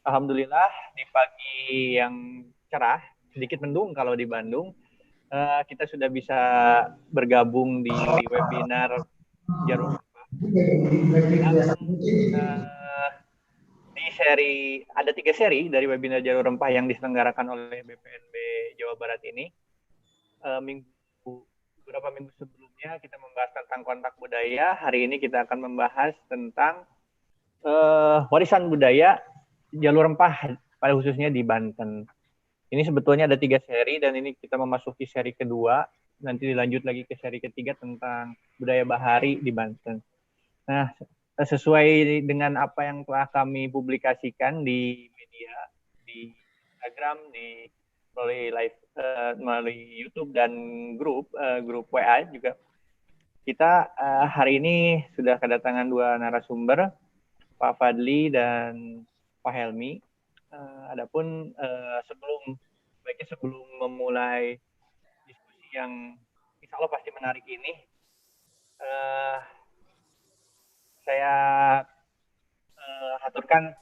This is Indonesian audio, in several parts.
Alhamdulillah di pagi yang cerah, sedikit mendung kalau di Bandung, kita sudah bisa bergabung di webinar Jarum Rempah yang uh, di ada 3 seri dari webinar Jalur Rempah yang diselenggarakan oleh BPNB Jawa Barat ini. Beberapa minggu sebelumnya kita membahas tentang kontak budaya. Hari ini kita akan membahas tentang warisan budaya Jalur Rempah pada khususnya di Banten. Ini sebetulnya ada 3 seri dan ini kita memasuki seri kedua. Nanti dilanjut lagi ke seri ketiga tentang budaya bahari di Banten. Nah, sesuai dengan apa yang telah kami publikasikan di media, di Instagram, melalui YouTube dan grup WA juga. Kita hari ini sudah kedatangan 2 narasumber, Pak Fadli dan Pak Helmi. Adapun sebelum memulai diskusi yang insya Allah pasti menarik ini, saya aturkan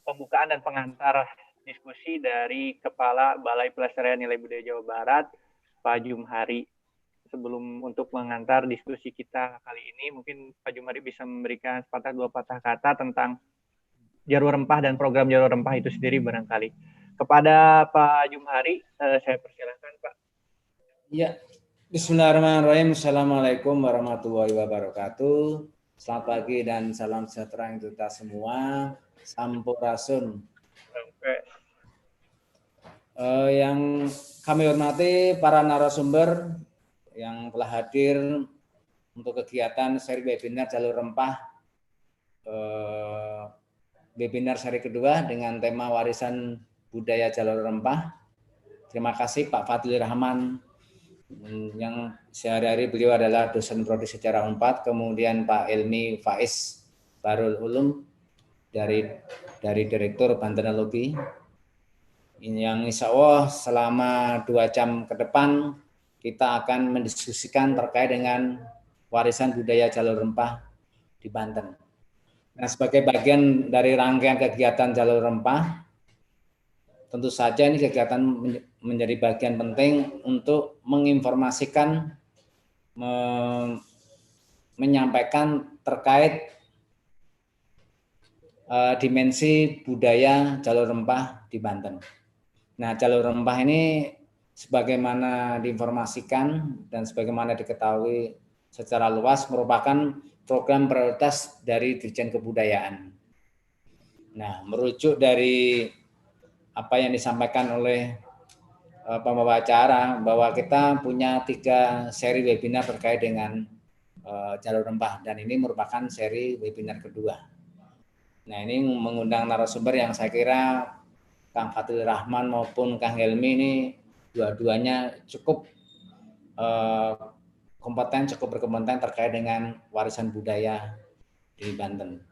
pembukaan dan pengantar diskusi dari Kepala Balai Pelestarian Nilai Budaya Jawa Barat, Pak Jumhari. Sebelum untuk mengantar diskusi kita kali ini, mungkin Pak Jumhari bisa memberikan sepatah dua patah kata tentang Jalur Rempah dan program Jalur Rempah itu sendiri barangkali. Kepada Pak Jumhari, saya persilahkan Pak. Ya, Bismillahirrahmanirrahim. Assalamualaikum warahmatullahi wabarakatuh. Selamat pagi dan salam sejahtera untuk kita semua. Sampurasun. Yang kami hormati para narasumber yang telah hadir untuk kegiatan seri webinar Jalur Rempah, webinar seri kedua dengan tema warisan budaya Jalur Rempah. Terima kasih Pak Fadli Rahman, yang sehari-hari beliau adalah dosen prodi sejarah Unpad, kemudian Pak Elmi Faiz Barul Ulum dari Direktur Bantenologi, yang insya Allah selama 2 jam ke depan kita akan mendiskusikan terkait dengan warisan budaya Jalur Rempah di Banten. Nah, sebagai bagian dari rangkaian kegiatan Jalur Rempah, tentu saja ini kegiatan menjadi bagian penting untuk menginformasikan, menyampaikan terkait dimensi budaya Jalur Rempah di Banten. Nah, Jalur Rempah ini sebagaimana diinformasikan dan sebagaimana diketahui secara luas merupakan program prioritas dari Dirjen Kebudayaan. Nah, merujuk dari apa yang disampaikan oleh pembawa acara bahwa kita punya 3 seri webinar terkait dengan Jalur Rempah dan ini merupakan seri webinar kedua. Nah, ini mengundang narasumber yang saya kira Kang Fadli Rahman maupun Kang Helmi ini dua-duanya cukup kompeten, cukup berkompeten terkait dengan warisan budaya di Banten.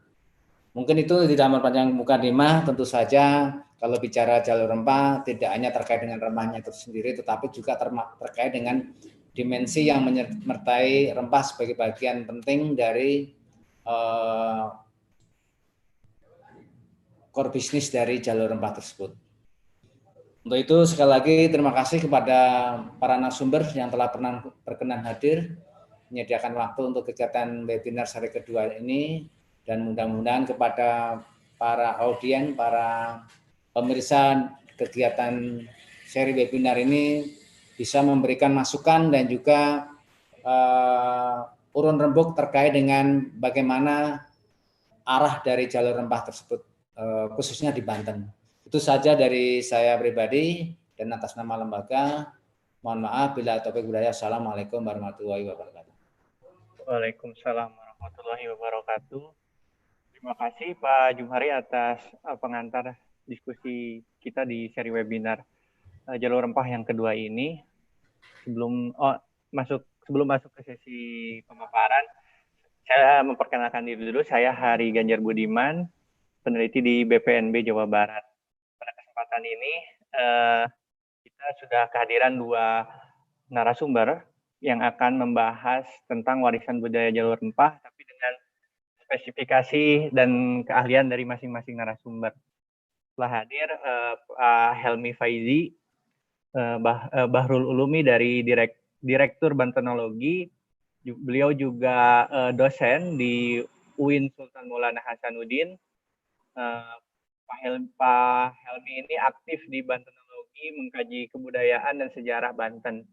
Mungkin itu tidak memperpanjang mukadimah, tentu saja kalau bicara Jalur Rempah tidak hanya terkait dengan rempahnya itu sendiri, tetapi juga terkait dengan dimensi yang menyertai rempah sebagai bagian penting dari core bisnis dari Jalur Rempah tersebut. Untuk itu sekali lagi terima kasih kepada para narasumber yang telah berkenan hadir, menyediakan waktu untuk kegiatan webinar seri kedua ini, dan mudah-mudahan kepada para audien, para pemirsa kegiatan seri webinar ini bisa memberikan masukan dan juga urun rembuk terkait dengan bagaimana arah dari Jalur Rempah tersebut, khususnya di Banten. Itu saja dari saya pribadi dan atas nama lembaga. Mohon maaf bila topik budaya. Assalamualaikum warahmatullahi wabarakatuh. Waalaikumsalam warahmatullahi wabarakatuh. Terima kasih Pak Jumhari atas pengantar diskusi kita di seri webinar Jalur Rempah yang kedua ini. Sebelum masuk ke sesi pemaparan, saya memperkenalkan diri dulu. Saya Hari Ganjar Budiman, peneliti di BPNB Jawa Barat. Pada kesempatan ini kita sudah kehadiran 2 narasumber yang akan membahas tentang warisan budaya Jalur Rempah, tapi dengan spesifikasi dan keahlian dari masing-masing narasumber. Telah hadir Pak Helmi Faizi, Bahrul Ulumi dari Direktur Bantenologi. Beliau juga dosen di UIN Sultan Maulana Hasanuddin. Pak Helmi ini aktif di Bantenologi, mengkaji kebudayaan dan sejarah Banten.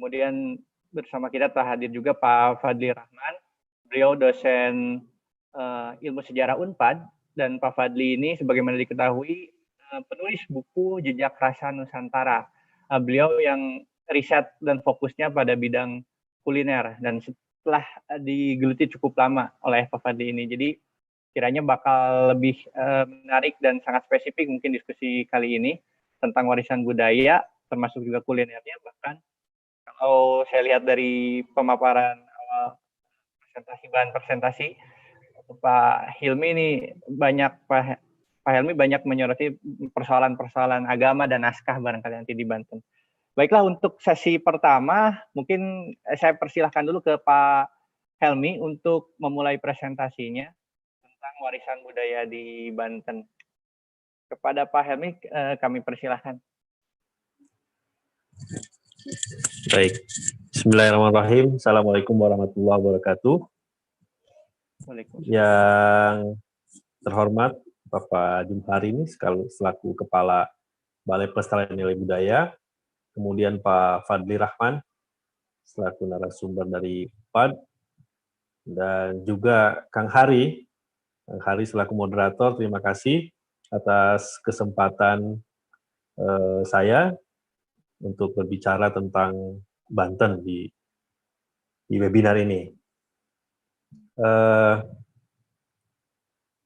Kemudian bersama kita telah hadir juga Pak Fadli Rahman. Beliau dosen ilmu sejarah Unpad, dan Pak Fadli ini sebagaimana diketahui penulis buku Jejak Rasa Nusantara. Beliau yang riset dan fokusnya pada bidang kuliner, dan setelah digeluti cukup lama oleh Pak Fadli ini. Jadi kiranya bakal lebih menarik dan sangat spesifik mungkin diskusi kali ini tentang warisan budaya, termasuk juga kulinernya. Bahkan kalau saya lihat dari pemaparan awal bahan presentasi, Pak Hilmi ini Pak Helmi banyak menyoroti persoalan-persoalan agama dan naskah barangkali nanti di Banten. Baiklah, untuk sesi pertama mungkin saya persilahkan dulu ke Pak Helmi untuk memulai presentasinya tentang warisan budaya di Banten. Kepada Pak Helmi kami persilahkan. Baik. Bismillahirrahmanirrahim. Assalamualaikum warahmatullahi wabarakatuh. Yang terhormat Bapak Jumhari ini selaku Kepala Balai Pelestarian Nilai Budaya, kemudian Pak Fadli Rahman selaku narasumber dari UPAD, dan juga Kang Hari selaku moderator. Terima kasih atas kesempatan saya untuk berbicara tentang Banten di webinar ini.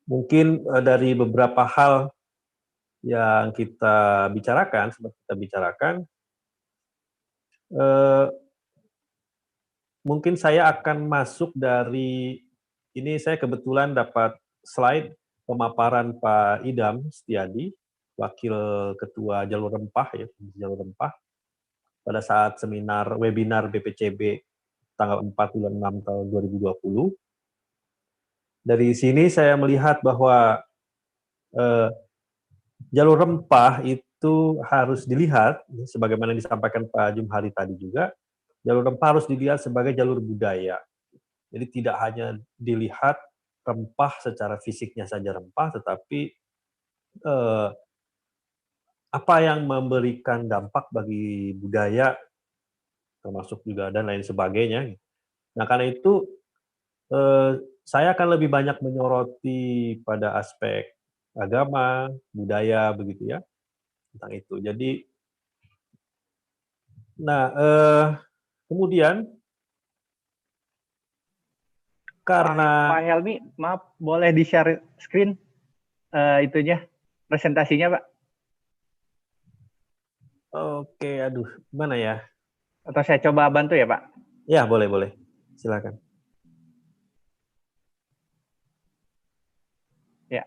Mungkin dari beberapa hal yang kita bicarakan, mungkin saya akan masuk dari ini. Saya kebetulan dapat slide pemaparan Pak Idam Setiadi, Wakil Ketua Jalur Rempah, Jalur Rempah, pada saat webinar BPCB tanggal 4 bulan 6 tahun 2020. Dari sini saya melihat bahwa jalur rempah itu harus dilihat, sebagaimana disampaikan Pak Jumhari tadi juga, jalur rempah harus dilihat sebagai jalur budaya. Jadi tidak hanya dilihat rempah secara fisiknya saja rempah, tetapi apa yang memberikan dampak bagi budaya, termasuk juga dan lain sebagainya. Nah, karena itu saya akan lebih banyak menyoroti pada aspek agama, budaya, begitu ya, tentang itu. Jadi, nah, kemudian karena Pak Helmi, maaf, boleh di-share screen itunya, presentasinya, Pak? Oke, aduh, gimana ya? Atau saya coba bantu ya, Pak? Ya, boleh. Silakan. Ya.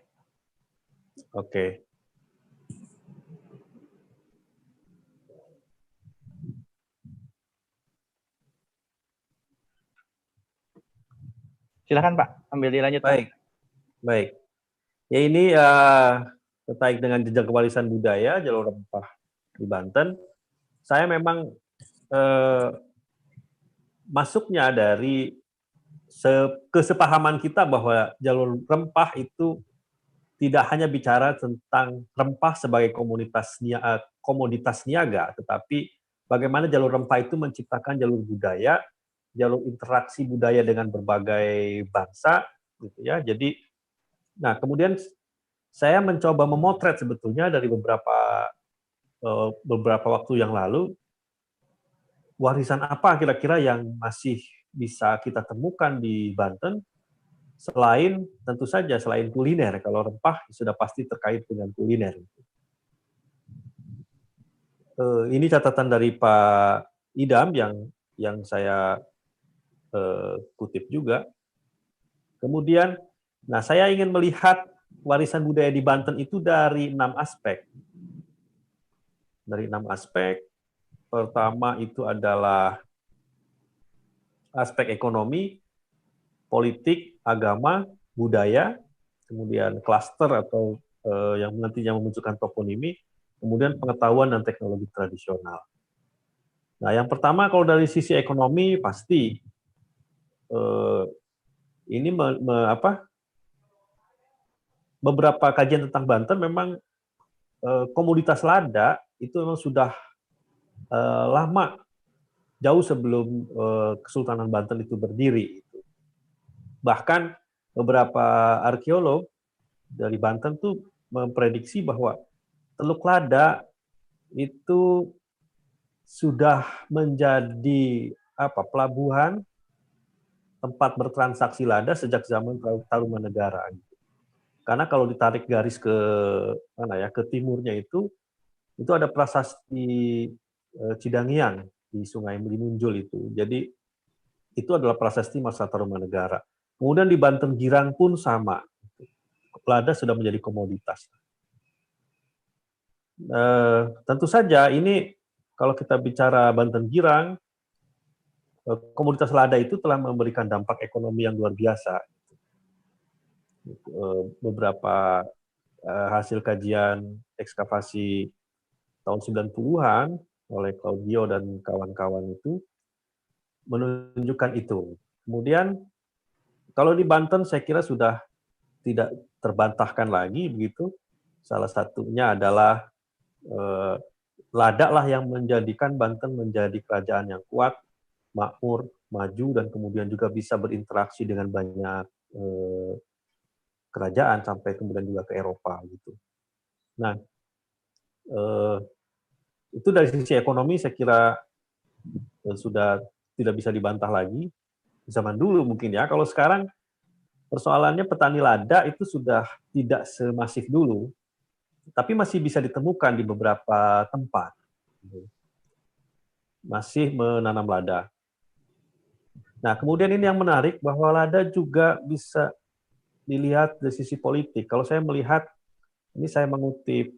Oke. Silakan, Pak, ambil dilanjut. Baik. Ya, ini terkait dengan jejak warisan budaya jalur rempah di Banten. Saya memang masuknya dari kesepahaman kita bahwa jalur rempah itu tidak hanya bicara tentang rempah sebagai komoditas niaga, tetapi bagaimana jalur rempah itu menciptakan jalur budaya, jalur interaksi budaya dengan berbagai bangsa, gitu ya. Jadi, nah kemudian saya mencoba memotret sebetulnya dari beberapa waktu yang lalu, warisan apa kira-kira yang masih bisa kita temukan di Banten, tentu saja selain kuliner. Kalau rempah sudah pasti terkait dengan kuliner. Ini catatan dari Pak Idam yang saya kutip juga. Kemudian, nah saya ingin melihat warisan budaya di Banten itu dari 6 aspek. Pertama itu adalah aspek ekonomi, politik, agama, budaya, kemudian klaster atau yang nantinya memunculkan toponimi, kemudian pengetahuan dan teknologi tradisional. Nah, yang pertama kalau dari sisi ekonomi pasti ini beberapa kajian tentang Banten memang komoditas lada itu memang sudah lama, jauh sebelum Kesultanan Banten itu berdiri. Bahkan beberapa arkeolog dari Banten tuh memprediksi bahwa Teluk Lada itu sudah menjadi pelabuhan tempat bertransaksi lada sejak zaman Tarumanegara. Karena kalau ditarik garis ke timurnya itu ada prasasti Cidangiang di Sungai Limunjul itu. Jadi itu adalah prasasti masa Tarumanegara. Kemudian di Banten Girang pun sama. Lada sudah menjadi komoditas. Tentu saja ini kalau kita bicara Banten Girang, komoditas lada itu telah memberikan dampak ekonomi yang luar biasa. Beberapa hasil kajian ekskavasi tahun 90-an oleh Claudio dan kawan-kawan itu menunjukkan itu. Kemudian kalau di Banten saya kira sudah tidak terbantahkan lagi begitu. Salah satunya adalah lada lah yang menjadikan Banten menjadi kerajaan yang kuat, makmur, maju, dan kemudian juga bisa berinteraksi dengan banyak kerajaan sampai kemudian juga ke Eropa gitu. Nah, itu dari sisi ekonomi saya kira sudah tidak bisa dibantah lagi. Zaman dulu mungkin ya, kalau sekarang persoalannya petani lada itu sudah tidak semasif dulu, tapi masih bisa ditemukan di beberapa tempat. Masih menanam lada. Nah, kemudian ini yang menarik bahwa lada juga bisa dilihat dari sisi politik. Kalau saya melihat, ini saya mengutip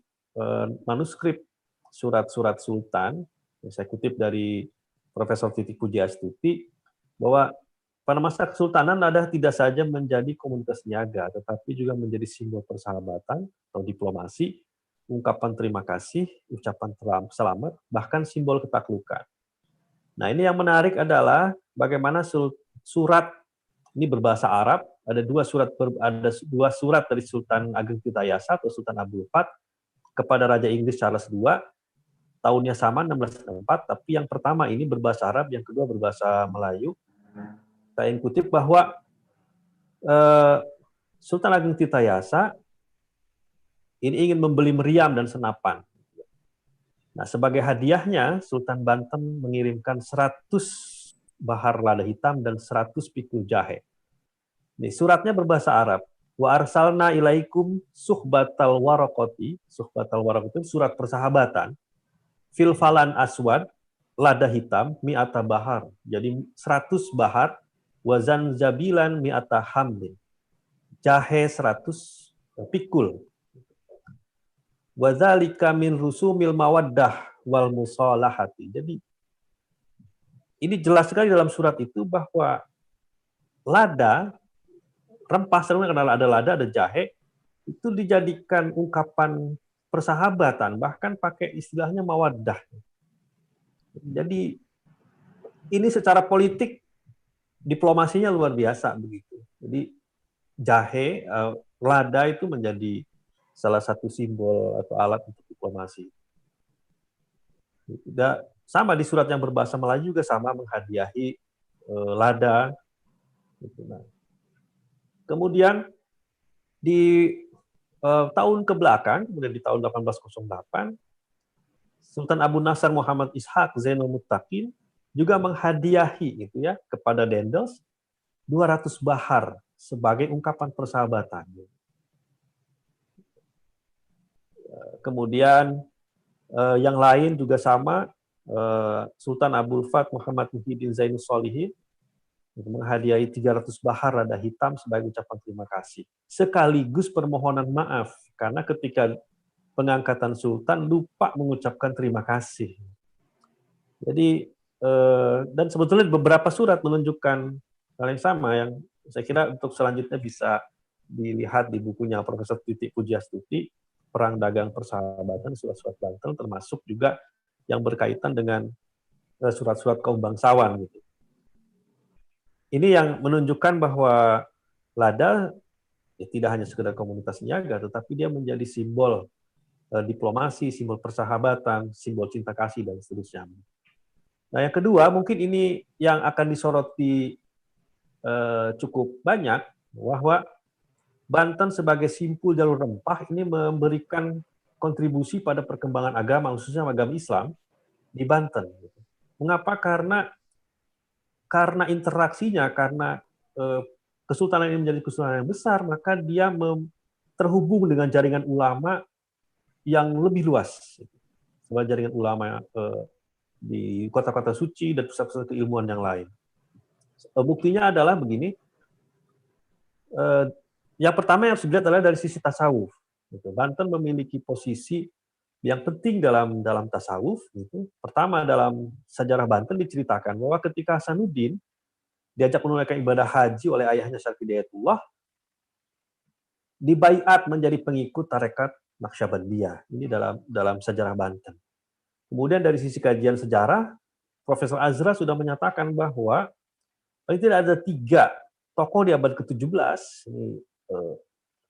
manuskrip surat-surat Sultan, yang saya kutip dari Profesor Titik Pujiastuti, bahwa pada masa Kesultanan lada tidak saja menjadi komunitas niaga, tetapi juga menjadi simbol persahabatan atau diplomasi, ungkapan terima kasih, ucapan selamat, bahkan simbol ketaklukan. Nah, ini yang menarik adalah bagaimana surat ini berbahasa Arab, ada dua surat dari Sultan Ageng Tirtayasa atau Sultan Abdul Fat kepada Raja Inggris Charles II, tahunnya sama 1604, tapi yang pertama ini berbahasa Arab, yang kedua berbahasa Melayu. Saya kutip bahwa Sultan Ageng Tirtayasa ini ingin membeli meriam dan senapan. Nah, sebagai hadiahnya, Sultan Banten mengirimkan 100 bahar lada hitam dan 100 pikul jahe. Ini suratnya berbahasa Arab. Wa arsalna ilaikum suhbatal waraqati, suhbatal waraqati surat persahabatan. Fil falan aswad, lada hitam mi'ata bahar. Jadi 100 bahar, wazan zabilan mi'ata hamlin. Jahe 100 pikul. Wadzalika min rusumil mawaddah wal musalahati. Jadi ini jelas sekali dalam surat itu bahwa lada, rempah karena ada lada, ada jahe, itu dijadikan ungkapan persahabatan, bahkan pakai istilahnya mawaddah. Jadi ini secara politik diplomasinya luar biasa begitu. Jadi jahe, lada itu menjadi salah satu simbol atau alat untuk diplomasi. Sama di surat yang berbahasa Melayu juga sama menghadiahi lada. Nah, kemudian di tahun kebelakang, kemudian di tahun 1808, Sultan Abu Nasr Muhammad Ishaq Zainul Muttaqin juga menghadiahi itu ya kepada Dendels 200 bahar sebagai ungkapan persahabatan. Kemudian yang lain juga sama, Sultan Abdul Fat Muhammad Muhyiddin Zainul Solihin menghadiahi 300 bahar lada hitam sebagai ucapan terima kasih. Sekaligus permohonan maaf, karena ketika pengangkatan Sultan lupa mengucapkan terima kasih. Jadi, dan sebetulnya beberapa surat menunjukkan hal yang sama, yang saya kira untuk selanjutnya bisa dilihat di bukunya Profesor Titik Pujiastuti, Perang Dagang Persahabatan, Surat-surat Banten, termasuk juga yang berkaitan dengan surat-surat kaum bangsawan. Gitu. Ini yang menunjukkan bahwa Lada ya, tidak hanya sekedar komunitas niaga, tetapi dia menjadi simbol diplomasi, simbol persahabatan, simbol cinta kasih, dan seterusnya. Nah, yang kedua, mungkin ini yang akan disoroti cukup banyak, bahwa Banten sebagai simpul jalur rempah ini memberikan kontribusi pada perkembangan agama, khususnya agama Islam, di Banten. Mengapa? Karena interaksinya, karena kesultanan ini menjadi kesultanan yang besar, maka dia terhubung dengan jaringan ulama yang lebih luas. Sebagai jaringan ulama di kota-kota suci dan pusat-pusat keilmuan yang lain. Buktinya adalah begini, yang pertama yang harus dilihat adalah dari sisi tasawuf. Banten memiliki posisi yang penting dalam tasawuf. Pertama, dalam sejarah Banten diceritakan bahwa ketika Hasanuddin diajak menunaikan ibadah haji oleh ayahnya Syarif Hidayatullah, dibaiat menjadi pengikut tarekat Naqsyabandiyah. Ini dalam sejarah Banten. Kemudian dari sisi kajian sejarah, Profesor Azra sudah menyatakan bahwa paling tidak ada 3 tokoh di abad ke-17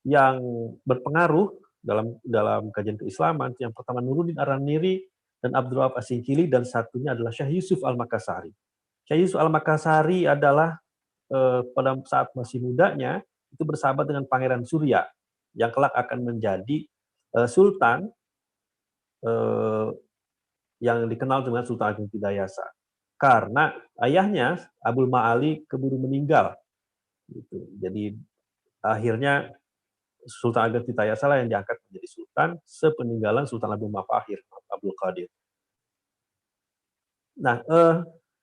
yang berpengaruh dalam kajian keislaman. Yang pertama Nuruddin Ar-Niri dan Abdul Wahab As-Singkili, dan satunya adalah Syekh Yusuf Al-Makassari. Syekh Yusuf Al-Makassari adalah pada saat masih mudanya itu bersahabat dengan Pangeran Surya yang kelak akan menjadi sultan yang dikenal dengan Sultan Agung Tidayasa. Karena ayahnya Abul Ma'ali keburu meninggal. Gitu. Jadi akhirnya Sultan Agung Tidayasa lah yang diangkat menjadi sultan sepeninggalan Sultan Agung Mafahir, Abdul Qadir. Nah,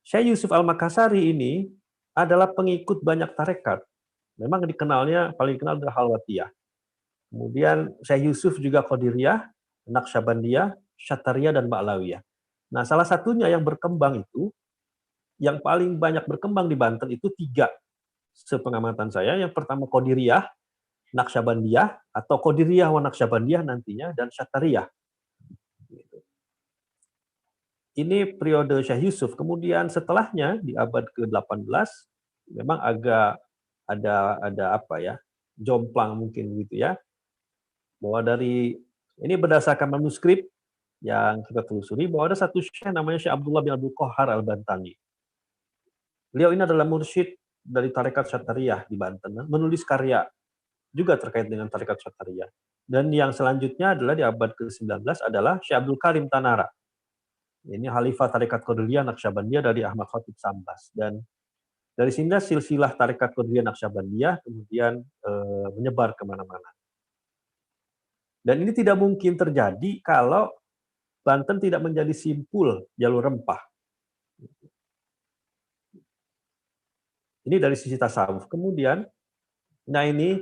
Syekh Yusuf Al-Makassari ini adalah pengikut banyak tarekat. Memang paling dikenal adalah Halwatiyah. Kemudian Syekh Yusuf juga Qadiriyah, Naqsyabandiyah, Syattariyah, dan Ba'lawiyah. Nah, salah satunya yang berkembang itu, yang paling banyak berkembang di Banten itu 3 sepengamatan saya. Yang pertama Qadiriyah, Naqsyabandiyah, atau Qadiriyah wa Naqsyabandiyah nantinya, dan Syattariyah. Ini periode Syekh Yusuf. Kemudian setelahnya di abad ke-18 memang agak ada apa ya, jomplang mungkin gitu ya. Bahwa ini berdasarkan manuskrip yang kita telusuri, bahwa ada satu syekh namanya Syekh Abdullah bin Abdul Qahar Al-Bantani. Beliau ini adalah mursyid dari tarekat Syattariyah di Banten, menulis karya juga terkait dengan tarekat Syattariyah. Dan yang selanjutnya adalah di abad ke-19 adalah Syekh Abdul Karim Tanara. Ini Khalifah tarekat Qadiriyah Naqsyabandiyah dari Ahmad Khatib Sambas. Dan dari sini silsilah tarekat Qadiriyah Naqsyabandiyah kemudian menyebar kemana-mana. Dan ini tidak mungkin terjadi kalau Banten tidak menjadi simpul jalur rempah. Ini dari sisi tasawuf. Kemudian, nah ini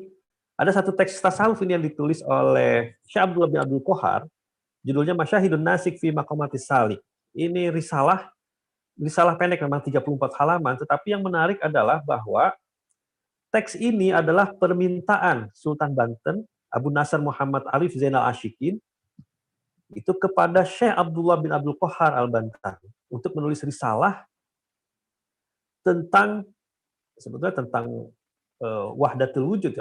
ada satu teks tasawuf ini yang ditulis oleh Syekh Abdullah bin Abdul Qahar, judulnya Masyahidun Nasik fi Maqamatis Salik. Ini risalah pendek, memang 34 halaman, tetapi yang menarik adalah bahwa teks ini adalah permintaan Sultan Banten, Abu Nasr Muhammad Arif Zainal Ashikin, itu kepada Syekh Abdullah bin Abdul Qahar Al-Bantani untuk menulis risalah tentang wahdatul wujud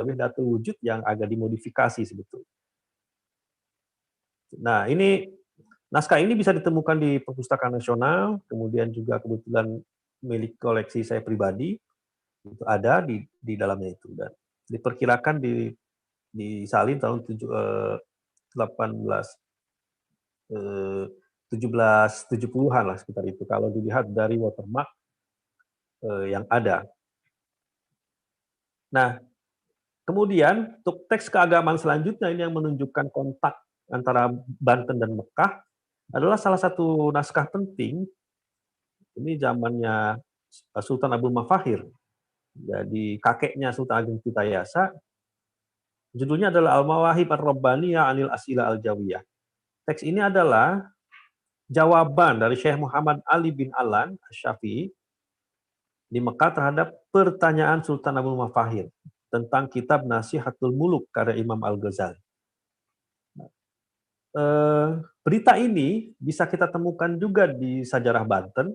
yang agak dimodifikasi sebetulnya. Nah, naskah ini bisa ditemukan di Perpustakaan Nasional, kemudian juga kebetulan milik koleksi saya pribadi, itu ada di dalamnya itu, dan diperkirakan disalin tahun 1770-an lah sekitar itu, kalau dilihat dari watermark yang ada. Nah, kemudian untuk teks keagamaan selanjutnya ini yang menunjukkan kontak antara Banten dan Mekah adalah salah satu naskah penting. Ini zamannya Sultan Abu Mafahir. Jadi kakeknya Sultan Agung Tidayasa. Judulnya adalah Al-Mawahib Ar-Rabbaniyah Anil As'ila Al-Jawiyah. Teks ini adalah jawaban dari Syekh Muhammad Ali bin Alan Asy-Syafi'i di Mekah terhadap pertanyaan Sultan Abu Mafahir tentang kitab Nasihatul Muluk karya Imam Al-Ghazali. Berita ini bisa kita temukan juga di Sajarah Banten,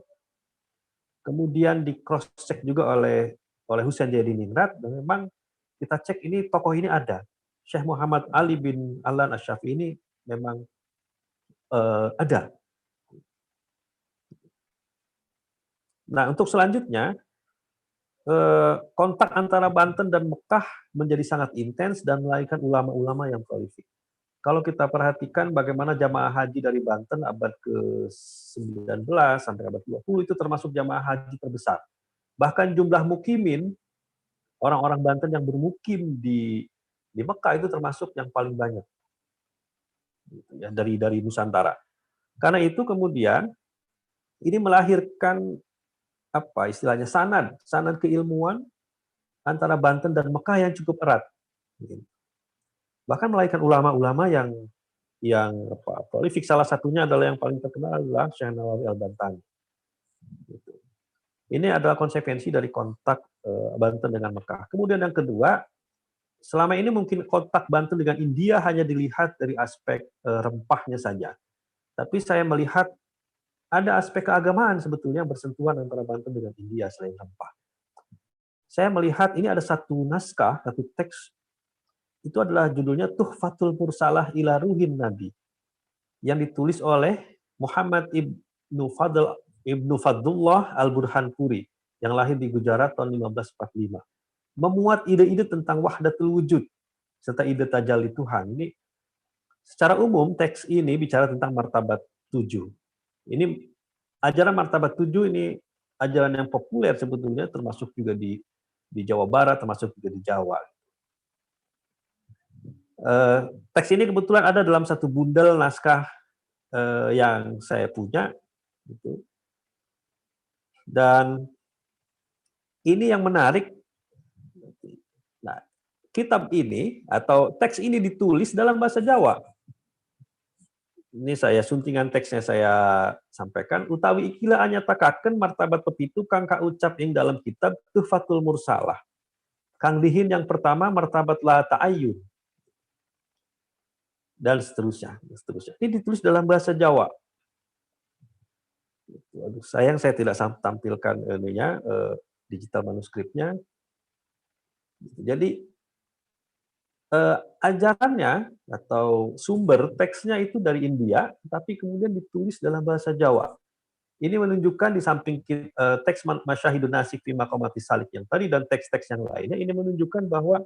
kemudian di cross check juga oleh Husain Jaidiningrat, dan memang kita cek ini tokoh ini ada. Syekh Muhammad Ali bin Ahlan Asy-Syafi'i ini memang ada. Nah, untuk selanjutnya kontak antara Banten dan Mekah menjadi sangat intens dan melahirkan ulama-ulama yang prolific. Kalau kita perhatikan bagaimana jamaah haji dari Banten abad ke-19 sampai abad 20 itu termasuk jamaah haji terbesar. Bahkan jumlah mukimin, orang-orang Banten yang bermukim di Mekah itu termasuk yang paling banyak ya, dari Nusantara. Karena itu kemudian ini melahirkan apa istilahnya sanad keilmuan antara Banten dan Mekah yang cukup erat. Bahkan melahirkan ulama-ulama yang prolifik. Salah satunya adalah yang paling terkenal adalah Syekh Nawawi Al-Bantani. Ini adalah konsekuensi dari kontak Banten dengan Mekah. Kemudian yang kedua, selama ini mungkin kontak Banten dengan India hanya dilihat dari aspek rempahnya saja. Tapi saya melihat ada aspek keagamaan sebetulnya bersentuhan antara Banten dengan India selain rempah. Saya melihat ini ada satu naskah, satu teks, itu adalah judulnya Tuhfatul Mursalah ila Ruhin Nabi, yang ditulis oleh Muhammad Ibnu Fadlullah Al-Burhanpuri, yang lahir di Gujarat tahun 1545. Memuat ide-ide tentang wahdatul wujud, serta ide tajalli Tuhan. Ini secara umum teks ini bicara tentang martabat 7. Ini ajaran martabat 7 ini ajaran yang populer sebetulnya, termasuk juga di Jawa Barat, termasuk juga di Jawa. Teks ini kebetulan ada dalam satu bundel naskah yang saya punya, gitu. Dan ini yang menarik. Nah, kitab ini atau teks ini ditulis dalam bahasa Jawa. Ini saya suntingan teksnya saya sampaikan. Utawi ikilah anyatakaken martabat pepitu kang kaucap ing dalam kitab Tuhfatul Mursalah. Kang lihin yang pertama martabat la ta'ayyun. Dan seterusnya. Ini ditulis dalam bahasa Jawa. Aduh, sayang saya tidak tampilkan digital manuskripnya. Jadi ajarannya atau sumber teksnya itu dari India, tapi kemudian ditulis dalam bahasa Jawa. Ini menunjukkan di samping teks Masyahidun Nasik fi Maqamati Salik yang tadi dan teks-teks yang lainnya, ini menunjukkan bahwa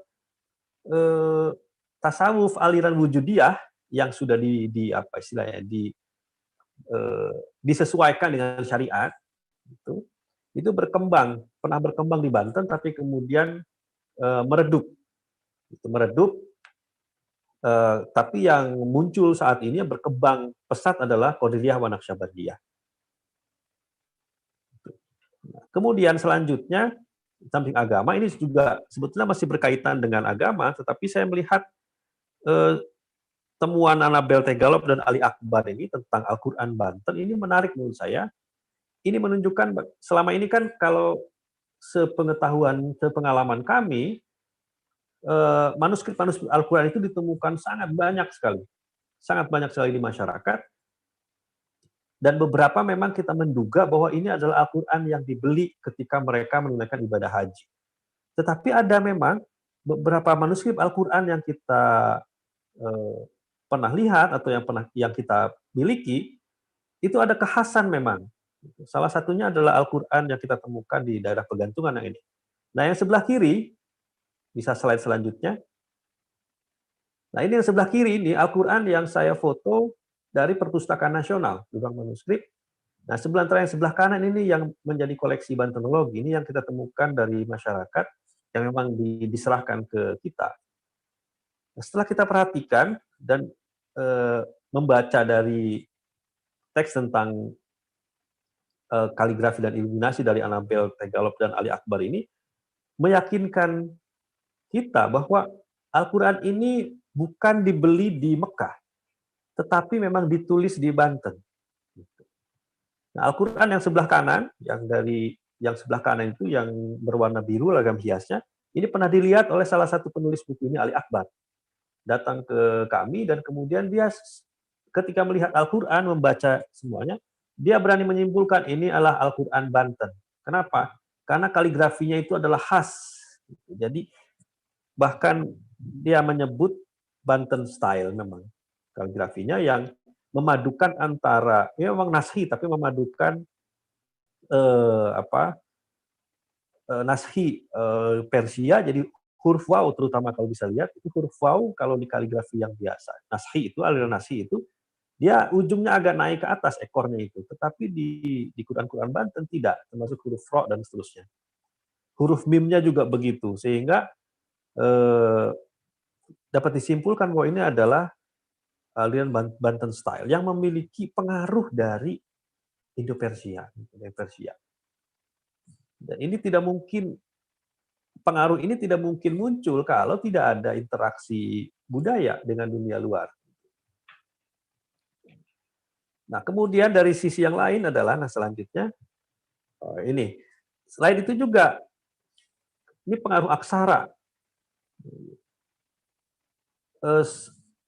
tasawuf aliran wujudiyah yang sudah disesuaikan dengan syariat itu pernah berkembang di Banten, tapi kemudian meredup, tapi yang muncul saat ini yang berkembang pesat adalah Qadiriyah wa Naqsyabandiyah. Kemudian selanjutnya samping agama ini juga sebetulnya masih berkaitan dengan agama, tetapi saya melihat temuan Anabel Tegalop dan Ali Akbar ini tentang Al-Quran Banten ini menarik menurut saya. Ini menunjukkan selama ini kan kalau sepengalaman kami, manuskrip Al-Quran itu ditemukan sangat banyak sekali di masyarakat. Dan beberapa memang kita menduga bahwa ini adalah Al-Quran yang dibeli ketika mereka menunaikan ibadah haji. Tetapi ada memang beberapa manuskrip Al-Quran yang kita pernah lihat atau yang kita miliki, itu ada kekhasan memang. Salah satunya adalah Al-Quran yang kita temukan di daerah Pegantungan yang ini. Nah, yang sebelah kiri, bisa slide selanjutnya. Nah, ini yang sebelah kiri ini Al-Quran yang saya foto dari Perpustakaan Nasional, lubang manuskrip. Nah, antara yang sebelah kanan ini yang menjadi koleksi Bantenologi, ini yang kita temukan dari masyarakat yang memang diserahkan ke kita. Nah, setelah kita perhatikan dan membaca dari teks tentang kaligrafi dan iluminasi dari Anabel Tegalop dan Ali Akbar ini, meyakinkan kita bahwa Al-Quran ini bukan dibeli di Mekah, tetapi memang ditulis di Banten. Nah, Al-Quran yang sebelah kanan, yang sebelah kanan itu yang berwarna biru lagam hiasnya, Ini pernah dilihat oleh salah satu penulis buku ini, Ali Akbar. Datang ke kami dan kemudian dia ketika melihat Al-Quran, membaca semuanya, dia berani menyimpulkan ini adalah Al-Quran Banten. Kenapa? Karena kaligrafinya itu adalah khas. Jadi bahkan dia menyebut Banten style memang. Kaligrafinya yang memadukan antara, ya memang nashi, tapi memadukan nashi Persia, jadi huruf waw terutama kalau bisa lihat, itu huruf waw kalau di kaligrafi yang biasa. Nashi itu, aliran nashi itu, dia ujungnya agak naik ke atas ekornya itu, tetapi di Quran Banten tidak, termasuk huruf ro dan seterusnya. Huruf mimnya juga begitu, sehingga dapat disimpulkan bahwa ini adalah aliran Banten style yang memiliki pengaruh dari Indo-Persia, Persia. Dan ini tidak mungkin, pengaruh ini tidak mungkin muncul kalau tidak ada interaksi budaya dengan dunia luar. Nah, kemudian dari sisi yang lain adalah, nah selanjutnya, ini, selain itu juga, ini pengaruh aksara.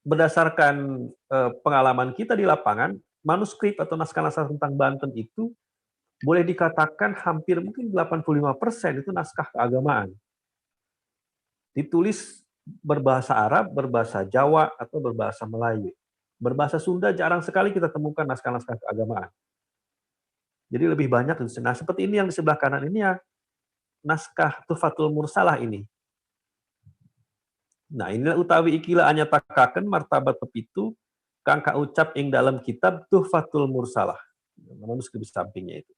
Berdasarkan pengalaman kita di lapangan, manuskrip atau naskah-naskah tentang Banten itu boleh dikatakan hampir mungkin 85% itu naskah keagamaan. Ditulis berbahasa Arab, berbahasa Jawa, atau berbahasa Melayu. Berbahasa Sunda jarang sekali kita temukan naskah-naskah keagamaan. Jadi lebih banyak. Nah, seperti ini yang di sebelah kanan ini ya, naskah Tuhfatul Mursalah ini. Nah, inilah utawi ikilah anyatakaken martabat pepitu kang kaucap ing dalam kitab Tuhfatul Mursalah. Manuskrip di sampingnya itu.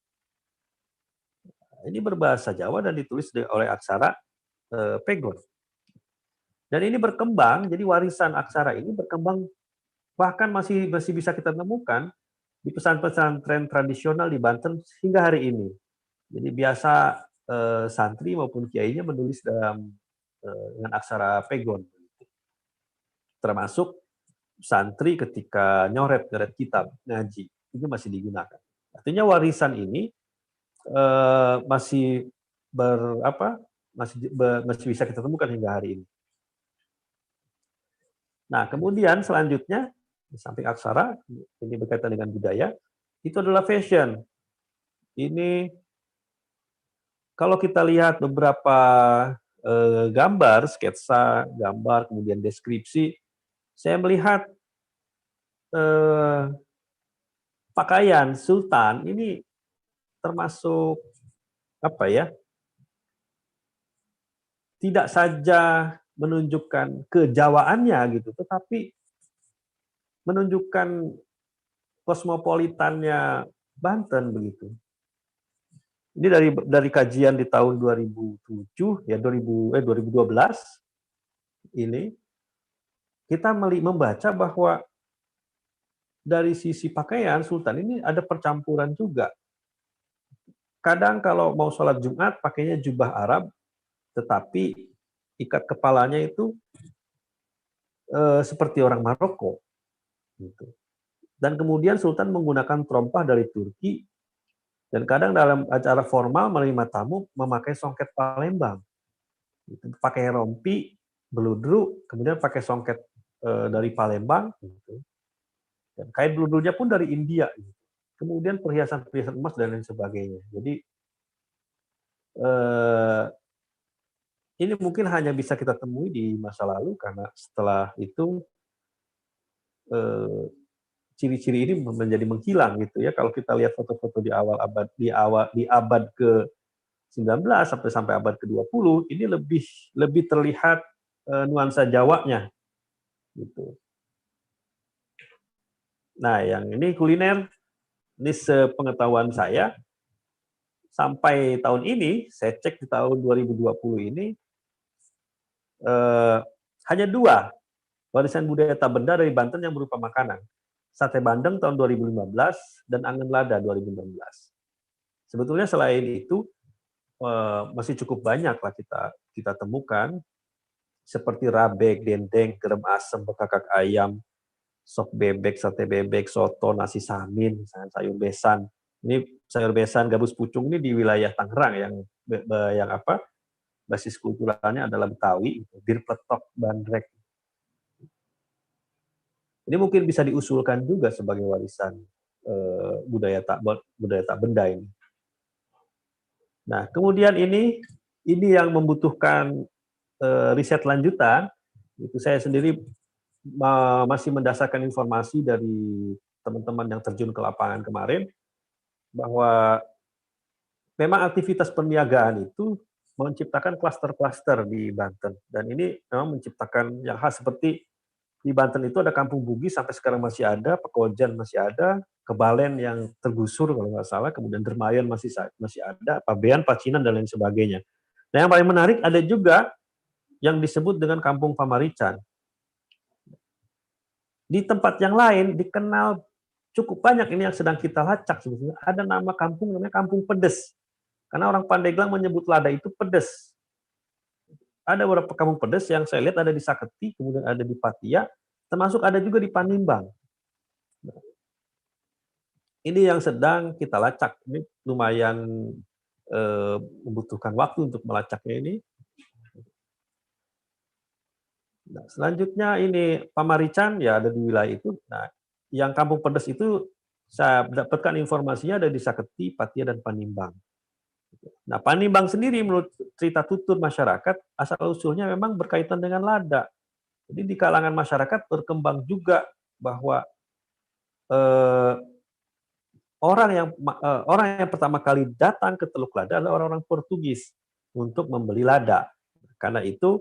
Ini berbahasa Jawa dan ditulis oleh aksara Pegon. Dan ini berkembang, jadi warisan aksara ini berkembang, bahkan masih bisa kita temukan di pesantren tradisional di Banten hingga hari ini. Jadi biasa santri maupun kiainya menulis dengan aksara Pegon. Termasuk santri ketika nyoret kitab ngaji, itu masih digunakan. Artinya warisan ini masih bisa kita temukan hingga hari ini. Nah, kemudian selanjutnya di samping aksara, ini berkaitan dengan budaya, itu adalah fashion. Ini kalau kita lihat beberapa gambar, sketsa, gambar, kemudian deskripsi, saya melihat pakaian sultan ini termasuk tidak saja menunjukkan kejawaannya gitu, tetapi menunjukkan kosmopolitannya Banten begitu. Ini dari kajian di tahun 2007 ya 2012 ini kita membaca bahwa dari sisi pakaian sultan ini ada percampuran juga. Kadang kalau mau sholat Jumat pakainya jubah Arab, tetapi ikat kepalanya itu seperti orang Maroko. Gitu. Dan kemudian sultan menggunakan trompah dari Turki, dan kadang dalam acara formal menerima tamu memakai songket Palembang. Gitu. Pakai rompi, beludru, kemudian pakai songket dari Palembang. Gitu. Dan kain beludrunya pun dari India. Gitu. Kemudian perhiasan-perhiasan emas dan lain sebagainya. Jadi ini mungkin hanya bisa kita temui di masa lalu, karena setelah itu ciri-ciri ini menjadi menghilang gitu ya. Kalau kita lihat foto-foto di abad ke-19 sampai abad ke-20, ini lebih terlihat nuansa Jawanya gitu. Nah, yang ini kuliner, ini sepengetahuan saya sampai tahun ini, saya cek di tahun 2020 ini hanya 2 warisan budaya tak benda dari Banten yang berupa makanan. Sate bandeng tahun 2015 dan angin lada 2016. Sebetulnya selain itu masih cukup banyak lah kita temukan, seperti rabek, dendeng, gerem asem, bekakak ayam, sop bebek, sate bebek, soto, nasi samin, sayur besan. Ini sayur besan gabus pucung ini di wilayah Tangerang yang basis kulturalnya adalah Betawi, Birpletok, Bandrek. Ini mungkin bisa diusulkan juga sebagai warisan budaya tak benda ini. Nah, kemudian ini yang membutuhkan riset lanjutan. Itu saya sendiri masih mendasarkan informasi dari teman-teman yang terjun ke lapangan kemarin, bahwa memang aktivitas perniagaan itu menciptakan klaster-klaster di Banten. Dan ini memang menciptakan yang khas, seperti di Banten itu ada Kampung Bugis sampai sekarang masih ada, Pekojan masih ada, Kebalen yang tergusur kalau nggak salah, kemudian Dermayan masih ada, Pabean, Pacinan, dan lain sebagainya. Nah, yang paling menarik ada juga yang disebut dengan Kampung Pamarican. Di tempat yang lain dikenal cukup banyak, ini yang sedang kita lacak sebetulnya. Ada nama kampung namanya Kampung Pedes. Karena orang Pandeglang menyebut lada itu pedes. Ada beberapa kampung pedes yang saya lihat ada di Saketi, kemudian ada di Patia, termasuk ada juga di Panimbang. Ini yang sedang kita lacak. Ini lumayan membutuhkan waktu untuk melacaknya ini. Nah, selanjutnya ini Pamarican, ya ada di wilayah itu. Nah, yang kampung pedes itu saya dapatkan informasinya ada di Saketi, Patia, dan Panimbang. Nah, Panimbang sendiri menurut cerita tutur masyarakat, asal-usulnya memang berkaitan dengan lada. Jadi di kalangan masyarakat berkembang juga bahwa orang yang pertama kali datang ke Teluk Lada adalah orang-orang Portugis untuk membeli lada. Karena itu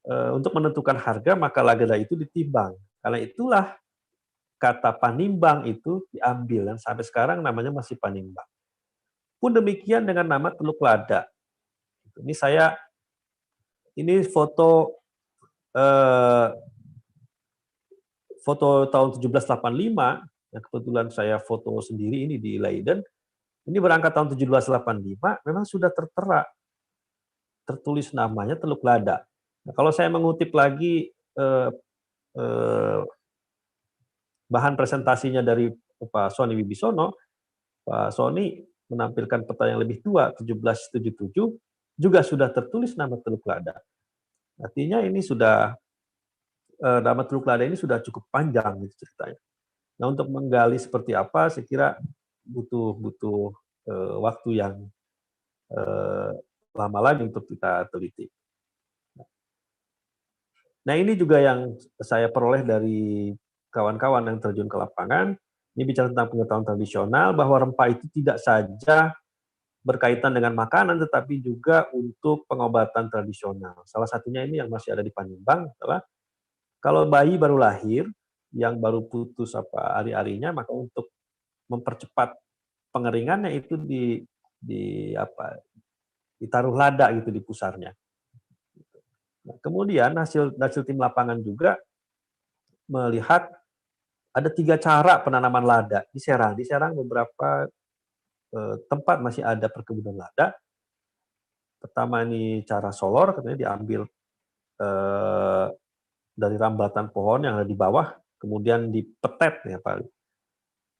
untuk menentukan harga maka lada itu ditimbang. Karena itulah kata Panimbang itu diambil dan sampai sekarang namanya masih Panimbang. Pun demikian dengan nama Teluk Lada. Ini foto tahun 1785. Yang kebetulan saya foto sendiri ini di Leiden, ini berangkat tahun 1785, memang sudah tertera, tertulis namanya Teluk Lada. Nah, kalau saya mengutip lagi bahan presentasinya dari Pak Sony Wibisono, Pak Sony menampilkan peta yang lebih tua, 1777, juga sudah tertulis nama Teluk Lada. Artinya ini sudah, nama Teluk Lada ini sudah cukup panjang gitu ceritanya. Nah, untuk menggali seperti apa, saya kira butuh waktu yang lama lagi untuk kita teliti. Nah, ini juga yang saya peroleh dari kawan-kawan yang terjun ke lapangan. Ini bicara tentang pengetahuan tradisional, bahwa rempah itu tidak saja berkaitan dengan makanan, tetapi juga untuk pengobatan tradisional. Salah satunya ini yang masih ada di Panimbang adalah kalau bayi baru lahir, yang baru putus ari-arinya, maka untuk mempercepat pengeringannya itu ditaruh lada gitu di pusarnya. Nah, kemudian hasil tim lapangan juga melihat ada 3 cara penanaman lada di Serang. Di Serang beberapa tempat masih ada perkebunan lada. Pertama ini cara solor, katanya diambil dari rambatan pohon yang ada di bawah, kemudian dipetet ya Pak.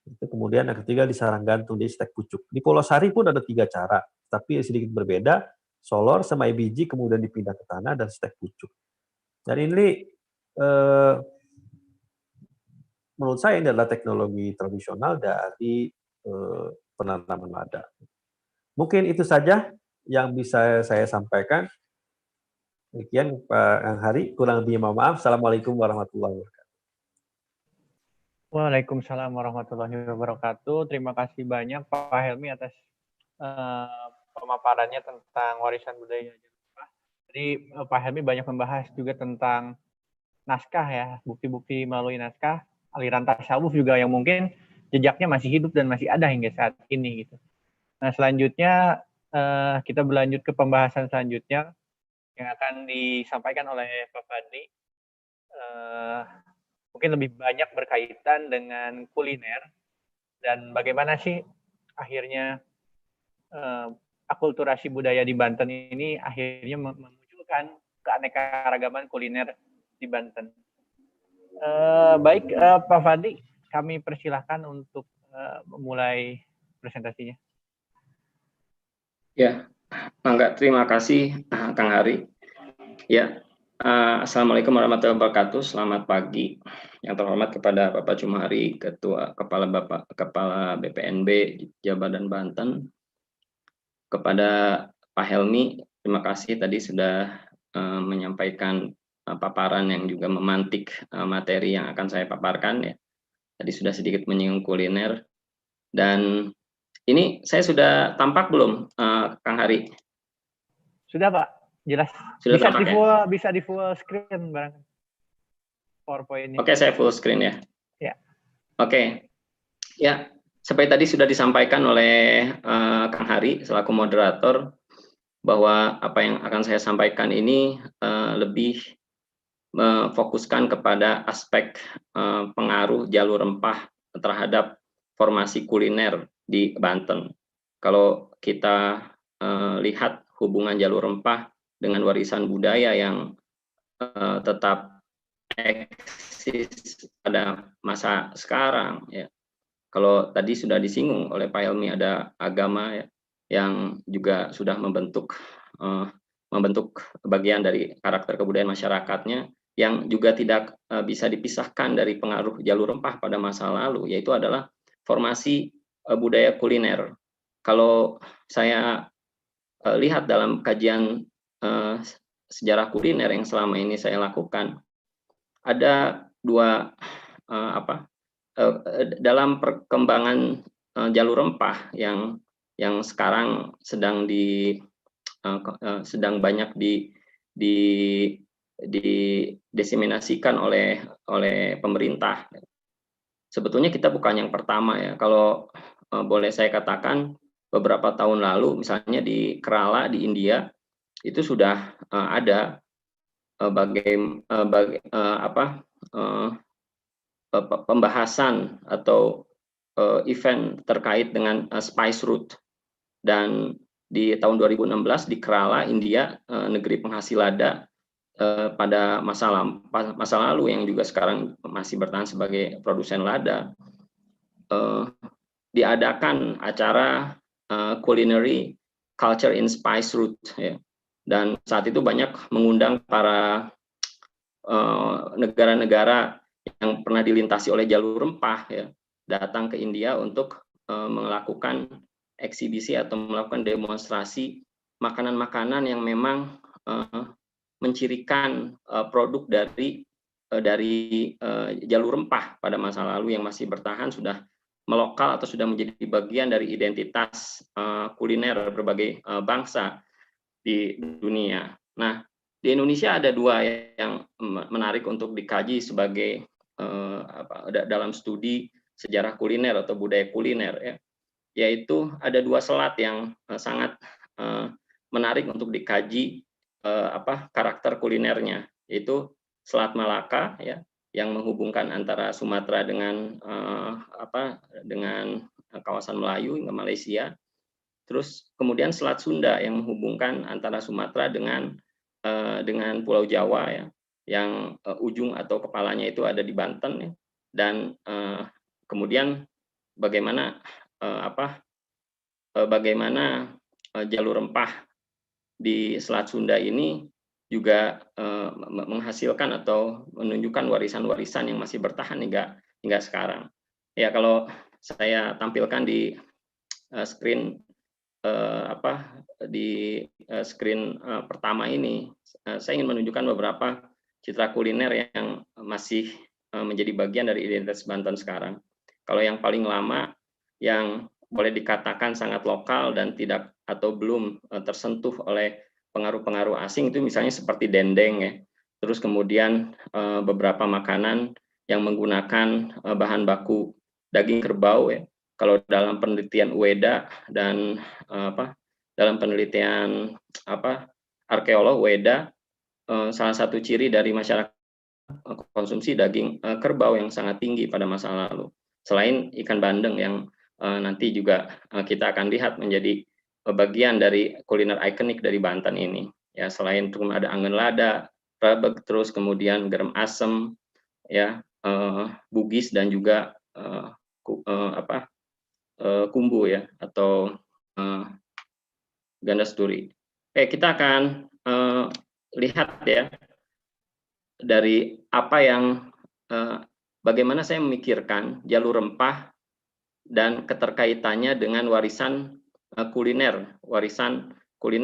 Itu kemudian yang ketiga di sarang gantung, di stek pucuk. Di Polosari pun ada 3 cara, tapi sedikit berbeda. Solor, semai biji, kemudian dipindah ke tanah, dan stek pucuk. Dan ini menurut saya ini adalah teknologi tradisional dari penanaman lada. Mungkin itu saja yang bisa saya sampaikan. Demikian Pak Hari, kurang lebih mohon maaf. Assalamualaikum warahmatullahi wabarakatuh. Waalaikumsalam warahmatullahi wabarakatuh. Terima kasih banyak Pak Helmi atas pemaparannya tentang warisan budaya Jawa. Jadi Pak Helmi banyak membahas juga tentang naskah ya, bukti-bukti melalui naskah, aliran tasawuf juga yang mungkin jejaknya masih hidup dan masih ada hingga saat ini gitu. Nah, selanjutnya kita berlanjut ke pembahasan selanjutnya yang akan disampaikan oleh Pak Fadli. Mungkin lebih banyak berkaitan dengan kuliner dan bagaimana sih akhirnya akulturasi budaya di Banten ini akhirnya memunculkan keanekaragaman kuliner di Banten. Baik, Pak Fadli, kami persilahkan untuk memulai presentasinya. Ya, Mangga, terima kasih Kang Hari. Ya, Assalamualaikum warahmatullahi wabarakatuh. Selamat pagi. Yang terhormat kepada Bapak Jumhari, Kepala BPNB Jabar dan Banten, kepada Pak Helmi, terima kasih tadi sudah menyampaikan paparan yang juga memantik materi yang akan saya paparkan ya. Tadi sudah sedikit menyinggung kuliner, dan ini saya sudah tampak belum, Kang Hari? Sudah Pak, jelas. Sudah Bisa tampak di full, ya? Bisa di full screen barang PowerPoint-nya. Oke, saya full screen ya. Ya. Oke, ya seperti tadi sudah disampaikan oleh Kang Hari selaku moderator, bahwa apa yang akan saya sampaikan ini lebih memfokuskan kepada aspek pengaruh jalur rempah terhadap formasi kuliner di Banten. Kalau kita lihat hubungan jalur rempah dengan warisan budaya yang tetap eksis pada masa sekarang, ya. Kalau tadi sudah disinggung oleh Pak Helmi, ada agama ya, yang juga sudah membentuk bagian dari karakter kebudayaan masyarakatnya, yang juga tidak bisa dipisahkan dari pengaruh jalur rempah pada masa lalu, yaitu adalah formasi budaya kuliner. Kalau saya lihat dalam kajian sejarah kuliner yang selama ini saya lakukan, ada dua dalam perkembangan jalur rempah yang sekarang sedang banyak didiseminasikan oleh pemerintah. Sebetulnya kita bukan yang pertama ya. Kalau boleh saya katakan, beberapa tahun lalu misalnya di Kerala di India itu sudah ada pembahasan atau event terkait dengan spice route. Dan di tahun 2016 di Kerala, India, negeri penghasil lada pada masa lalu yang juga sekarang masih bertahan sebagai produsen lada, diadakan acara culinary culture in spice route ya. Dan saat itu banyak mengundang para negara-negara yang pernah dilintasi oleh jalur rempah ya, datang ke India untuk melakukan eksibisi atau melakukan demonstrasi makanan-makanan yang memang mencirikan produk dari jalur rempah pada masa lalu yang masih bertahan, sudah melokal atau sudah menjadi bagian dari identitas kuliner berbagai bangsa di dunia. Nah, di Indonesia ada dua yang menarik untuk dikaji sebagai dalam studi sejarah kuliner atau budaya kuliner ya, yaitu ada dua selat yang sangat menarik untuk dikaji karakter kulinernya, yaitu Selat Malaka ya, yang menghubungkan antara Sumatera dengan kawasan Melayu hingga Malaysia. Terus kemudian Selat Sunda yang menghubungkan antara Sumatera dengan Pulau Jawa ya, yang ujung atau kepalanya itu ada di Banten ya. Dan kemudian bagaimana jalur rempah di Selat Sunda ini juga menghasilkan atau menunjukkan warisan-warisan yang masih bertahan hingga sekarang. Ya, kalau saya tampilkan di screen pertama ini, saya ingin menunjukkan beberapa citra kuliner yang masih menjadi bagian dari identitas Banten sekarang. Kalau yang paling lama, yang boleh dikatakan sangat lokal dan tidak atau belum tersentuh oleh pengaruh-pengaruh asing, itu misalnya seperti dendeng ya. Terus kemudian beberapa makanan yang menggunakan bahan baku daging kerbau ya. Kalau dalam penelitian UEDA dan dalam penelitian arkeolog UEDA, salah satu ciri dari masyarakat konsumsi daging kerbau yang sangat tinggi pada masa lalu. Selain ikan bandeng yang nanti juga kita akan lihat menjadi bagian dari kuliner ikonik dari Banten ini. Ya, selain itu ada angin lada, rebek, terus kemudian garam asem, ya, bugis dan juga kumbu ya, atau Gandas Duri. Oke, kita akan lihat ya dari apa yang bagaimana saya memikirkan jalur rempah dan keterkaitannya dengan warisan kuliner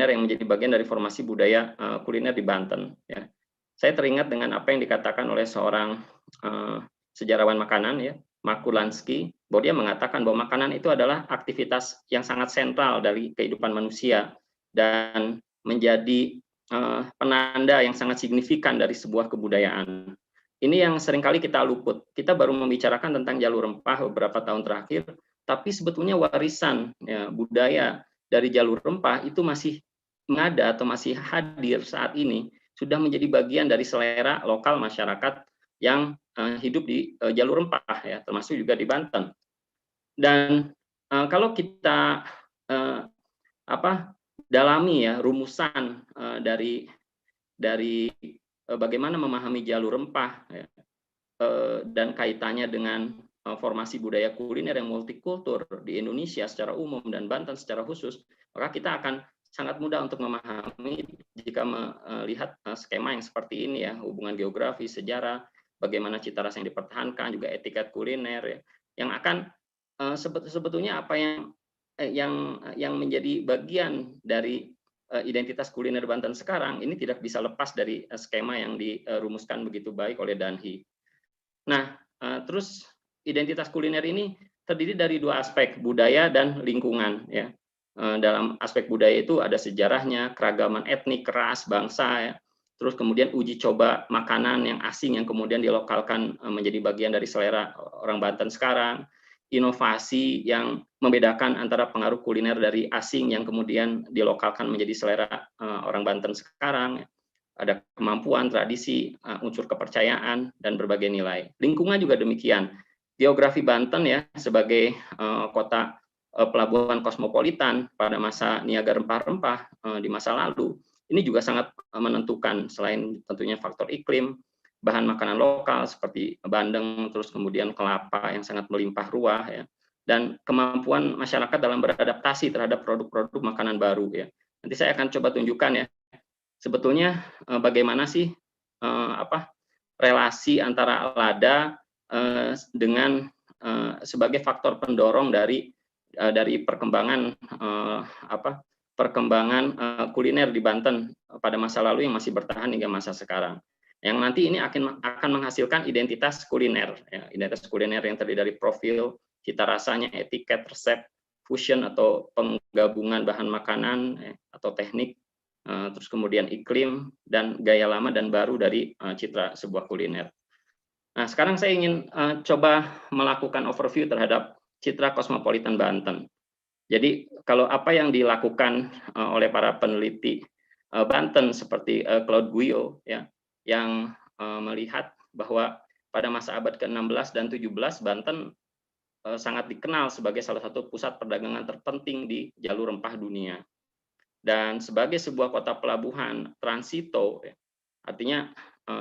yang menjadi bagian dari formasi budaya kuliner di Banten. Ya. Saya teringat dengan apa yang dikatakan oleh seorang sejarawan makanan, ya, Mark Kurlansky, bahwa dia mengatakan bahwa makanan itu adalah aktivitas yang sangat sentral dari kehidupan manusia dan menjadi penanda yang sangat signifikan dari sebuah kebudayaan. Ini yang seringkali kita luput. Kita baru membicarakan tentang jalur rempah beberapa tahun terakhir, tapi sebetulnya warisan ya, budaya dari jalur rempah itu masih ada atau masih hadir saat ini, sudah menjadi bagian dari selera lokal masyarakat yang hidup di jalur rempah, ya, termasuk juga di Banten. Dan kalau kita dalami ya rumusan dari bagaimana memahami jalur rempah ya, dan kaitannya dengan formasi budaya kuliner yang multikultur di Indonesia secara umum dan Banten secara khusus, maka kita akan sangat mudah untuk memahami jika melihat skema yang seperti ini ya, hubungan geografi, sejarah, bagaimana cita rasa yang dipertahankan, juga etiket kuliner ya, yang akan sebetulnya apa yang menjadi bagian dari identitas kuliner Banten sekarang ini tidak bisa lepas dari skema yang dirumuskan begitu baik oleh Danhi. Nah, terus identitas kuliner ini terdiri dari dua aspek, budaya dan lingkungan. Ya. Dalam aspek budaya itu ada sejarahnya, keragaman etnik, ras, bangsa, ya. Terus kemudian uji coba makanan yang asing yang kemudian dilokalkan menjadi bagian dari selera orang Banten sekarang, inovasi yang membedakan antara pengaruh kuliner dari asing yang kemudian dilokalkan menjadi selera orang Banten sekarang, ya. Ada kemampuan, tradisi, unsur kepercayaan, dan berbagai nilai. Lingkungan juga demikian. Geografi Banten ya sebagai kota pelabuhan kosmopolitan pada masa niaga rempah-rempah di masa lalu, ini juga sangat menentukan selain tentunya faktor iklim, bahan makanan lokal seperti bandeng, terus kemudian kelapa yang sangat melimpah ruah ya, dan kemampuan masyarakat dalam beradaptasi terhadap produk-produk makanan baru ya. Nanti saya akan coba tunjukkan ya. Sebetulnya bagaimana sih relasi antara lada dengan sebagai faktor pendorong dari perkembangan kuliner di Banten pada masa lalu yang masih bertahan hingga masa sekarang. Yang nanti ini akan menghasilkan identitas kuliner, ya, identitas kuliner yang terdiri dari profil, cita rasanya, etiket, resep, fusion atau penggabungan bahan makanan ya, atau teknik. Terus kemudian iklim dan gaya lama dan baru dari citra sebuah kuliner. Nah, sekarang saya ingin coba melakukan overview terhadap citra kosmopolitan Banten. Jadi kalau apa yang dilakukan oleh para peneliti Banten seperti Claude Guyot ya, yang melihat bahwa pada masa abad ke-16 dan 17 Banten sangat dikenal sebagai salah satu pusat perdagangan terpenting di jalur rempah dunia. Dan sebagai sebuah kota pelabuhan transito, artinya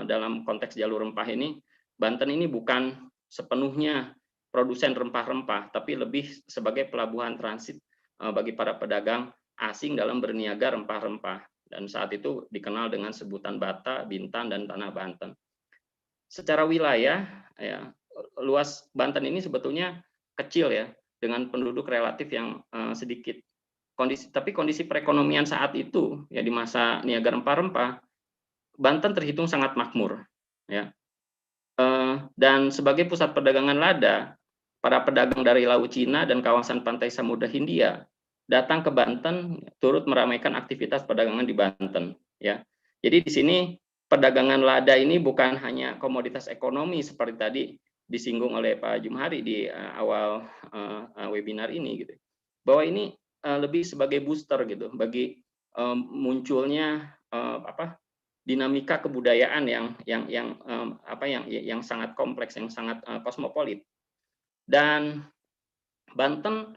dalam konteks jalur rempah ini, Banten ini bukan sepenuhnya produsen rempah-rempah, tapi lebih sebagai pelabuhan transit bagi para pedagang asing dalam berniaga rempah-rempah. Dan saat itu dikenal dengan sebutan Bata, Bintan, dan Tanah Banten. Secara wilayah, ya, luas Banten ini sebetulnya kecil ya, dengan penduduk relatif yang sedikit. Tapi kondisi perekonomian saat itu ya di masa niaga rempah-rempah, Banten terhitung sangat makmur ya. Dan sebagai pusat perdagangan lada, para pedagang dari Laut Cina dan kawasan pantai Samudra Hindia datang ke Banten turut meramaikan aktivitas perdagangan di Banten ya. Jadi di sini perdagangan lada ini bukan hanya komoditas ekonomi seperti tadi disinggung oleh Pak Jumhari di awal webinar ini gitu. Bahwa ini lebih sebagai booster gitu bagi munculnya dinamika kebudayaan yang sangat kompleks, yang sangat kosmopolit. Dan Banten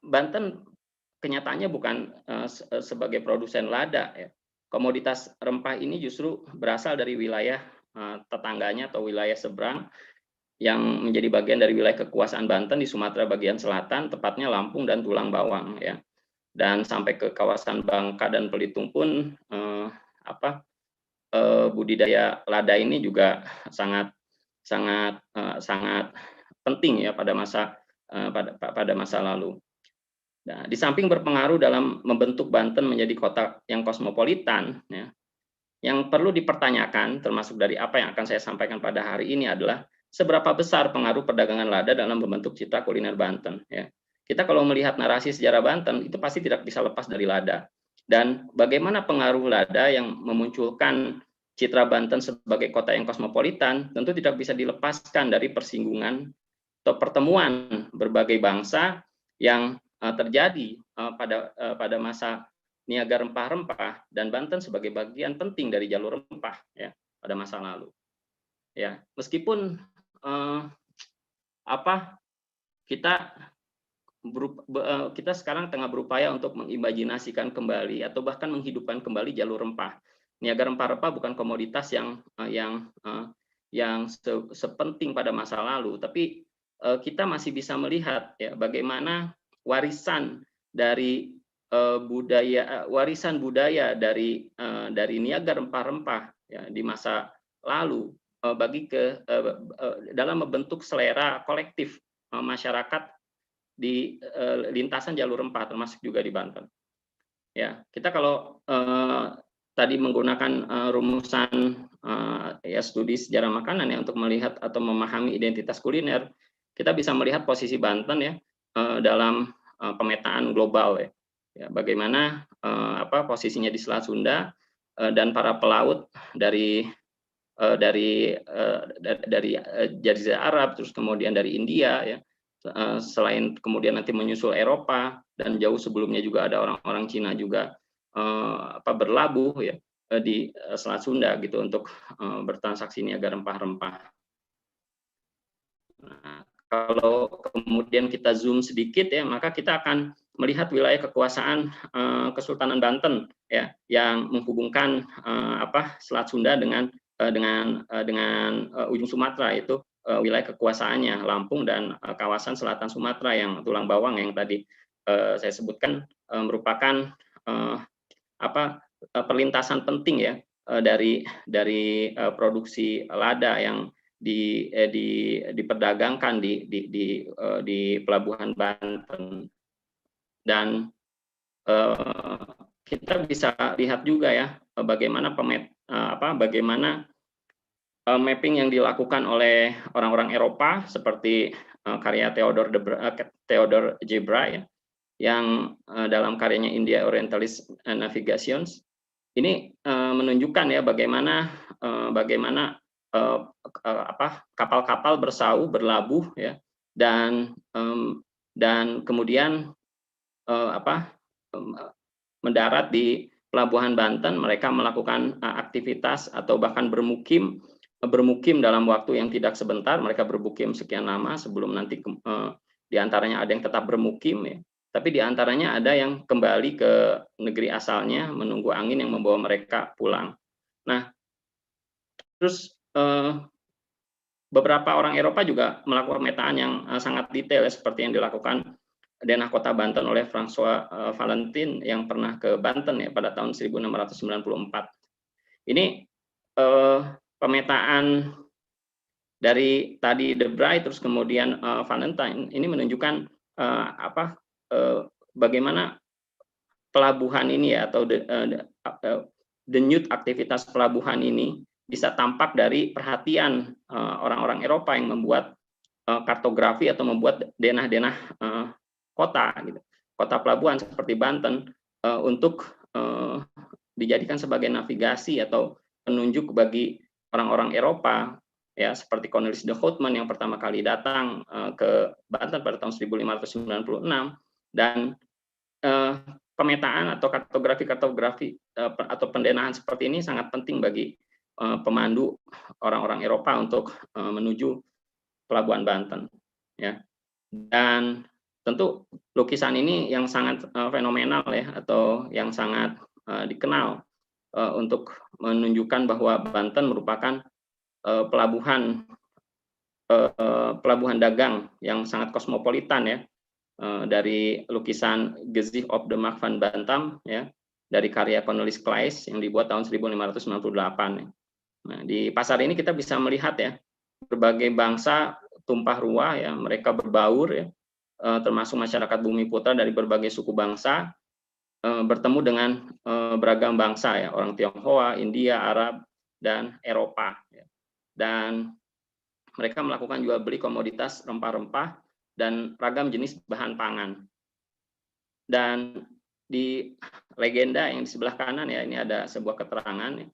Banten kenyataannya bukan sebagai produsen lada ya. Komoditas rempah ini justru berasal dari wilayah tetangganya atau wilayah seberang yang menjadi bagian dari wilayah kekuasaan Banten di Sumatera bagian selatan, tepatnya Lampung dan Tulang Bawang ya. Dan sampai ke kawasan Bangka dan Belitung pun budidaya lada ini juga sangat penting ya pada masa lalu. Nah, di samping berpengaruh dalam membentuk Banten menjadi kota yang kosmopolitan, ya, yang perlu dipertanyakan termasuk dari apa yang akan saya sampaikan pada hari ini adalah seberapa besar pengaruh perdagangan lada dalam membentuk citra kuliner Banten. Ya. Kita kalau melihat narasi sejarah Banten itu pasti tidak bisa lepas dari lada. Dan bagaimana pengaruh lada yang memunculkan citra Banten sebagai kota yang kosmopolitan tentu tidak bisa dilepaskan dari persinggungan atau pertemuan berbagai bangsa yang terjadi pada masa niaga rempah-rempah dan Banten sebagai bagian penting dari jalur rempah ya pada masa lalu. Ya, meskipun kita sekarang tengah berupaya untuk mengimajinasikan kembali atau bahkan menghidupkan kembali jalur rempah. Niaga rempah-rempah bukan komoditas yang sepenting pada masa lalu, tapi kita masih bisa melihat ya bagaimana warisan budaya dari niaga rempah-rempah ya, di masa lalu dalam membentuk selera kolektif masyarakat di lintasan jalur rempah termasuk juga di Banten. Ya, kita kalau tadi menggunakan rumusan ya studi sejarah makanan ya untuk melihat atau memahami identitas kuliner, kita bisa melihat posisi Banten ya dalam pemetaan global ya. Ya, bagaimana posisinya di Selat Sunda dan para pelaut dari Jazirah Arab, terus kemudian dari India ya, selain kemudian nanti menyusul Eropa dan jauh sebelumnya juga ada orang-orang Cina juga berlabuh ya di Selat Sunda gitu untuk bertransaksi niaga rempah-rempah. Nah, kalau kemudian kita zoom sedikit ya, maka kita akan melihat wilayah kekuasaan Kesultanan Banten ya yang menghubungkan Selat Sunda dengan ujung Sumatera, itu wilayah kekuasaannya Lampung dan kawasan selatan Sumatera yang Tulang Bawang yang tadi saya sebutkan merupakan perlintasan penting ya dari produksi lada yang diperdagangkan di Pelabuhan Banten. Dan kita bisa lihat juga ya bagaimana mapping yang dilakukan oleh orang-orang Eropa seperti karya Theodore J. Bray yang dalam karyanya India Orientalist Navigations ini menunjukkan ya bagaimana kapal-kapal bersau berlabuh ya dan kemudian mendarat di Pelabuhan Banten. Mereka melakukan aktivitas atau bahkan bermukim dalam waktu yang tidak sebentar. Mereka bermukim sekian lama sebelum nanti diantaranya ada yang tetap bermukim ya, tapi diantaranya ada yang kembali ke negeri asalnya menunggu angin yang membawa mereka pulang. Nah, terus beberapa orang Eropa juga melakukan pemetaan yang sangat detail ya, seperti yang dilakukan Denah Kota Banten oleh François Valentin yang pernah ke Banten ya pada tahun 1694. Ini pemetaan dari tadi De Bry terus kemudian Valentine ini menunjukkan bagaimana pelabuhan ini ya atau denyut aktivitas pelabuhan ini bisa tampak dari perhatian orang-orang Eropa yang membuat kartografi atau membuat denah-denah kota gitu, kota pelabuhan seperti Banten untuk dijadikan sebagai navigasi atau penunjuk bagi orang-orang Eropa ya, seperti Cornelis de Houtman yang pertama kali datang ke Banten pada tahun 1596. Dan pemetaan atau kartografi atau pendenahan seperti ini sangat penting bagi pemandu orang-orang Eropa untuk menuju Pelabuhan Banten ya. Dan tentu lukisan ini yang sangat fenomenal ya, atau yang sangat dikenal untuk menunjukkan bahwa Banten merupakan pelabuhan pelabuhan dagang yang sangat kosmopolitan ya, dari lukisan Gezicht op de Markt van Bantam ya, dari karya Cornelis Claes yang dibuat tahun 1598 ya. Nah, di pasar ini kita bisa melihat ya, berbagai bangsa tumpah ruah ya, mereka berbaur ya, termasuk masyarakat Bumi Putra dari berbagai suku bangsa, bertemu dengan beragam bangsa ya, orang Tionghoa, India, Arab, dan Eropa ya. Dan mereka melakukan jual beli komoditas rempah-rempah dan ragam jenis bahan pangan. Dan di legenda yang di sebelah kanan ya, ini ada sebuah keterangan ya,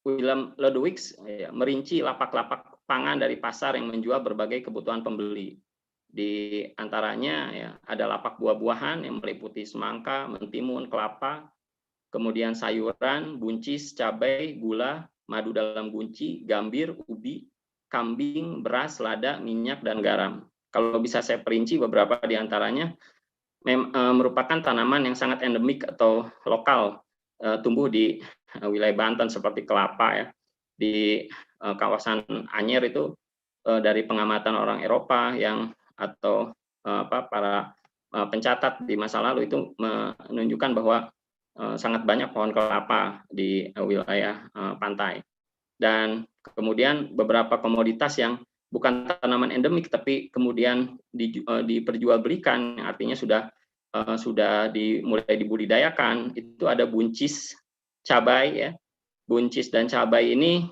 Willem Lodewijk ya, merinci lapak-lapak pangan dari pasar yang menjual berbagai kebutuhan pembeli. Di antaranya ya, ada lapak buah-buahan yang meliputi semangka, mentimun, kelapa, kemudian sayuran, buncis, cabai, gula, madu dalam gunci, gambir, ubi, kambing, beras, lada, minyak, dan garam. Kalau bisa saya perinci beberapa di antaranya merupakan tanaman yang sangat endemik atau lokal, tumbuh di wilayah Banten seperti kelapa ya. Di kawasan Anyer itu dari pengamatan orang Eropa yang atau para pencatat di masa lalu itu menunjukkan bahwa sangat banyak pohon kelapa di wilayah pantai. Dan kemudian beberapa komoditas yang bukan tanaman endemik tapi kemudian diperjualbelikan, artinya sudah mulai dibudidayakan, itu ada buncis cabai ya. Buncis dan cabai ini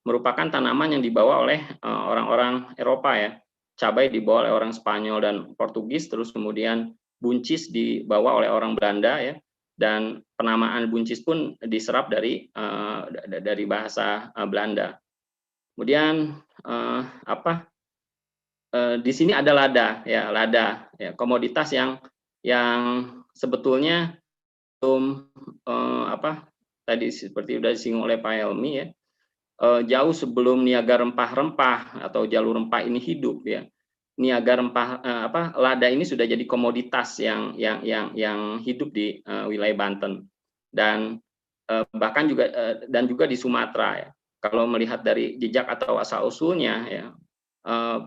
merupakan tanaman yang dibawa oleh orang-orang Eropa ya. Cabai dibawa oleh orang Spanyol dan Portugis, terus kemudian buncis dibawa oleh orang Belanda ya. Dan penamaan buncis pun diserap dari bahasa Belanda. Kemudian di sini ada lada ya, komoditas yang sebetulnya belum tadi seperti sudah disinggung oleh Pak Helmi ya, jauh sebelum niaga rempah-rempah atau jalur rempah ini hidup ya. Niaga rempah lada ini sudah jadi komoditas yang hidup di wilayah Banten, dan bahkan juga di Sumatera ya. Kalau melihat dari jejak atau asal usulnya ya,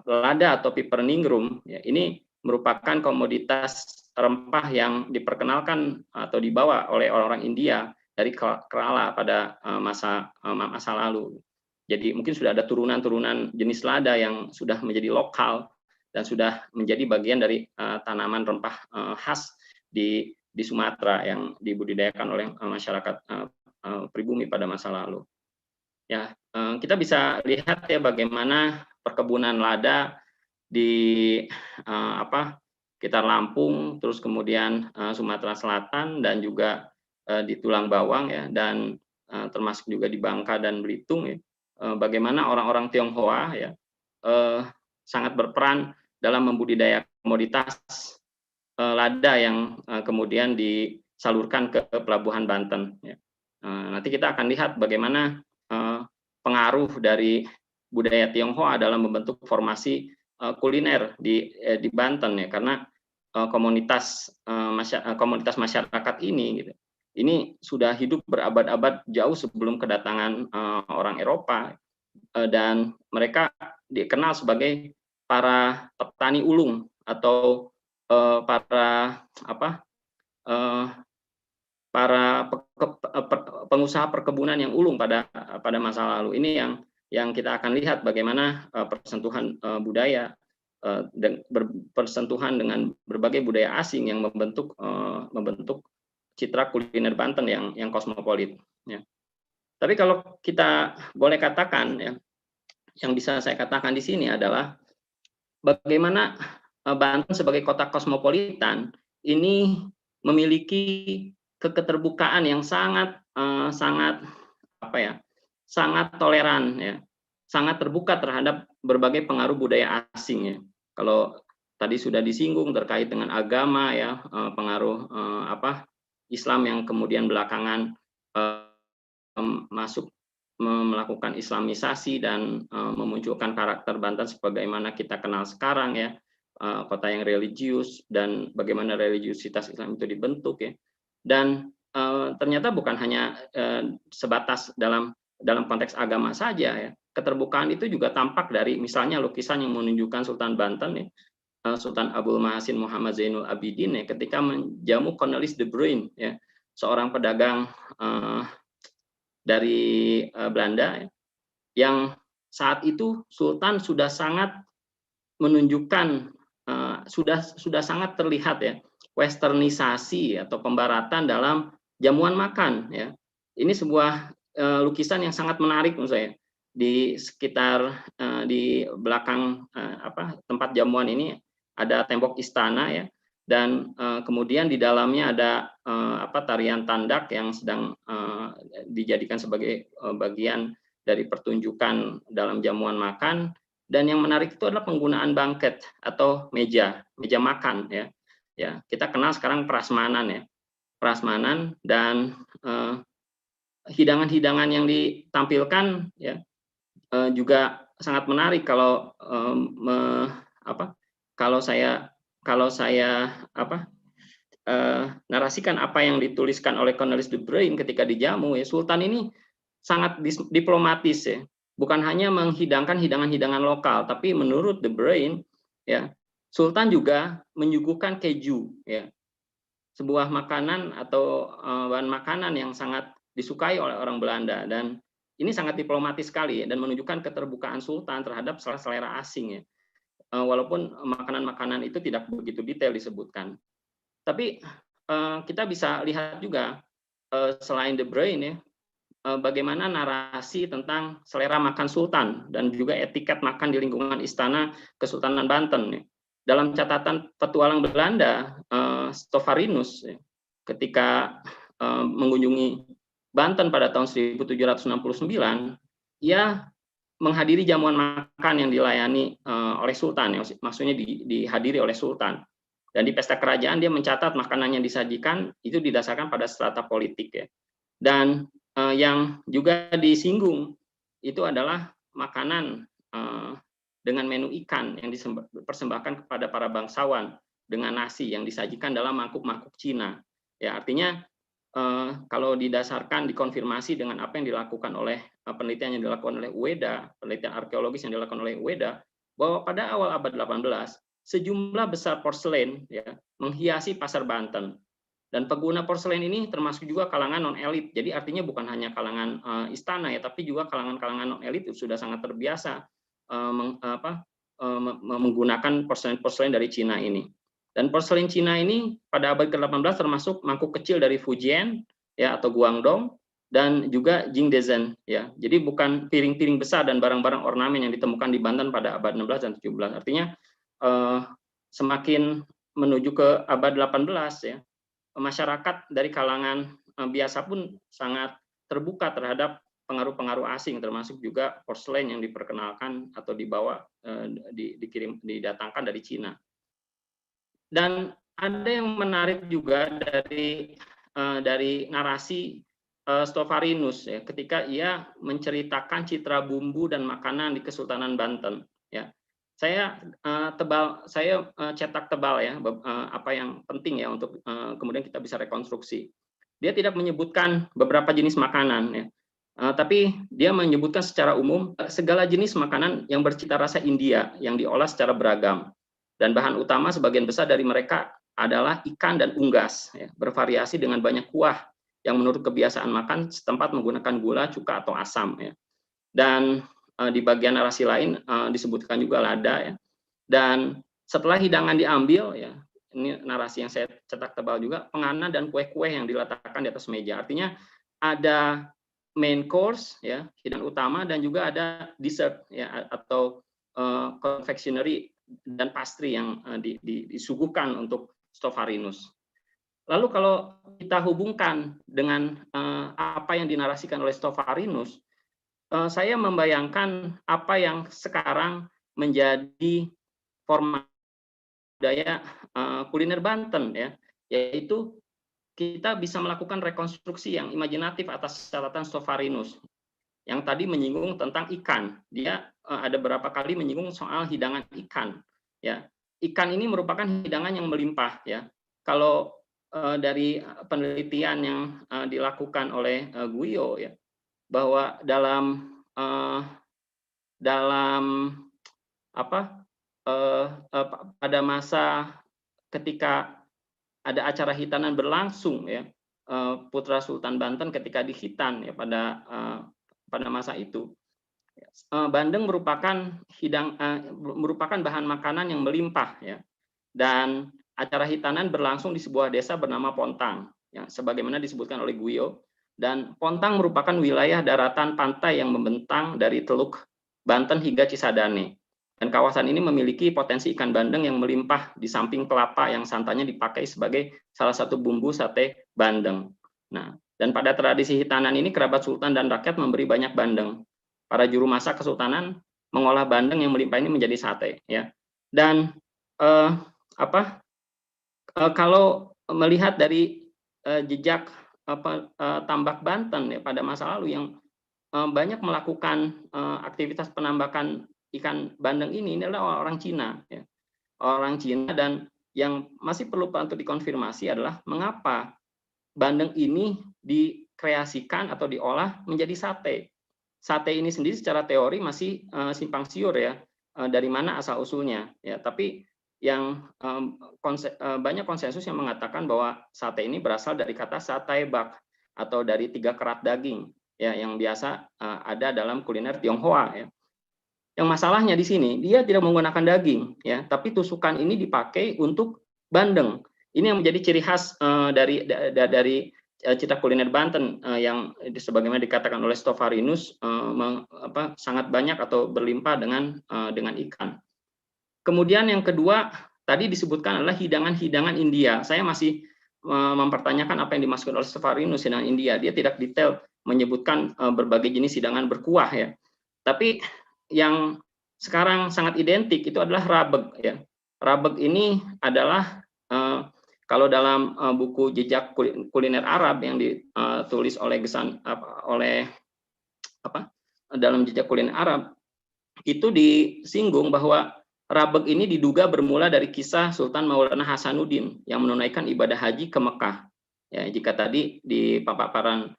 lada atau piper ningrum ya, ini merupakan komoditas rempah yang diperkenalkan atau dibawa oleh orang-orang India dari Kerala pada masa lalu. Jadi mungkin sudah ada turunan-turunan jenis lada yang sudah menjadi lokal dan sudah menjadi bagian dari tanaman rempah khas di Sumatera yang dibudidayakan oleh masyarakat pribumi pada masa lalu. Ya, kita bisa lihat ya bagaimana perkebunan lada di sekitar Lampung, terus kemudian Sumatera Selatan dan juga di Tulang Bawang ya, dan termasuk juga di Bangka dan Belitung ya. Bagaimana orang-orang Tionghoa ya sangat berperan dalam membudidayakan komoditas lada yang kemudian disalurkan ke pelabuhan Banten ya. Nanti kita akan lihat bagaimana pengaruh dari budaya Tionghoa dalam membentuk formasi kuliner di Banten ya, karena komunitas masyarakat ini gitu. Ini sudah hidup berabad-abad jauh sebelum kedatangan orang Eropa, dan mereka dikenal sebagai para petani ulung atau para pengusaha perkebunan yang ulung pada masa lalu. Ini yang kita akan lihat bagaimana persentuhan budaya dan bersentuhan dengan berbagai budaya asing yang membentuk citra kuliner Banten yang kosmopolit ya. Tapi kalau kita boleh katakan ya, yang bisa saya katakan di sini adalah bagaimana Banten sebagai kota kosmopolitan ini memiliki keterbukaan yang sangat toleran ya, sangat terbuka terhadap berbagai pengaruh budaya asing ya. Kalau tadi sudah disinggung terkait dengan agama ya, pengaruh Islam yang kemudian belakangan masuk melakukan islamisasi dan memunculkan karakter Banten sebagaimana kita kenal sekarang ya, kota yang religius, dan bagaimana religiusitas Islam itu dibentuk ya. Dan ternyata bukan hanya sebatas dalam konteks agama saja ya, keterbukaan itu juga tampak dari misalnya lukisan yang menunjukkan Sultan Banten ya, Sultan Abdul Mahasin Muhammad Zainul Abidin ya, ketika menjamu Cornelis de Bruyn ya, seorang pedagang dari Belanda ya, yang saat itu Sultan sudah sangat menunjukkan sudah sangat terlihat ya westernisasi atau pembaratan dalam jamuan makan ya. Ini sebuah lukisan yang sangat menarik menurut saya. Di sekitar di belakang tempat jamuan ini ada tembok istana ya, dan kemudian di dalamnya ada tarian tandak yang sedang dijadikan sebagai bagian dari pertunjukan dalam jamuan makan. Dan yang menarik itu adalah penggunaan bangket atau meja makan ya. Ya, kita kenal sekarang prasmanan dan hidangan-hidangan yang ditampilkan ya juga sangat menarik kalau saya narasikan apa yang dituliskan oleh Cornelis de Bruyn ketika dijamu ya. Sultan ini sangat diplomatis ya. Bukan hanya menghidangkan hidangan-hidangan lokal, tapi menurut de Bruyn ya, Sultan juga menyuguhkan keju ya. Sebuah makanan atau bahan makanan yang sangat disukai oleh orang Belanda, dan ini sangat diplomatis sekali ya, dan menunjukkan keterbukaan Sultan terhadap selera asing ya. Walaupun makanan-makanan itu tidak begitu detail disebutkan. Tapi kita bisa lihat juga selain de Bruyn ya, bagaimana narasi tentang selera makan Sultan dan juga etiket makan di lingkungan istana Kesultanan Banten. Dalam catatan petualang Belanda, Stovarinus ketika mengunjungi Banten pada tahun 1769, ia menghadiri jamuan makan yang dilayani oleh Sultan, maksudnya dihadiri oleh Sultan. Dan di pesta kerajaan dia mencatat makanan yang disajikan itu didasarkan pada strata politik ya. Dan yang juga disinggung itu adalah makanan dengan menu ikan yang dipersembahkan kepada para bangsawan dengan nasi yang disajikan dalam mangkuk-mangkuk Cina. Ya, artinya kalau didasarkan dikonfirmasi dengan apa yang dilakukan oleh penelitian yang dilakukan oleh Ueda, penelitian arkeologis yang dilakukan oleh Ueda, bahwa pada awal abad 18 sejumlah besar porselen ya menghiasi pasar Banten. Dan pengguna porselen ini termasuk juga kalangan non-elit. Jadi artinya bukan hanya kalangan istana ya, tapi juga kalangan-kalangan non-elit sudah sangat terbiasa menggunakan porselen dari Cina ini. Dan porselen Cina ini pada abad ke-18 termasuk mangkuk kecil dari Fujian ya atau Guangdong dan juga Jingdezhen ya. Jadi bukan piring-piring besar dan barang-barang ornamen yang ditemukan di Banten pada abad 16 dan 17. Artinya semakin menuju ke abad 18 ya, masyarakat dari kalangan biasa pun sangat terbuka terhadap pengaruh-pengaruh asing, termasuk juga porselen yang diperkenalkan atau dibawa didatangkan dari Cina. Dan ada yang menarik juga dari narasi Stovarinus ya, ketika ia menceritakan citra bumbu dan makanan di Kesultanan Banten ya. Saya cetak tebal ya apa yang penting ya untuk kemudian kita bisa rekonstruksi. Dia tidak menyebutkan beberapa jenis makanan ya, tapi dia menyebutkan secara umum segala jenis makanan yang bercita rasa India yang diolah secara beragam, dan bahan utama sebagian besar dari mereka adalah ikan dan unggas ya, bervariasi dengan banyak kuah yang menurut kebiasaan makan setempat menggunakan gula, cuka atau asam ya. Dan di bagian narasi lain disebutkan juga lada ya. Dan setelah hidangan diambil ya, ini narasi yang saya cetak tebal juga, penganan dan kue-kue yang diletakkan di atas meja. Artinya ada main course ya, hidangan utama, dan juga ada dessert ya atau confectionery dan pastry yang disuguhkan untuk Stovarinus. Lalu kalau kita hubungkan dengan apa yang dinarasikan oleh Stovarinus, saya membayangkan apa yang sekarang menjadi format budaya kuliner Banten ya, yaitu kita bisa melakukan rekonstruksi yang imajinatif atas catatan Stovarinus yang tadi menyinggung tentang ikan. Dia ada beberapa kali menyinggung soal hidangan ikan ya. Ikan ini merupakan hidangan yang melimpah ya. Kalau dari penelitian yang dilakukan oleh Guyo ya, bahwa dalam dalam pada masa ketika ada acara hitanan berlangsung ya, Putra Sultan Banten ketika di Hitan ya pada masa itu, bandeng merupakan bahan makanan yang melimpah ya, dan acara hitanan berlangsung di sebuah desa bernama Pontang yang sebagaimana disebutkan oleh Guyo, dan Pontang merupakan wilayah daratan pantai yang membentang dari Teluk Banten hingga Cisadane. Dan kawasan ini memiliki potensi ikan bandeng yang melimpah di samping kelapa yang santannya dipakai sebagai salah satu bumbu sate bandeng. Nah, dan pada tradisi hitanan ini kerabat sultan dan rakyat memberi banyak bandeng. Para juru masak kesultanan mengolah bandeng yang melimpah ini menjadi sate ya. Dan kalau melihat dari jejak tambak Banten ya pada masa lalu yang banyak melakukan aktivitas penambakan ikan bandeng ini adalah orang Cina ya. Orang Cina, dan yang masih perlu untuk dikonfirmasi adalah mengapa bandeng ini dikreasikan atau diolah menjadi sate. Sate ini sendiri secara teori masih simpang siur ya, dari mana asal usulnya ya, tapi yang banyak konsensus yang mengatakan bahwa sate ini berasal dari kata sataebak atau dari 3 kerat daging ya, yang biasa ada dalam kuliner Tionghoa ya. Yang masalahnya di sini dia tidak menggunakan daging ya, tapi tusukan ini dipakai untuk bandeng. Ini yang menjadi ciri khas dari cita kuliner Banten yang sebagaimana dikatakan oleh Stovarinus sangat banyak atau berlimpah dengan ikan. Kemudian yang kedua tadi disebutkan adalah hidangan-hidangan India. Saya masih mempertanyakan apa yang dimaksud oleh Stovarinus hidangan India. Dia tidak detail menyebutkan berbagai jenis hidangan berkuah ya. Tapi yang sekarang sangat identik itu adalah rabeg ya. Rabeg ini adalah kalau dalam buku jejak kuliner Arab yang ditulis oleh dalam jejak kuliner Arab itu disinggung bahwa rabeg ini diduga bermula dari kisah Sultan Maulana Hasanuddin yang menunaikan ibadah haji ke Mekah. Ya, jika tadi di paparan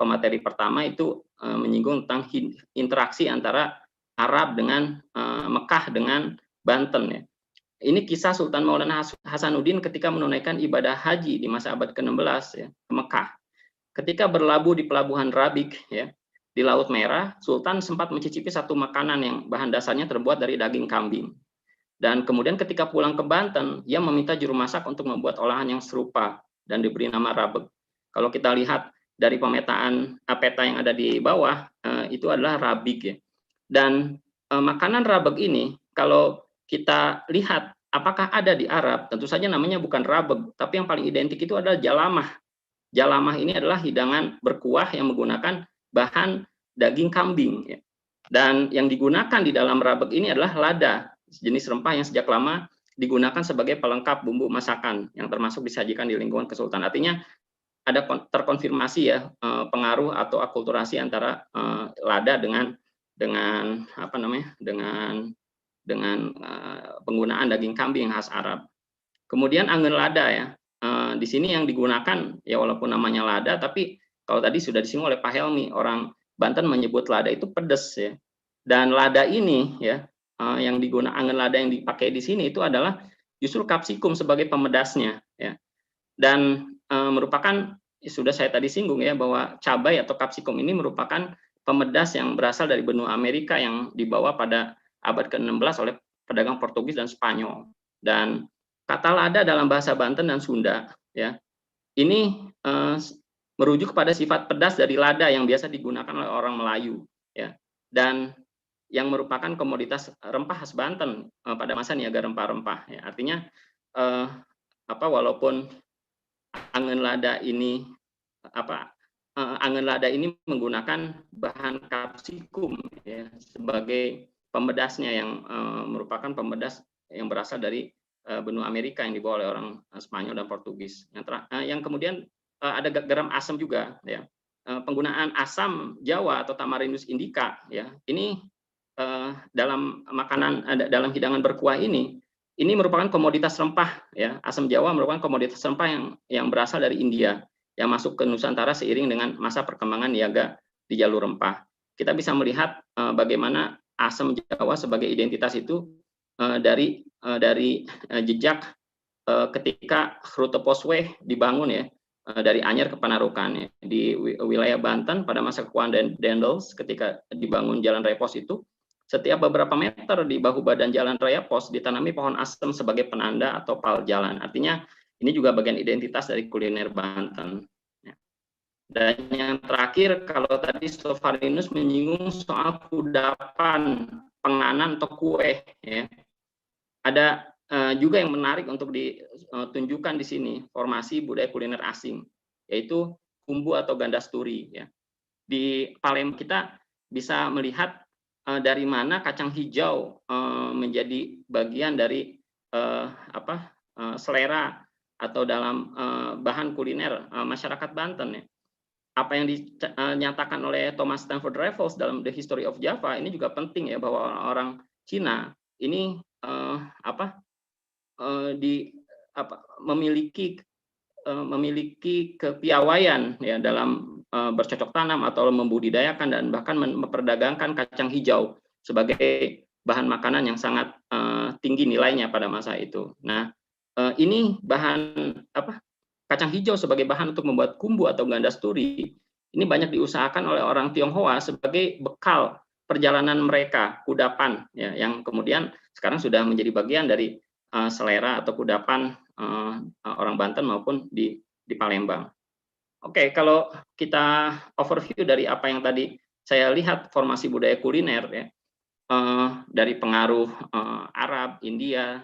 pemateri pertama itu menyinggung tentang interaksi antara Arab dengan Mekah dengan Banten ya. Ini kisah Sultan Maulana Hasanuddin ketika menunaikan ibadah haji di masa abad ke-16 ya, ke Mekah. Ketika berlabuh di pelabuhan Rabigh ya, di Laut Merah, Sultan sempat mencicipi satu makanan yang bahan dasarnya terbuat dari daging kambing. Dan kemudian ketika pulang ke Banten, ia meminta juru masak untuk membuat olahan yang serupa dan diberi nama rabeg. Kalau kita lihat dari pemetaan peta yang ada di bawah, itu adalah Rabigh ya. Dan makanan rabeg ini kalau kita lihat apakah ada di Arab, tentu saja namanya bukan rabeg, tapi yang paling identik itu adalah jalamah. Jalamah ini adalah hidangan berkuah yang menggunakan bahan daging kambing ya. Dan yang digunakan di dalam rabeg ini adalah lada, jenis rempah yang sejak lama digunakan sebagai pelengkap bumbu masakan yang termasuk disajikan di lingkungan kesultanan. Artinya ada terkonfirmasi ya pengaruh atau akulturasi antara lada dengan penggunaan daging kambing khas Arab. Kemudian angin lada ya, di sini yang digunakan ya walaupun namanya lada, tapi kalau tadi sudah disinggung oleh Pak Helmi, orang Banten menyebut lada itu pedas ya. Dan lada ini ya, yang digunakan angin lada yang dipakai di sini itu adalah justru kapsikum sebagai pemedasnya ya. Dan merupakan sudah saya tadi singgung ya bahwa cabai atau kapsikum ini merupakan pemedas yang berasal dari benua Amerika yang dibawa pada abad ke-16 oleh pedagang Portugis dan Spanyol. Dan kata lada dalam bahasa Banten dan Sunda ya, ini merujuk kepada sifat pedas dari lada yang biasa digunakan oleh orang Melayu ya. Dan yang merupakan komoditas rempah khas Banten pada masa niaga rempah-rempah ya. Artinya walaupun angin lada ini menggunakan bahan kapsikum ya, sebagai pemedasnya yang merupakan pemedas yang berasal dari benua Amerika yang dibawa oleh orang Spanyol dan Portugis. Yang kemudian ada garam asam juga ya. Penggunaan asam Jawa atau Tamarindus indica ya. Ini dalam makanan dalam hidangan berkuah ini merupakan komoditas rempah ya. Asam Jawa merupakan komoditas rempah yang berasal dari India yang masuk ke Nusantara seiring dengan masa perkembangan niaga di jalur rempah. Kita bisa melihat bagaimana asam Jawa sebagai identitas itu dari jejak ketika rute Poswe dibangun ya, dari Anyer ke Panarukan ya. Di wilayah Banten pada masa kekuasaan Dendels ketika dibangun jalan raya pos itu, setiap beberapa meter di bahu badan jalan raya pos ditanami pohon asem sebagai penanda atau pal jalan. Artinya ini juga bagian identitas dari kuliner Banten. Dan yang terakhir, kalau tadi Sofarinus menyinggung soal kudapan, penganan atau kue, ya. Ada juga yang menarik untuk ditunjukkan di sini, formasi budaya kuliner asing, yaitu kumbu atau gandasturi. Ya. Di Palembang kita bisa melihat dari mana kacang hijau menjadi bagian dari selera atau dalam bahan kuliner masyarakat Banten. Ya. Apa yang dinyatakan oleh Thomas Stamford Raffles dalam The History of Java ini juga penting ya, bahwa orang Cina ini memiliki kepiawaian ya dalam bercocok tanam atau membudidayakan dan bahkan memperdagangkan kacang hijau sebagai bahan makanan yang sangat tinggi nilainya pada masa itu. Nah, ini bahan kacang hijau sebagai bahan untuk membuat kumbu atau gandasturi ini banyak diusahakan oleh orang Tionghoa sebagai bekal perjalanan mereka, kudapan ya, yang kemudian sekarang sudah menjadi bagian dari selera atau kudapan orang Banten maupun di Palembang. Oke, kalau kita overview dari apa yang tadi saya lihat formasi budaya kuliner ya, dari pengaruh Arab, India,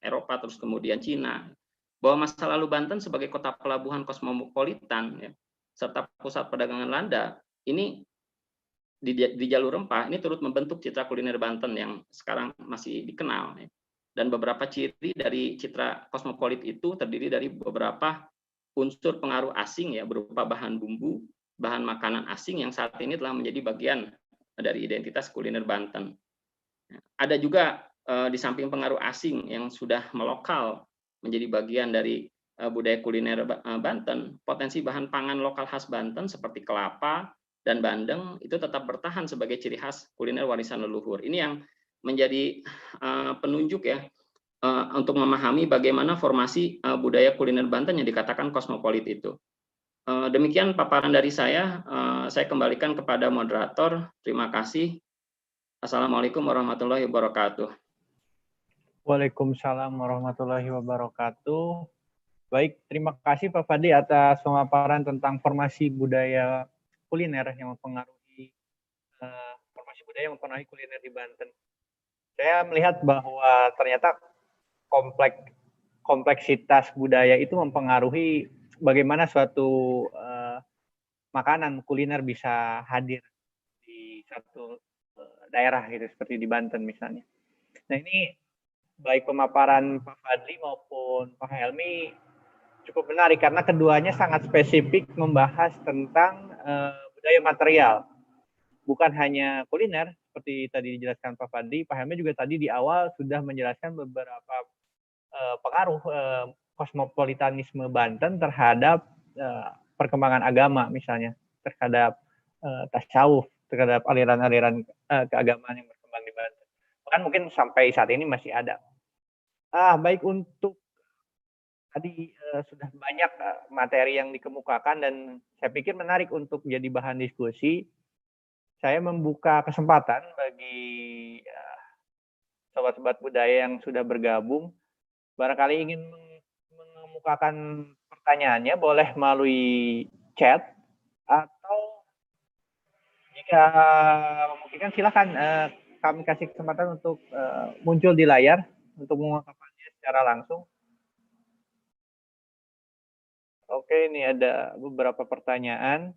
Eropa, terus kemudian Cina, bahwa masa lalu Banten sebagai kota pelabuhan kosmopolitan ya, serta pusat perdagangan Belanda ini di jalur rempah ini turut membentuk citra kuliner Banten yang sekarang masih dikenal. Ya. Dan beberapa ciri dari citra kosmopolit itu terdiri dari beberapa unsur pengaruh asing ya, berupa bahan bumbu, bahan makanan asing yang saat ini telah menjadi bagian dari identitas kuliner Banten. Ada juga di samping pengaruh asing yang sudah melokal menjadi bagian dari budaya kuliner Banten, potensi bahan pangan lokal khas Banten seperti kelapa dan bandeng itu tetap bertahan sebagai ciri khas kuliner warisan leluhur. Ini yang menjadi penunjuk ya untuk memahami bagaimana formasi budaya kuliner Banten yang dikatakan kosmopolit itu. Demikian paparan dari saya kembalikan kepada moderator. Terima kasih. Assalamualaikum warahmatullahi wabarakatuh. Waalaikumsalam warahmatullahi wabarakatuh. Baik, terima kasih Pak Fadli atas pemaparan tentang formasi budaya kuliner yang mempengaruhi kuliner di Banten. Saya melihat bahwa ternyata kompleksitas budaya itu mempengaruhi bagaimana suatu makanan kuliner bisa hadir di satu daerah gitu, seperti di Banten misalnya. Nah, ini baik pemaparan Pak Fadli maupun Pak Helmi cukup menarik karena keduanya sangat spesifik membahas tentang budaya material, bukan hanya kuliner seperti tadi dijelaskan Pak Fadli. Pak Helmi juga tadi di awal sudah menjelaskan beberapa pengaruh kosmopolitanisme Banten terhadap perkembangan agama, misalnya terhadap tasawuf, terhadap aliran-aliran keagamaan yang berkembang di Banten. Bahkan mungkin sampai saat ini masih ada. Baik, untuk tadi sudah banyak materi yang dikemukakan dan saya pikir menarik untuk menjadi bahan diskusi. Saya membuka kesempatan bagi sobat-sobat budaya yang sudah bergabung. Barangkali ingin mengemukakan pertanyaannya, boleh melalui chat atau jika memungkinkan silakan kami kasih kesempatan untuk muncul di layar untuk mengungkapkannya secara langsung. Oke, ini ada beberapa pertanyaan.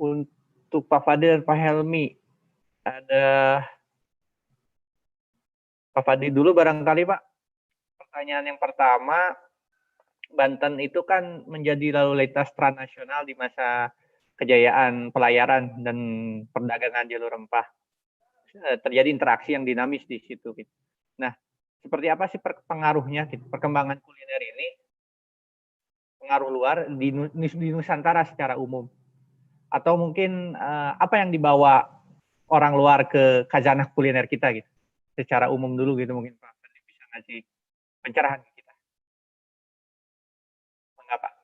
Untuk Pak Fadli dan Pak Helmi, ada Pak Fadli dulu barangkali Pak. Pertanyaan yang pertama, Banten itu kan menjadi lalu lintas transnasional di masa kejayaan pelayaran dan perdagangan jalur rempah. Terjadi interaksi yang dinamis di situ. Nah, seperti apa sih pengaruhnya perkembangan kuliner ini pengaruh luar di Nusantara secara umum? Atau mungkin apa yang dibawa orang luar ke khazanah kuliner kita gitu? Secara umum dulu gitu mungkin Pak Fadli bisa ngasih pencerahan ke kita. Enggak Pak?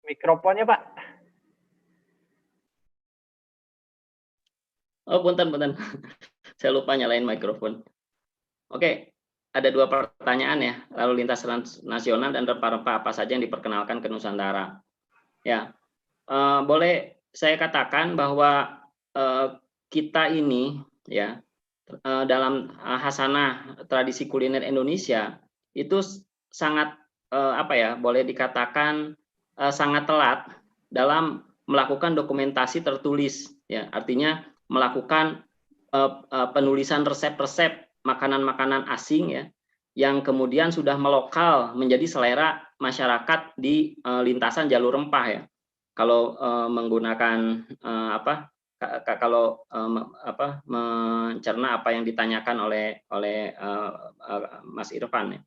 Mikrofonnya Pak. Oh, punten. Saya lupa nyalain mikrofon. Oke, ada 2 pertanyaan ya, lalu lintas nasional dan rempah-rempah apa saja yang diperkenalkan ke Nusantara. Ya, boleh saya katakan bahwa kita ini ya dalam hasanah tradisi kuliner Indonesia itu sangat apa ya, boleh dikatakan sangat telat dalam melakukan dokumentasi tertulis ya, artinya melakukan penulisan resep-resep makanan-makanan asing ya, yang kemudian sudah melokal menjadi selera masyarakat di lintasan jalur rempah ya. Kalau menggunakan kalau mencerna apa yang ditanyakan oleh Mas Irfan ya.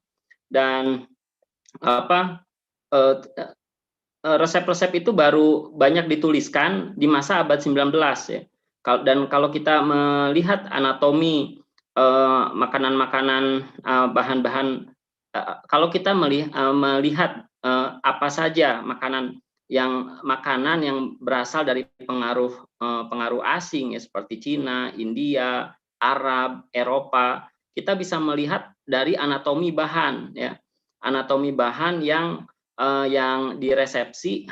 Dan resep-resep itu baru banyak dituliskan di masa abad 19 ya. Dan kalau kita melihat anatomi makanan-makanan bahan-bahan, kalau kita melihat apa saja makanan yang berasal dari pengaruh asing ya, seperti Cina, India, Arab, Eropa, kita bisa melihat dari anatomi bahan ya, anatomi bahan yang diresepsi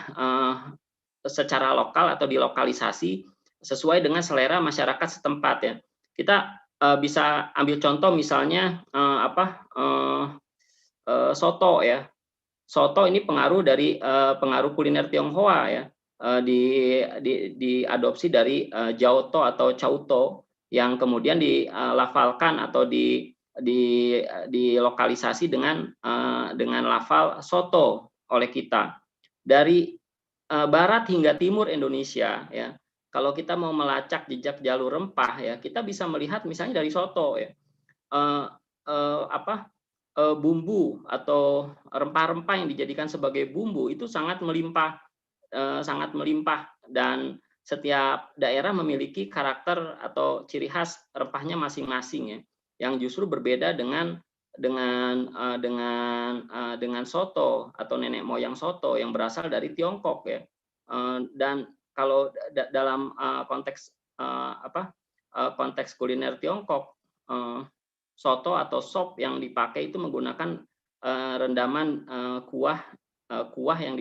secara lokal atau dilokalisasi sesuai dengan selera masyarakat setempat ya. Kita bisa ambil contoh misalnya soto ya. Soto ini pengaruh dari pengaruh kuliner Tionghoa ya, diadopsi dari Jauto atau Cauto yang kemudian dilafalkan atau dilokalisasi dengan lafal soto oleh kita. Dari barat hingga timur Indonesia ya. Kalau kita mau melacak jejak jalur rempah ya, kita bisa melihat misalnya dari soto ya. Bumbu atau rempah-rempah yang dijadikan sebagai bumbu itu sangat melimpah dan setiap daerah memiliki karakter atau ciri khas rempahnya masing-masing ya, yang justru berbeda dengan soto atau nenek moyang soto yang berasal dari Tiongkok ya. Dan kalau dalam konteks kuliner Tiongkok, soto atau sop yang dipakai itu menggunakan rendaman kuah yang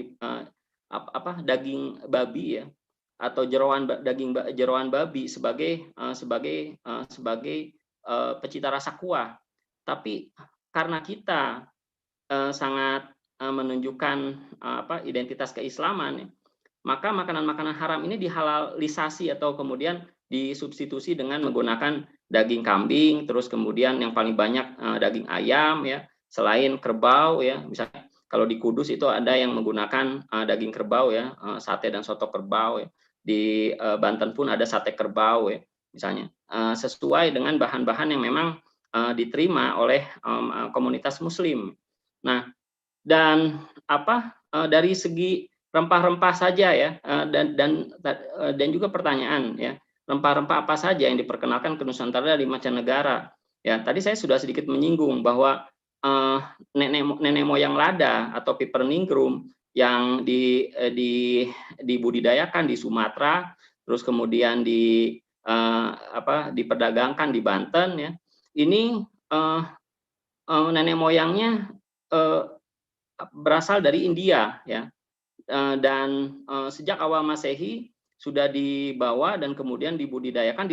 daging babi ya, atau jeroan babi sebagai pencita rasa kuah. Tapi karena kita sangat menunjukkan identitas keislaman ya, maka makanan-makanan haram ini dihalalisasi atau kemudian disubstitusi dengan menggunakan daging kambing, terus kemudian yang paling banyak daging ayam ya, selain kerbau ya. Misalnya kalau di Kudus itu ada yang menggunakan daging kerbau ya, sate dan soto kerbau ya. Di Banten pun ada sate kerbau ya, misalnya. Sesuai dengan bahan-bahan yang memang diterima oleh komunitas muslim. Nah, dan dari segi rempah-rempah saja ya, dan juga pertanyaan ya, rempah-rempah apa saja yang diperkenalkan ke Nusantara dari mancanegara ya. Tadi saya sudah sedikit menyinggung bahwa nenek moyang lada atau Pipernicum yang dibudidayakan di Sumatera, terus kemudian diperdagangkan di Banten ya, ini nenek moyangnya berasal dari India ya, dan sejak awal Masehi sudah dibawa dan kemudian dibudidayakan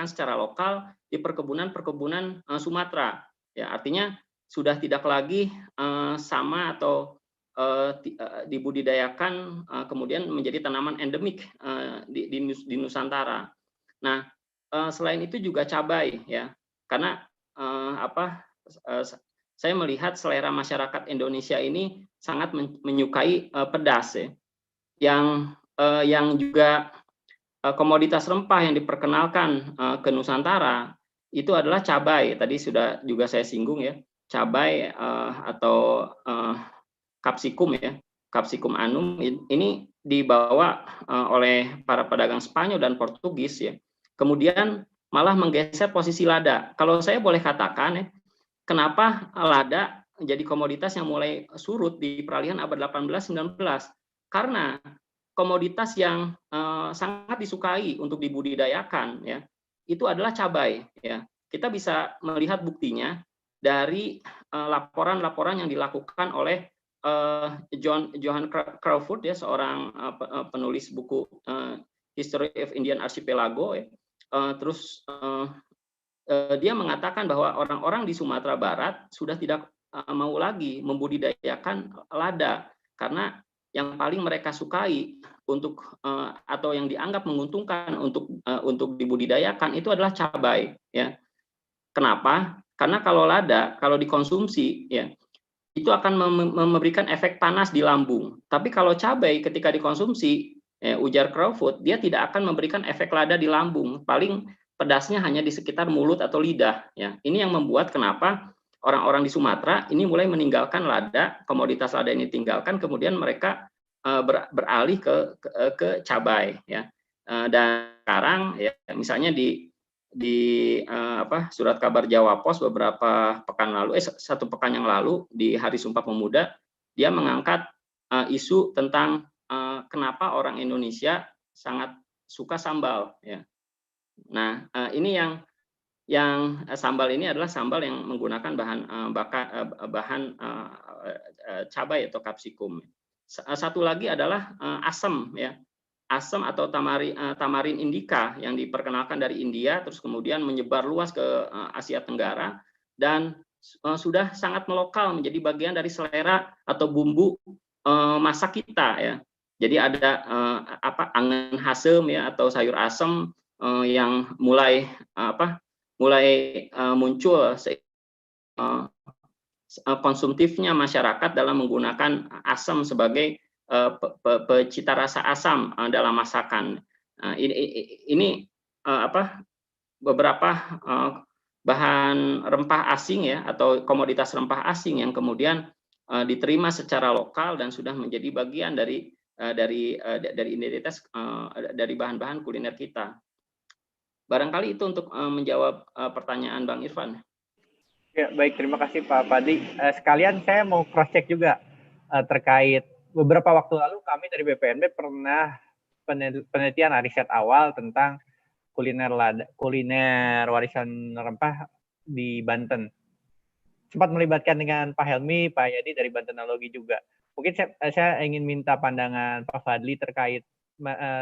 secara lokal di perkebunan Sumatera ya. Artinya sudah tidak lagi sama atau dibudidayakan kemudian menjadi tanaman endemik di Nusantara. Nah, selain itu juga cabai ya, karena saya melihat selera masyarakat Indonesia ini sangat menyukai pedas ya, yang juga komoditas rempah yang diperkenalkan ke Nusantara itu adalah cabai. Tadi sudah juga saya singgung ya, cabai atau capsicum ya, capsicum annum ini dibawa oleh para pedagang Spanyol dan Portugis ya. Kemudian malah menggeser posisi lada. Kalau saya boleh katakan ya, kenapa lada jadi komoditas yang mulai surut di peralihan abad 18-19? Karena komoditas yang sangat disukai untuk dibudidayakan ya, itu adalah cabai ya. Kita bisa melihat buktinya dari laporan-laporan yang dilakukan oleh Johann Crawford ya, seorang penulis buku History of Indian Archipelago ya. Terus dia mengatakan bahwa orang-orang di Sumatera Barat sudah tidak mau lagi membudidayakan lada karena yang paling mereka sukai untuk atau yang dianggap menguntungkan untuk dibudidayakan itu adalah cabai ya. Kenapa? Karena kalau lada kalau dikonsumsi ya itu akan memberikan efek panas di lambung. Tapi kalau cabai ketika dikonsumsi, ujar Crawford, dia tidak akan memberikan efek lada di lambung. Paling pedasnya hanya di sekitar mulut atau lidah. Ya, ini yang membuat kenapa orang-orang di Sumatera ini mulai meninggalkan lada, komoditas lada ini tinggalkan, kemudian mereka beralih ke cabai. Ya, dan sekarang ya misalnya di surat kabar Jawa Pos beberapa pekan lalu, satu pekan yang lalu di Hari Sumpah Pemuda, dia mengangkat isu tentang kenapa orang Indonesia sangat suka sambal. Ya. Nah, ini yang sambal ini adalah sambal yang menggunakan bahan cabai atau kapsikum. Satu lagi adalah asam ya. Asam atau tamarin indica yang diperkenalkan dari India terus kemudian menyebar luas ke Asia Tenggara dan sudah sangat melokal menjadi bagian dari selera atau bumbu masak kita ya. Jadi ada angan hasem ya atau sayur asem yang mulai muncul konsumtifnya masyarakat dalam menggunakan asam sebagai cita rasa asam dalam masakan. Ini beberapa bahan rempah asing ya atau komoditas rempah asing yang kemudian diterima secara lokal dan sudah menjadi bagian dari identitas dari bahan-bahan kuliner kita. Barangkali itu untuk menjawab pertanyaan Bang Irfan. Ya, baik, terima kasih Pak Fadli. Sekalian saya mau cross check juga terkait beberapa waktu lalu kami dari BPNB pernah penelitian riset awal tentang kuliner warisan rempah di Banten. Sempat melibatkan dengan Pak Helmi, Pak Yadi dari Bantenologi juga. Mungkin saya ingin minta pandangan Pak Fadli terkait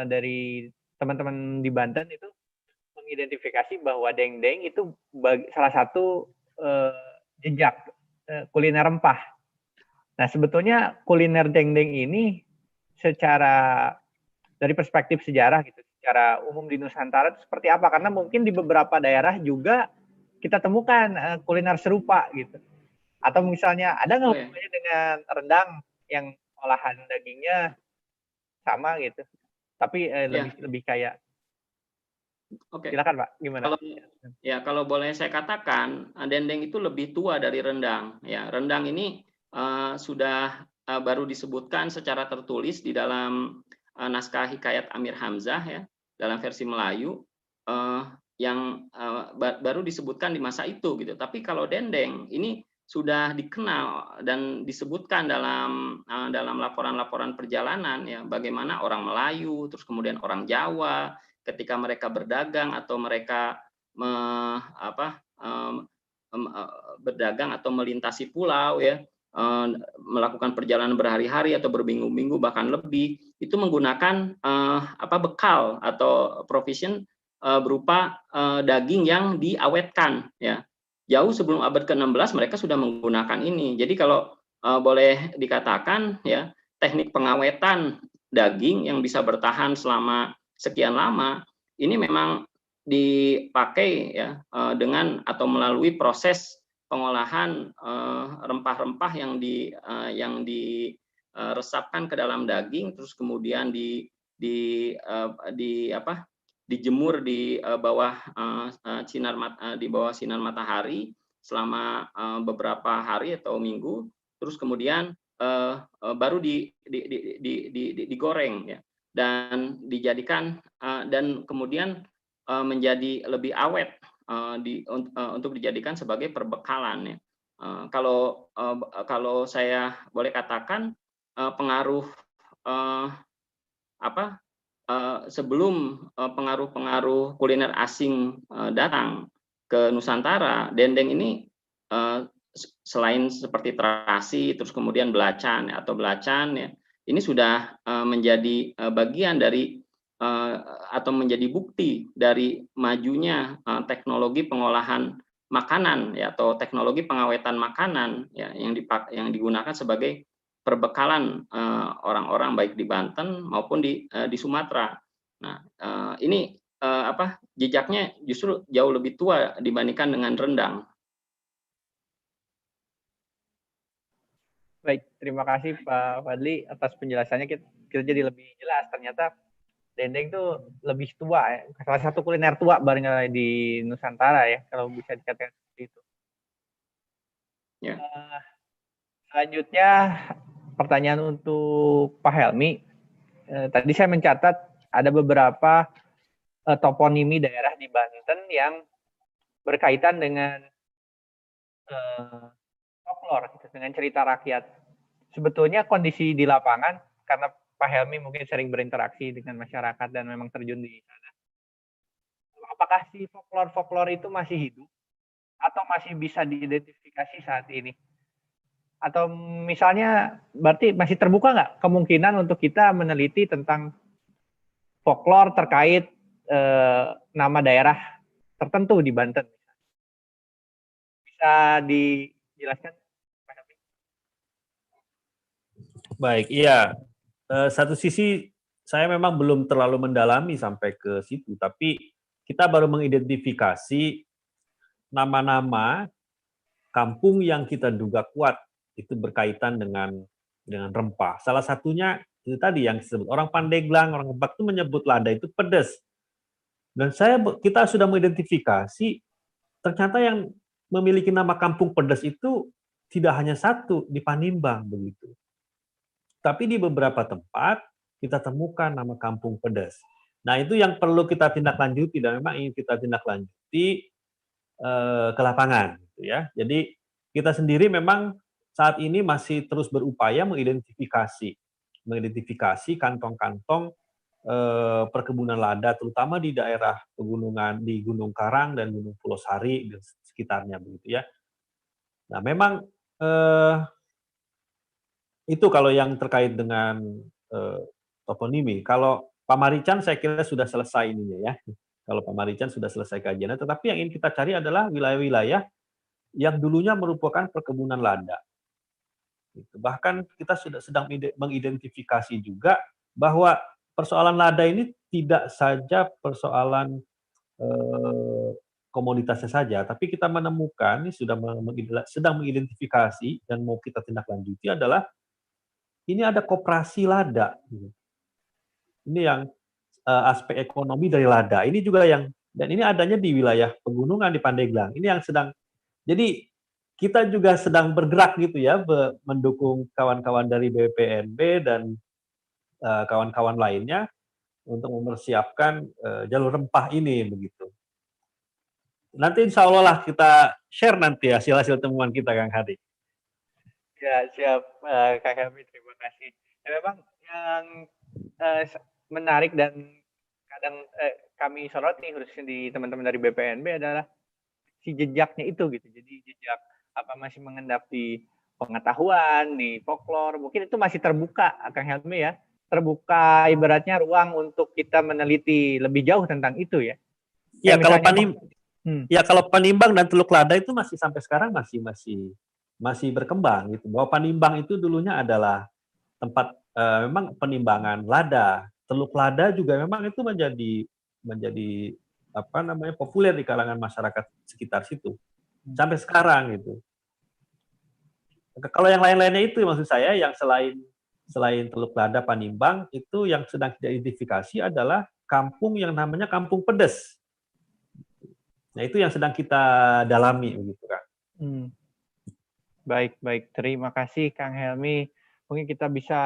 dari teman-teman di Banten itu mengidentifikasi bahwa dendeng itu salah satu jejak kuliner rempah. Nah, sebetulnya kuliner dendeng ini secara dari perspektif sejarah gitu, secara umum di Nusantara itu seperti apa? Karena mungkin di beberapa daerah juga kita temukan kuliner serupa gitu. Atau misalnya ada nggak hubungannya dengan rendang yang olahan dagingnya sama gitu, tapi lebih kayak. Oke. Silakan Pak, gimana? Kalau boleh saya katakan, dendeng itu lebih tua dari rendang. Ya, rendang ini sudah baru disebutkan secara tertulis di dalam naskah Hikayat Amir Hamzah ya, dalam versi Melayu yang baru disebutkan di masa itu gitu. Tapi kalau dendeng ini sudah dikenal dan disebutkan dalam laporan-laporan perjalanan ya, bagaimana orang Melayu, terus kemudian orang Jawa ketika mereka berdagang atau mereka berdagang atau melintasi pulau ya, melakukan perjalanan berhari-hari atau berminggu-minggu bahkan lebih, itu menggunakan bekal atau provision berupa daging yang diawetkan ya. Jauh sebelum abad ke-16 mereka sudah menggunakan ini. Jadi kalau boleh dikatakan ya, teknik pengawetan daging yang bisa bertahan selama sekian lama ini memang dipakai ya dengan atau melalui proses pengolahan rempah-rempah yang diresapkan ke dalam daging terus kemudian dijemur di bawah di bawah sinar matahari selama beberapa hari atau minggu, terus kemudian baru digoreng ya, dan dijadikan dan kemudian menjadi lebih awet untuk dijadikan sebagai perbekalan ya. Kalau saya boleh katakan pengaruh sebelum pengaruh-pengaruh kuliner asing datang ke Nusantara, dendeng ini selain seperti terasi, terus kemudian belacan atau belacan ya, ini sudah menjadi bagian dari atau menjadi bukti dari majunya teknologi pengolahan makanan ya, atau teknologi pengawetan makanan ya, yang digunakan sebagai perbekalan orang-orang baik di Banten maupun di Sumatera. Nah, ini jejaknya justru jauh lebih tua dibandingkan dengan rendang. Baik, terima kasih Pak Fadli atas penjelasannya. Kita jadi lebih jelas. Ternyata dendeng itu lebih tua ya. Salah satu kuliner tua barangkali di Nusantara ya, kalau bisa dikatakan seperti itu. Ya. Selanjutnya pertanyaan untuk Pak Helmi. Tadi saya mencatat ada beberapa toponimi daerah di Banten yang berkaitan dengan folklore, dengan cerita rakyat. Sebetulnya kondisi di lapangan, karena Pak Helmi mungkin sering berinteraksi dengan masyarakat dan memang terjun di sana. Apakah si folklore itu masih hidup atau masih bisa diidentifikasi saat ini? Atau misalnya berarti masih terbuka nggak kemungkinan untuk kita meneliti tentang folklore terkait nama daerah tertentu di Banten? Bisa dijelaskan? Baik, iya. Satu sisi saya memang belum terlalu mendalami sampai ke situ, tapi kita baru mengidentifikasi nama-nama kampung yang kita duga kuat itu berkaitan dengan rempah. Salah satunya itu tadi yang disebut orang Pandeglang, orang Lebak itu menyebut lada itu pedas. Dan kita sudah mengidentifikasi ternyata yang memiliki nama kampung pedas itu tidak hanya satu di Panimbang begitu. Tapi di beberapa tempat kita temukan nama kampung pedas. Nah, itu yang perlu kita tindak lanjuti dan memang ingin kita tindak lanjuti ke lapangan gitu ya. Jadi kita sendiri memang saat ini masih terus berupaya mengidentifikasi kantong-kantong perkebunan lada, terutama di daerah pegunungan di Gunung Karang dan Gunung Pulau Sari dan sekitarnya begitu ya. Nah, memang itu kalau yang terkait dengan toponimi. Kalau Pak Marican saya kira sudah selesai ininya ya. Kalau Pak Marican sudah selesai kajiannya, tetapi yang ingin kita cari adalah wilayah-wilayah yang dulunya merupakan perkebunan lada. Bahkan kita sudah sedang mengidentifikasi juga bahwa persoalan lada ini tidak saja persoalan komoditasnya saja, tapi kita menemukan ini sedang mengidentifikasi dan mau kita tindak lanjuti adalah ini ada koperasi lada. Ini yang aspek ekonomi dari lada. Ini juga dan ini adanya di wilayah pegunungan di Pandeglang. Ini yang sedang, jadi kita juga sedang bergerak gitu ya, mendukung kawan-kawan dari BPNB dan kawan-kawan lainnya untuk mempersiapkan jalur rempah ini begitu. Nanti insya Allah lah kita share nanti hasil-hasil temuan kita, Kang Hadi. Ya, siap, Kak Helmi, terima kasih. Ya, memang yang menarik dan kadang kami soroti khususnya di teman-teman dari BPNB adalah si jejaknya itu gitu. Jadi jejak apa masih mengendap di pengetahuan, di folklore, mungkin itu masih terbuka, Kang Helmi ya. Terbuka ibaratnya ruang untuk kita meneliti lebih jauh tentang itu ya. Ya, kalau kalau Panimbang dan Teluk Lada itu masih sampai sekarang masih berkembang gitu. Bahwa Panimbang itu dulunya adalah tempat memang penimbangan lada. Teluk Lada juga memang itu menjadi apa namanya populer di kalangan masyarakat sekitar situ sampai sekarang gitu. Kalau yang lain-lainnya itu maksud saya yang selain Teluk Lada, Panimbang itu yang sedang kita identifikasi adalah kampung yang namanya Kampung Pedes. Nah, itu yang sedang kita dalami begitu, Kang. Baik, baik. Terima kasih Kang Helmi. Mungkin kita bisa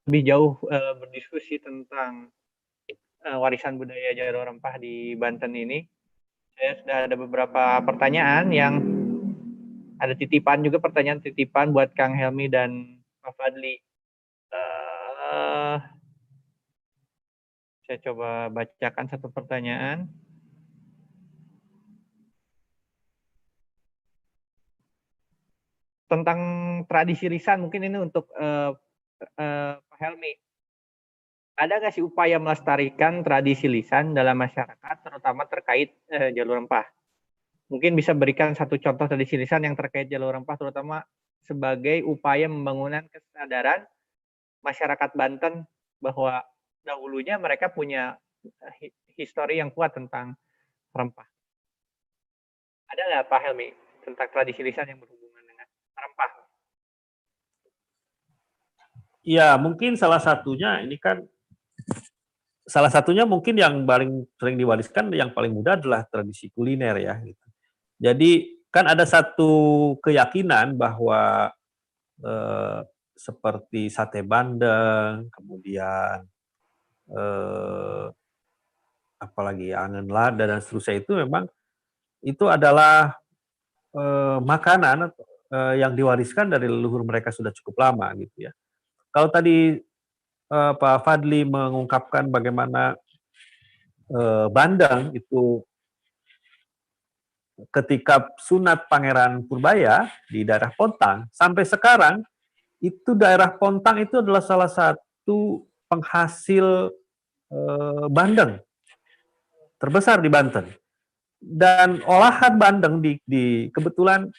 lebih jauh berdiskusi tentang warisan budaya Jalur Rempah di Banten ini. Saya sudah ada beberapa pertanyaan yang ada titipan juga, pertanyaan titipan buat Kang Helmi dan Pak Fadli. Saya coba bacakan satu pertanyaan. Tentang tradisi lisan, mungkin ini untuk Pak Helmi. Ada nggak sih upaya melestarikan tradisi lisan dalam masyarakat, terutama terkait Jalur Rempah? Mungkin bisa berikan satu contoh tradisi lisan yang terkait Jalur Rempah, terutama sebagai upaya pembangunan kesadaran masyarakat Banten bahwa dahulunya mereka punya histori yang kuat tentang rempah. Ada nggak Pak Helmi tentang tradisi lisan yang berhubungan dengan rempah? Ya, mungkin salah satunya mungkin yang paling sering diwariskan yang paling mudah adalah tradisi kuliner ya. Gitu. Jadi kan ada satu keyakinan bahwa seperti sate bandeng, kemudian apalagi angin lada dan seterusnya itu memang itu adalah makanan yang diwariskan dari leluhur mereka sudah cukup lama gitu ya. Kalau tadi Pak Fadli mengungkapkan bagaimana bandeng itu ketika sunat Pangeran Purbaya di daerah Pontang, sampai sekarang itu daerah Pontang itu adalah salah satu penghasil bandeng terbesar di Banten. Dan olahan bandeng di kebetulan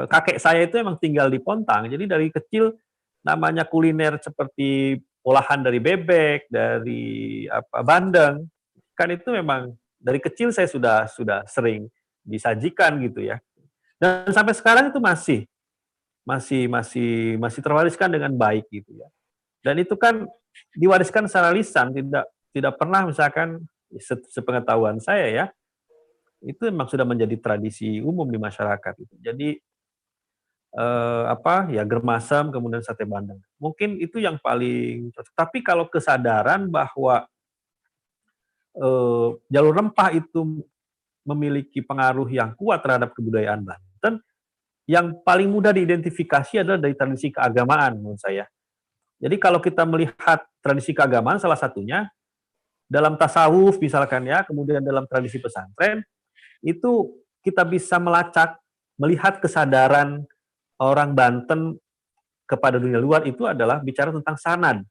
kakek saya itu emang tinggal di Pontang, jadi dari kecil namanya kuliner seperti olahan dari bebek, dari bandeng, kan itu memang dari kecil saya sudah sering disajikan gitu ya. Dan sampai sekarang itu masih terwariskan dengan baik gitu ya. Dan itu kan diwariskan secara lisan, tidak pernah misalkan sepengetahuan saya ya, itu memang sudah menjadi tradisi umum di masyarakat itu. Jadi ya germasem kemudian sate bandeng. Mungkin itu yang paling cocok. Tapi kalau kesadaran bahwa jalur rempah itu memiliki pengaruh yang kuat terhadap kebudayaan Banten, yang paling mudah diidentifikasi adalah dari tradisi keagamaan menurut saya. Jadi kalau kita melihat tradisi keagamaan salah satunya dalam tasawuf misalkan ya, kemudian dalam tradisi pesantren itu kita bisa melacak, melihat kesadaran orang Banten kepada dunia luar itu adalah bicara tentang sanad.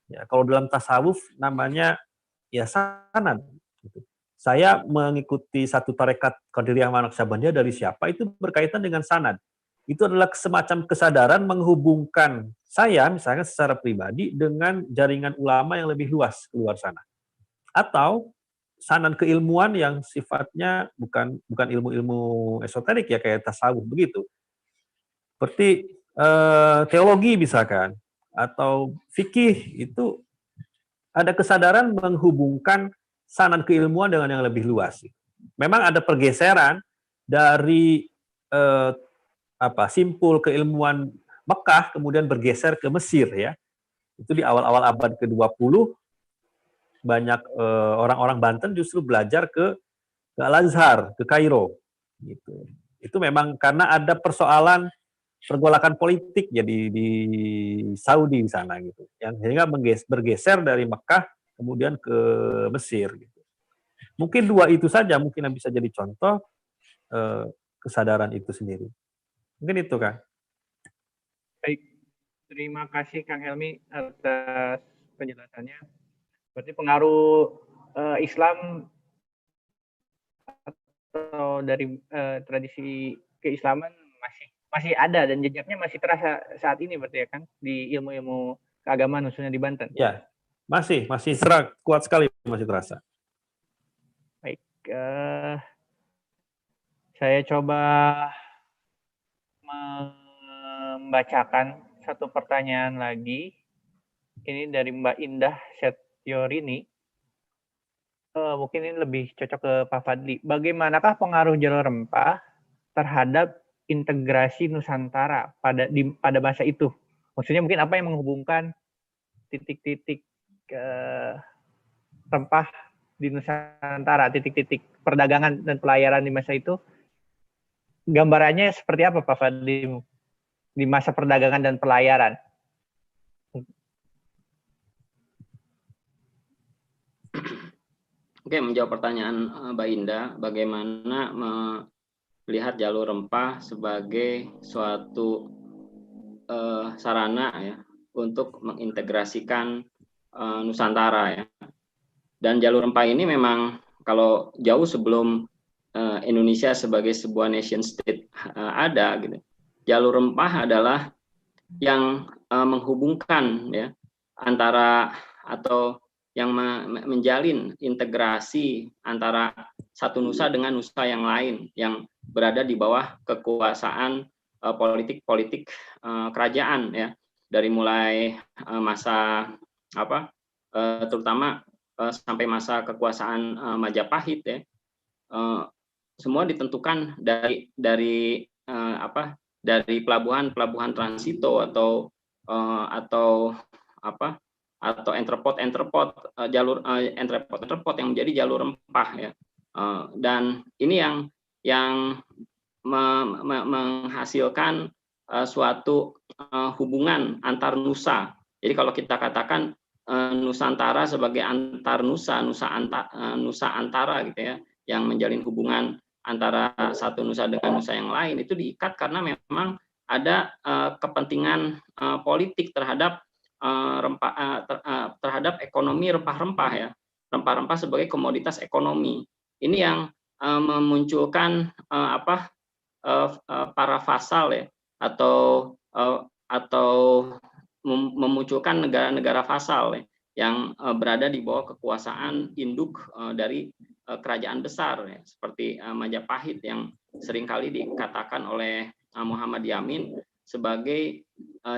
Ya, kalau dalam tasawuf namanya ya sanad. Gitu. Saya mengikuti satu tarekat Qadiriyah Naqsyabandiyah dari siapa itu berkaitan dengan sanad. Itu adalah semacam kesadaran menghubungkan saya misalnya secara pribadi dengan jaringan ulama yang lebih luas keluar sana. Atau sanad keilmuan yang sifatnya bukan ilmu-ilmu esoterik ya kayak tasawuf begitu. Seperti teologi misalkan atau fikih itu ada kesadaran menghubungkan sanad keilmuan dengan yang lebih luas. Memang ada pergeseran dari simpul keilmuan Mekah kemudian bergeser ke Mesir ya. Itu di awal-awal abad ke-20 banyak orang-orang Banten justru belajar ke Al-Azhar, ke Kairo gitu. Itu memang karena ada persoalan pergolakan politik ya di Saudi di sana gitu. Yang sehingga bergeser dari Mekah kemudian ke Mesir gitu. Mungkin dua itu saja mungkin yang bisa jadi contoh kesadaran itu sendiri. Mungkin itu, Kang. Baik, terima kasih Kang Helmi atas penjelasannya. Berarti pengaruh Islam atau dari tradisi keislaman masih ada dan jejaknya masih terasa saat ini berarti ya kan di ilmu-ilmu keagamaan khususnya di Banten. Ya, masih kuat sekali masih terasa. Baik, saya coba membacakan satu pertanyaan lagi. Ini dari Mbak Indah Setiorini. Mungkin ini lebih cocok ke Pak Fadli. Bagaimanakah pengaruh jalur rempah terhadap integrasi Nusantara pada masa itu? Maksudnya mungkin apa yang menghubungkan titik-titik rempah di Nusantara, titik-titik perdagangan dan pelayaran di masa itu? Gambarannya seperti apa Pak Fadli di masa perdagangan dan pelayaran? Oke, menjawab pertanyaan Mbak Indah, bagaimana melihat jalur rempah sebagai suatu sarana ya untuk mengintegrasikan Nusantara ya. Dan jalur rempah ini memang kalau jauh sebelum Indonesia sebagai sebuah nation state ada gitu. Jalur rempah adalah yang menghubungkan ya antara atau yang menjalin integrasi antara satu nusa dengan nusa yang lain yang berada di bawah kekuasaan politik kerajaan ya, dari mulai masa terutama sampai masa kekuasaan Majapahit ya, semua ditentukan dari pelabuhan transito atau entrepot jalur entrepot yang menjadi jalur rempah ya. Dan ini yang menghasilkan suatu hubungan antar nusa. Jadi kalau kita katakan Nusantara sebagai antar nusa antara gitu ya, yang menjalin hubungan antara satu nusa dengan nusa yang lain, itu diikat karena memang ada kepentingan politik terhadap terhadap ekonomi rempah-rempah ya, rempah-rempah sebagai komoditas ekonomi. Ini yang memunculkan para vasal ya, atau memunculkan negara-negara vasal ya, yang berada di bawah kekuasaan induk dari kerajaan besar ya, seperti Majapahit yang seringkali dikatakan oleh Muhammad Yamin sebagai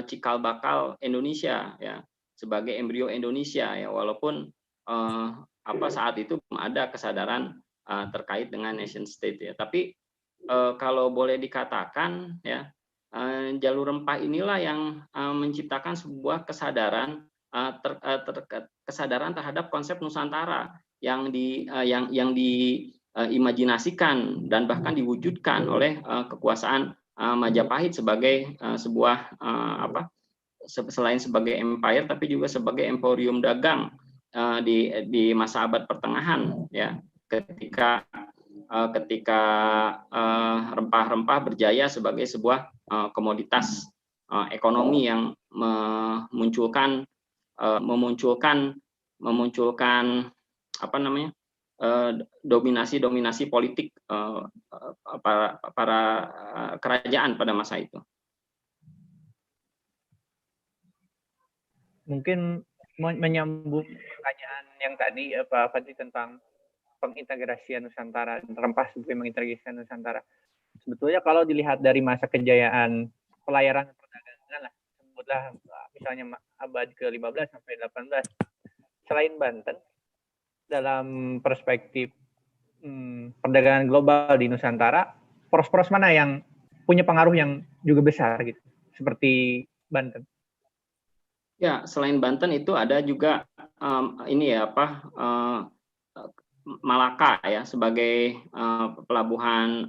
cikal bakal Indonesia ya, sebagai embrio Indonesia ya, walaupun saat itu belum ada kesadaran terkait dengan nation state ya. Tapi kalau boleh dikatakan ya, jalur rempah inilah yang menciptakan sebuah kesadaran kesadaran terhadap konsep Nusantara yang diimajinasikan dan bahkan diwujudkan oleh kekuasaan Majapahit sebagai sebuah selain sebagai empire tapi juga sebagai emporium dagang di masa abad pertengahan ya, ketika rempah-rempah berjaya sebagai sebuah komoditas ekonomi yang memunculkan dominasi politik para kerajaan pada masa itu. Mungkin menyambung pertanyaan yang tadi Pak Fadli tentang pengintegrasian Nusantara, rempah sebagai mengintegrasikan Nusantara. Sebetulnya kalau dilihat dari masa kejayaan pelayaran perdagangan lah, sebutlah misalnya abad ke-15 sampai 18, selain Banten, dalam perspektif perdagangan global di Nusantara, poros-poros mana yang punya pengaruh yang juga besar gitu, seperti Banten? Ya, selain Banten itu ada juga Malaka ya, sebagai pelabuhan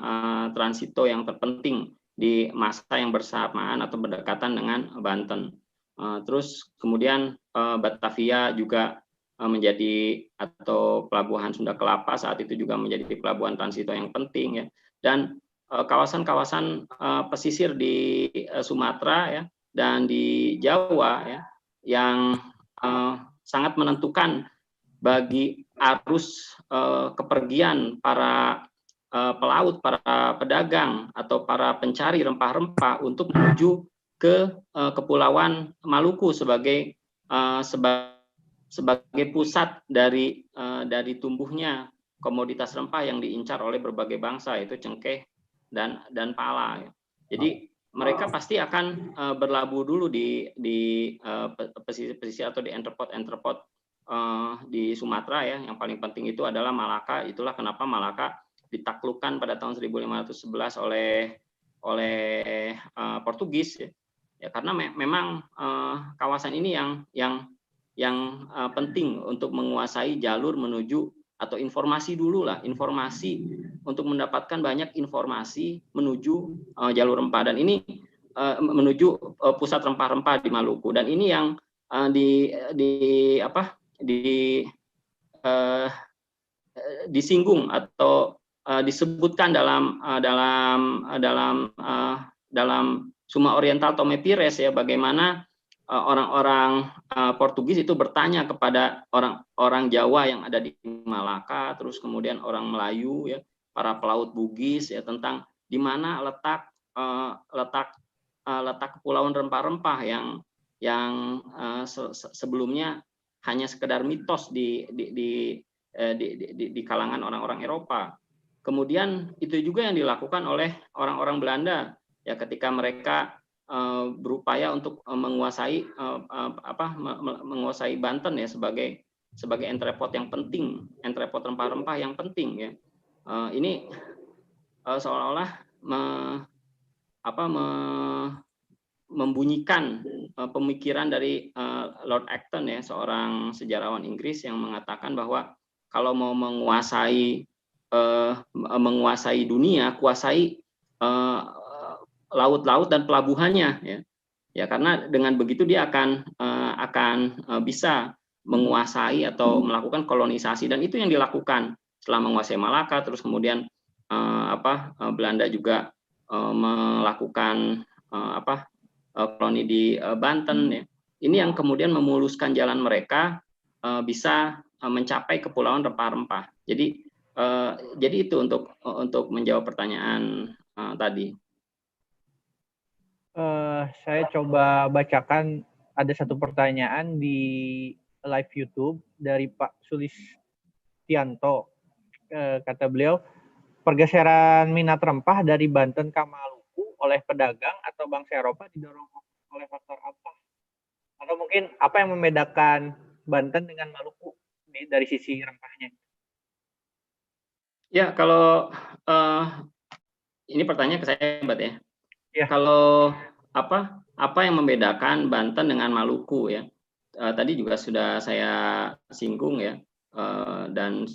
transito yang terpenting di masa yang bersamaan atau berdekatan dengan Banten. Terus kemudian Batavia juga menjadi, atau pelabuhan Sunda Kelapa saat itu juga menjadi pelabuhan transito yang penting ya. Dan kawasan-kawasan pesisir di Sumatera ya dan di Jawa ya, yang sangat menentukan bagi arus kepergian para pelaut, para pedagang atau para pencari rempah-rempah untuk menuju ke Kepulauan Maluku sebagai pusat dari tumbuhnya komoditas rempah yang diincar oleh berbagai bangsa, yaitu cengkeh dan pala. Jadi mereka pasti akan berlabuh dulu di pesisir atau di entrepot di Sumatera ya. Yang paling penting itu adalah Malaka. Itulah kenapa Malaka ditaklukkan pada tahun 1511 oleh Portugis ya. Ya karena memang kawasan ini yang penting untuk menguasai jalur menuju atau informasi dulu lah, informasi untuk mendapatkan banyak informasi menuju jalur rempah, dan ini menuju pusat rempah-rempah di Maluku, dan ini yang disinggung atau disebutkan dalam Suma Oriental Tome Pires ya, bagaimana orang-orang Portugis itu bertanya kepada orang Jawa yang ada di Malaka, terus kemudian orang Melayu ya, para pelaut Bugis ya, tentang di mana letak kepulauan rempah-rempah yang sebelumnya hanya sekedar mitos di kalangan orang-orang Eropa. Kemudian itu juga yang dilakukan oleh orang-orang Belanda ya, ketika mereka berupaya untuk menguasai Banten ya, sebagai entrepot yang penting, entrepot rempah-rempah yang penting ya. Ini seolah-olah membunyikan pemikiran dari Lord Acton ya, seorang sejarawan Inggris yang mengatakan bahwa kalau mau menguasai dunia, kuasai laut-laut dan pelabuhannya ya. Ya karena dengan begitu dia akan bisa menguasai atau melakukan kolonisasi, dan itu yang dilakukan setelah menguasai Malaka. Terus kemudian Belanda juga melakukan koloni di Banten ya. Ini yang kemudian memuluskan jalan mereka bisa mencapai kepulauan rempah-rempah. Jadi itu untuk menjawab pertanyaan tadi. Saya coba bacakan, ada satu pertanyaan di live YouTube dari Pak Sulistianto. Kata beliau, pergeseran minat rempah dari Banten ke Maluku oleh pedagang atau bangsa Eropa didorong oleh faktor apa? Atau mungkin apa yang membedakan Banten dengan Maluku dari sisi rempahnya? Ya, kalau ini pertanyaan ke saya, Mbak ya. Ya. Kalau apa yang membedakan Banten dengan Maluku ya? Tadi juga sudah saya singgung ya, dan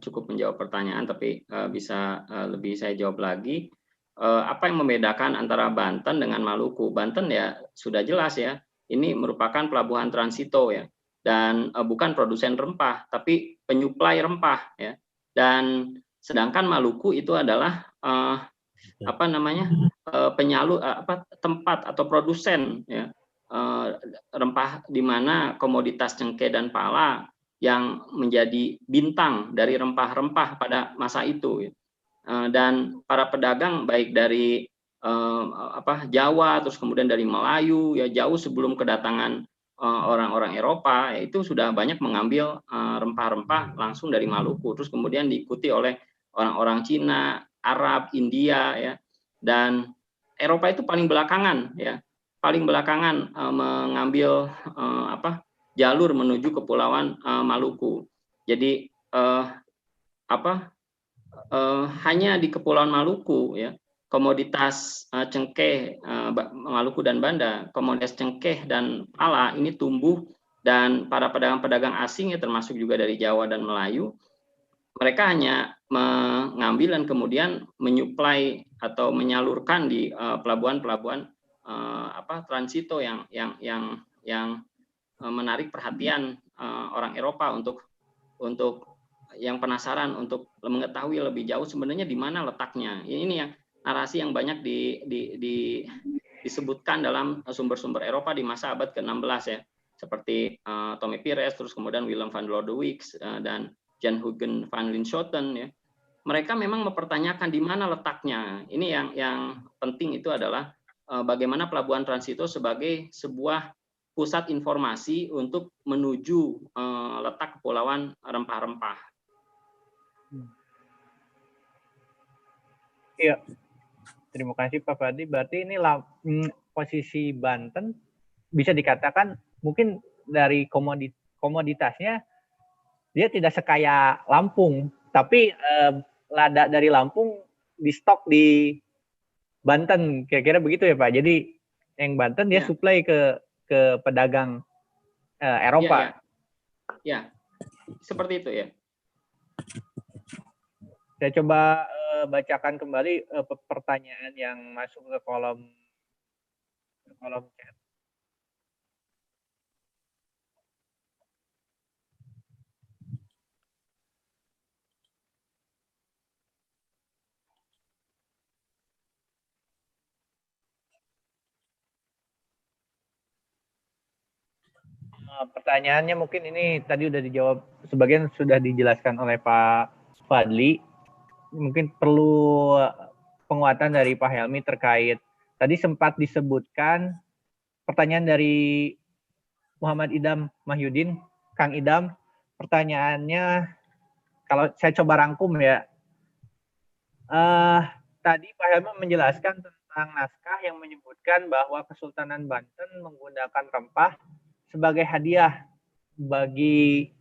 cukup menjawab pertanyaan, tapi bisa lebih saya jawab lagi. Apa yang membedakan antara Banten dengan Maluku? Banten ya sudah jelas ya, ini merupakan pelabuhan transito ya, dan bukan produsen rempah, tapi penyuplai rempah ya. Dan sedangkan Maluku itu adalah penyalur tempat atau produsen ya, rempah, di mana komoditas cengkeh dan pala yang menjadi bintang dari rempah-rempah pada masa itu ya. Dan para pedagang baik dari Jawa, terus kemudian dari Melayu ya, jauh sebelum kedatangan orang-orang Eropa ya, itu sudah banyak mengambil rempah-rempah langsung dari Maluku, terus kemudian diikuti oleh orang-orang Cina, Arab, India ya, dan Eropa itu paling belakangan ya, mengambil jalur menuju kepulauan Maluku. Jadi hanya di Kepulauan Maluku ya, komoditas cengkeh, Maluku dan Banda, komoditas cengkeh dan pala ini tumbuh, dan para pedagang-pedagang asing ya, termasuk juga dari Jawa dan Melayu, mereka hanya mengambil dan kemudian menyuplai atau menyalurkan di pelabuhan-pelabuhan transito yang menarik perhatian orang Eropa untuk yang penasaran untuk mengetahui lebih jauh sebenarnya di mana letaknya. Ini yang narasi yang banyak disebutkan dalam sumber-sumber Eropa di masa abad ke-16 ya, seperti Tome Pires, terus kemudian Willem van Lodewijk dan Jan Huygens van Linschoten ya. Mereka memang mempertanyakan di mana letaknya. Ini yang penting itu adalah bagaimana pelabuhan transito sebagai sebuah pusat informasi untuk menuju letak kepulauan rempah-rempah. Iya, terima kasih Pak Fadli. Berarti ini posisi Banten bisa dikatakan mungkin dari komoditasnya dia tidak sekaya Lampung, tapi lada dari Lampung di stok di Banten, kira-kira begitu ya Pak. Jadi yang Banten dia supply ke pedagang Eropa. Ya, seperti itu ya. Saya coba bacakan kembali pertanyaan yang masuk ke kolom chat. Pertanyaannya mungkin ini tadi udah dijawab, sebagian sudah dijelaskan oleh Pak Fadli. Mungkin perlu penguatan dari Pak Helmi terkait, tadi sempat disebutkan pertanyaan dari Muhammad Idam Mahyudin, Kang Idam, pertanyaannya kalau saya coba rangkum ya, tadi Pak Helmi menjelaskan tentang naskah yang menyebutkan bahwa Kesultanan Banten menggunakan rempah sebagai hadiah bagi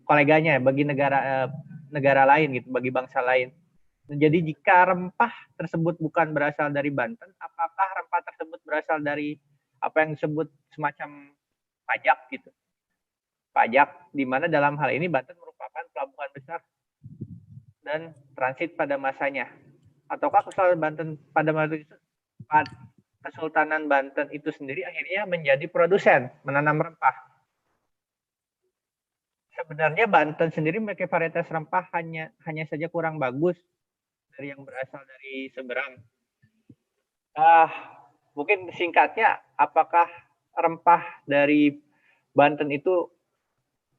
koleganya, bagi negara lain gitu, bagi bangsa lain. Jadi jika rempah tersebut bukan berasal dari Banten, apakah rempah tersebut berasal dari apa yang disebut semacam pajak gitu? Pajak, di mana dalam hal ini Banten merupakan pelabuhan besar dan transit pada masanya. Ataukah Kesultanan Banten itu sendiri akhirnya menjadi produsen menanam rempah? Sebenarnya Banten sendiri memiliki varietas rempah hanya saja kurang bagus dari yang berasal dari seberang. Mungkin singkatnya, apakah rempah dari Banten itu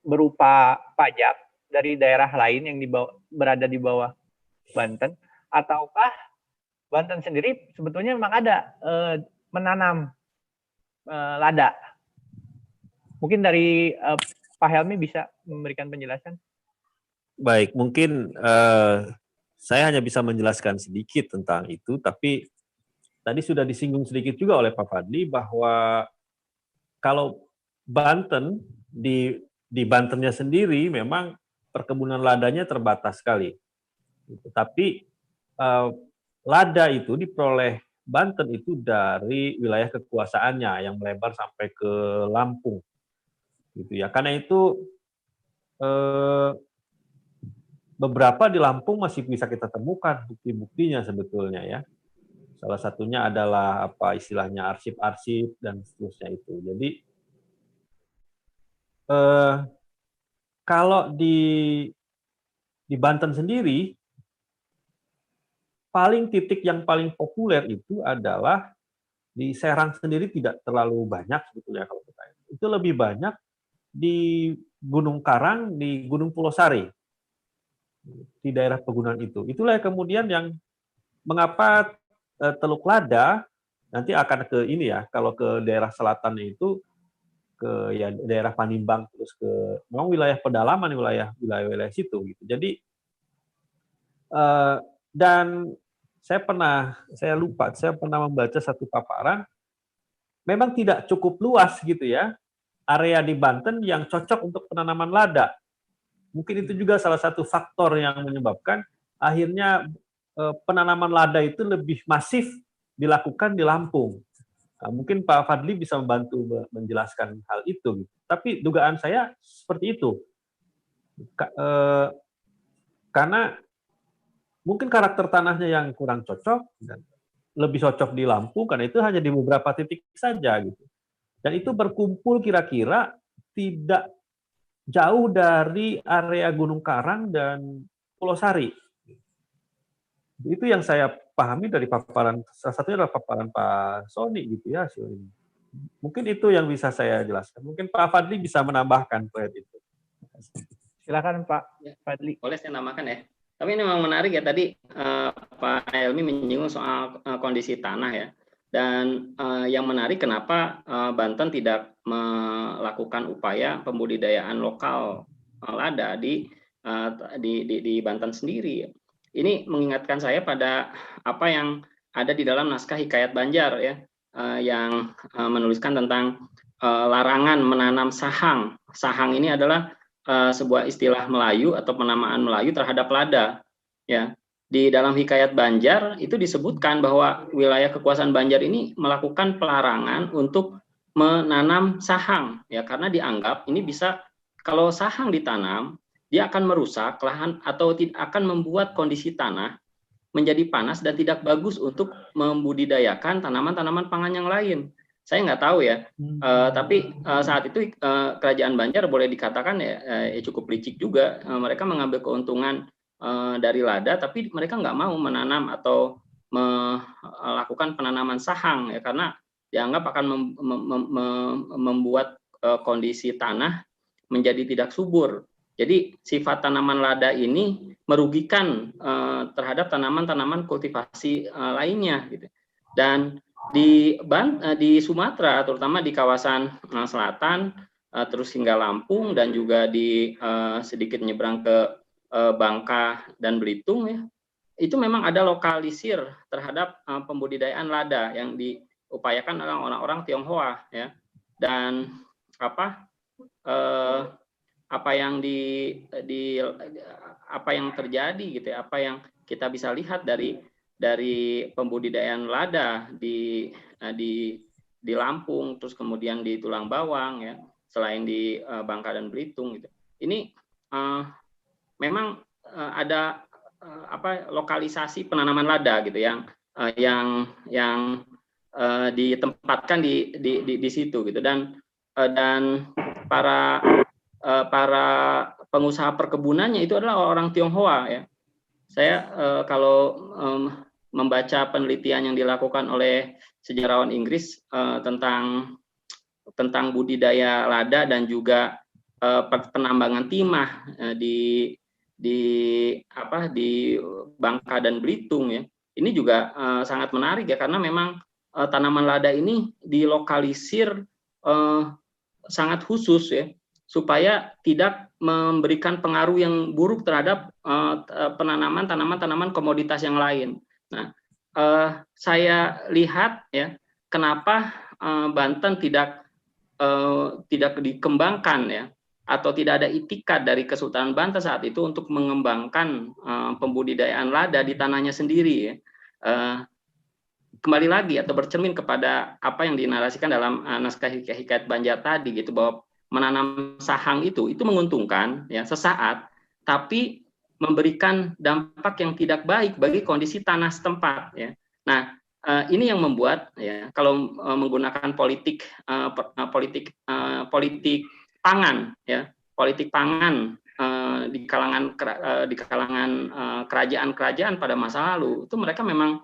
berupa pajak dari daerah lain yang berada di bawah Banten, ataukah Banten sendiri sebetulnya memang ada menanam lada? Mungkin dari Pak Helmi bisa memberikan penjelasan. Baik, mungkin saya hanya bisa menjelaskan sedikit tentang itu, tapi tadi sudah disinggung sedikit juga oleh Pak Fadli bahwa kalau Banten di Bantennya sendiri memang perkebunan ladanya terbatas sekali. Tapi lada itu diperoleh Banten itu dari wilayah kekuasaannya yang melebar sampai ke Lampung, gitu ya. Karena itu beberapa di Lampung masih bisa kita temukan bukti-buktinya sebetulnya ya. Salah satunya adalah apa istilahnya arsip-arsip dan seterusnya itu. Jadi kalau di Banten sendiri titik yang paling populer itu adalah di Serang sendiri tidak terlalu banyak sebetulnya kalau kita. Itu lebih banyak di Gunung Karang, di Gunung Pulau Sari, di daerah pegunungan itu. Itulah kemudian yang mengapa Teluk Lada nanti akan ke ini ya, kalau ke daerah selatan itu ke ya daerah Panimbang terus ke memang wilayah pedalaman, wilayah situ gitu. Jadi dan saya pernah membaca satu paparan, memang tidak cukup luas gitu ya area di Banten yang cocok untuk penanaman lada. Mungkin itu juga salah satu faktor yang menyebabkan akhirnya penanaman lada itu lebih masif dilakukan di Lampung. Nah, mungkin Pak Fadli bisa membantu menjelaskan hal itu. Tapi dugaan saya seperti itu. Karena mungkin karakter tanahnya yang kurang cocok, dan lebih cocok di Lampung, karena itu hanya di beberapa titik saja. Gitu. Dan itu berkumpul kira-kira tidak jauh dari area Gunung Karang dan Pulau Sari. Itu yang saya pahami dari paparan, salah satunya adalah paparan Pak Sony gitu ya. Mungkin itu yang bisa saya jelaskan. Mungkin Pak Fadli bisa menambahkan poin itu. Silakan Pak Fadli. Boleh saya nambahkan ya. Tapi ini memang menarik ya, tadi Pak Helmi menyinggung soal kondisi tanah ya. Dan yang menarik kenapa Banten tidak melakukan upaya pembudidayaan lokal lada di Banten sendiri. Ini mengingatkan saya pada apa yang ada di dalam naskah Hikayat Banjar ya, yang menuliskan tentang larangan menanam sahang. Sahang ini adalah sebuah istilah Melayu atau penamaan Melayu terhadap lada. Ya, di dalam Hikayat Banjar itu disebutkan bahwa wilayah kekuasaan Banjar ini melakukan pelarangan untuk menanam sahang, ya, karena dianggap ini bisa, kalau sahang ditanam dia akan merusak lahan atau akan membuat kondisi tanah menjadi panas dan tidak bagus untuk membudidayakan tanaman-tanaman pangan yang lain. Saya nggak tahu ya, tapi saat itu kerajaan Banjar boleh dikatakan ya cukup licik juga. Mereka mengambil keuntungan dari lada, tapi mereka nggak mau menanam atau melakukan penanaman sahang ya, karena dianggap akan membuat kondisi tanah menjadi tidak subur. Jadi sifat tanaman lada ini merugikan terhadap tanaman-tanaman kultivasi lainnya, gitu. Dan di Sumatera, terutama di kawasan selatan, terus hingga Lampung dan juga di sedikit nyebrang ke Bangka dan Belitung, ya, itu memang ada lokalisir terhadap pembudidayaan lada yang diupayakan oleh orang-orang Tionghoa, ya. Dan apa yang terjadi gitu ya, apa yang kita bisa lihat dari pembudidayaan lada di Lampung, terus kemudian di Tulang Bawang, ya, selain di Bangka dan Belitung gitu. Ini memang ada lokalisasi penanaman lada gitu yang ditempatkan di situ gitu, dan para pengusaha perkebunannya itu adalah orang Tionghoa, ya. Saya kalau membaca penelitian yang dilakukan oleh sejarawan Inggris tentang budidaya lada dan juga penambangan timah di Bangka dan Belitung, ya. Ini juga sangat menarik ya, karena memang tanaman lada ini dilokalisir sangat khusus, ya, supaya tidak memberikan pengaruh yang buruk terhadap penanaman tanaman komoditas yang lain. Nah, saya lihat ya, kenapa Banten tidak dikembangkan, ya, atau tidak ada itikat dari Kesultanan Banten saat itu untuk mengembangkan pembudidayaan lada di tanahnya sendiri, ya. Kembali lagi atau bercermin kepada apa yang dinarasikan dalam naskah Hikayat Banjar tadi, gitu, bahwa menanam sahang itu menguntungkan, ya, sesaat, tapi memberikan dampak yang tidak baik bagi kondisi tanah setempat, ya. Nah, ini yang membuat, ya, kalau menggunakan politik pangan, ya, politik pangan di kalangan kerajaan-kerajaan pada masa lalu, itu mereka memang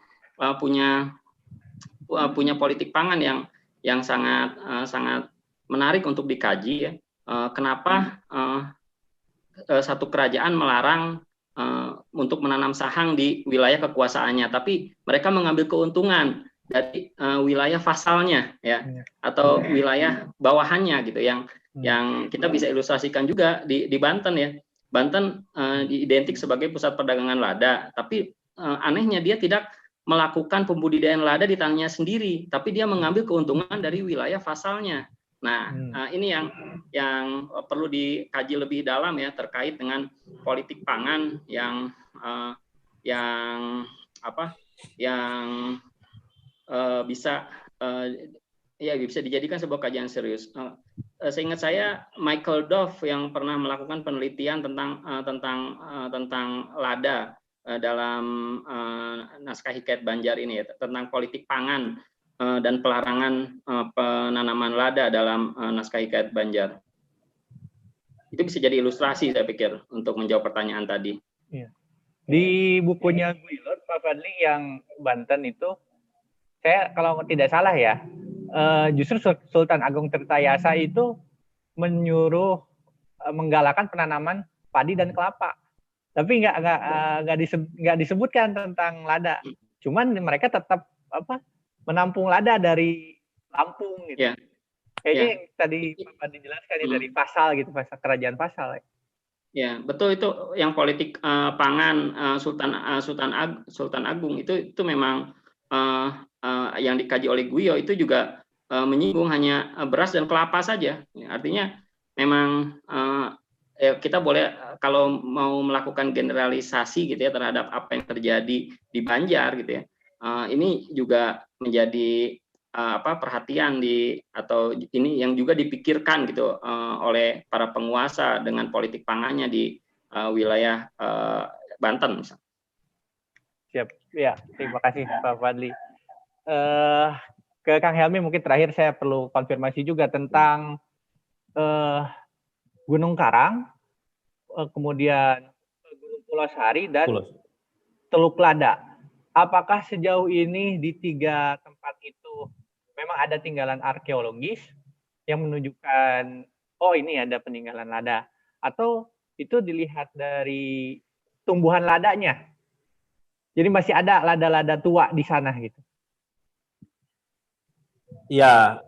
punya politik pangan yang sangat menarik untuk dikaji, ya. Kenapa satu kerajaan melarang untuk menanam sahang di wilayah kekuasaannya, tapi mereka mengambil keuntungan dari wilayah vasalnya, ya, atau wilayah bawahannya, gitu, yang kita bisa ilustrasikan juga di Banten, ya. Banten identik sebagai pusat perdagangan lada, tapi anehnya dia tidak melakukan pembudidayaan lada di tanahnya sendiri, tapi dia mengambil keuntungan dari wilayah vasalnya. Nah, ini yang perlu dikaji lebih dalam, ya, terkait dengan politik pangan yang bisa dijadikan sebuah kajian serius. Seingat saya Michael Dove yang pernah melakukan penelitian tentang lada dalam naskah Hikayat Banjar ini, ya, tentang politik pangan dan pelarangan penanaman lada dalam naskah Hikayat Banjar. Itu bisa jadi ilustrasi, saya pikir, untuk menjawab pertanyaan tadi. Iya. Di bukunya Guilor, Pak Fadli, yang Banten itu, saya kalau tidak salah ya, justru Sultan Agung Tirtayasa itu menyuruh menggalakkan penanaman padi dan kelapa, tapi nggak disebutkan tentang lada. Cuman mereka tetap menampung lada dari Lampung, gitu. Yeah. Kayaknya yang tadi Bapak dijelaskan ya, dari pasal gitu, pasal kerajaan pasal. Ya, betul, itu yang politik pangan Sultan Agung itu memang yang dikaji oleh Guyo itu juga menyinggung hanya beras dan kelapa saja. Artinya memang kita boleh kalau mau melakukan generalisasi gitu ya terhadap apa yang terjadi di Banjar gitu ya. Ini juga menjadi perhatian atau ini yang juga dipikirkan gitu oleh para penguasa dengan politik pangannya di wilayah Banten. Siap, ya, terima kasih Pak Fadli. Ke Kang Helmi mungkin terakhir saya perlu konfirmasi juga tentang Gunung Karang, kemudian Gunung Pulau Sari dan Teluk Lada. Apakah sejauh ini di 3 tempat itu memang ada tinggalan arkeologis yang menunjukkan oh ini ada peninggalan lada, atau itu dilihat dari tumbuhan ladanya? Jadi masih ada lada-lada tua di sana gitu. Ya,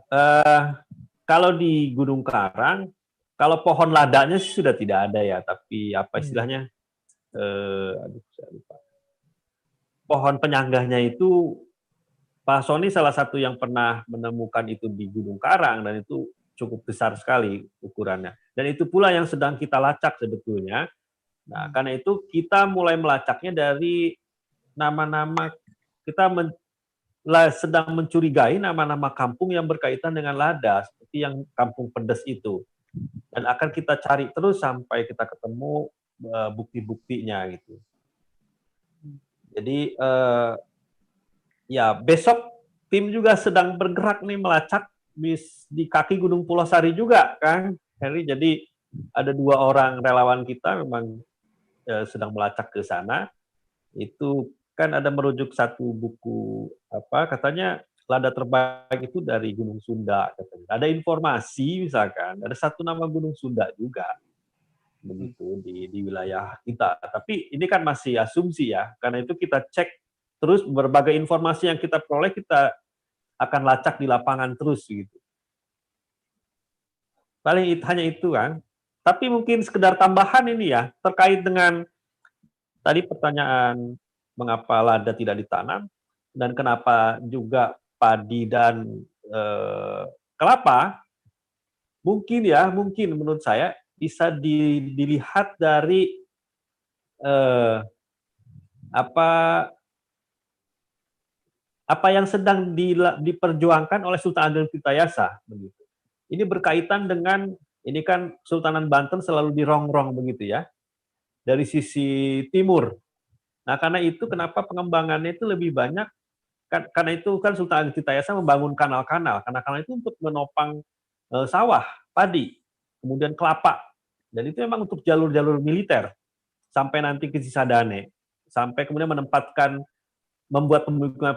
kalau di Gunung Karang, kalau pohon ladanya sih sudah tidak ada ya, tapi apa istilahnya? Saya lupa. Pohon penyanggahnya itu, Pak Sony salah satu yang pernah menemukan itu di Gunung Karang, dan itu cukup besar sekali ukurannya. Dan itu pula yang sedang kita lacak sebetulnya. Nah, karena itu kita mulai melacaknya dari nama-nama, kita sedang mencurigai nama-nama kampung yang berkaitan dengan lada, seperti yang Kampung Pedes itu. Dan akan kita cari terus sampai kita ketemu bukti-buktinya gitu. Jadi ya besok tim juga sedang bergerak nih melacak di kaki Gunung Pulau Sari juga, Kang Heri. Jadi ada 2 orang relawan kita memang sedang melacak ke sana. Itu kan ada merujuk satu buku katanya lada terbaik itu dari Gunung Sunda katanya. Ada informasi misalkan ada satu nama Gunung Sunda juga begitu di wilayah kita. Tapi ini kan masih asumsi ya. Karena itu kita cek terus berbagai informasi yang kita peroleh, kita akan lacak di lapangan terus gitu. Paling hanya itu kan. Tapi mungkin sekedar tambahan ini ya terkait dengan tadi pertanyaan mengapa lada tidak ditanam dan kenapa juga padi dan kelapa, mungkin menurut saya bisa dilihat dari apa yang sedang diperjuangkan oleh Sultan Ageng Tirtayasa begitu. Ini berkaitan dengan, ini kan Sultanan Banten selalu dirongrong begitu ya dari sisi timur. Nah, karena itu kenapa pengembangannya itu lebih banyak, karena itu kan Sultan Ageng Tirtayasa membangun kanal-kanal. Kanal-kanal itu untuk menopang sawah, padi, kemudian kelapa. Dan itu memang untuk jalur-jalur militer sampai nanti ke Cisadane, sampai kemudian membuat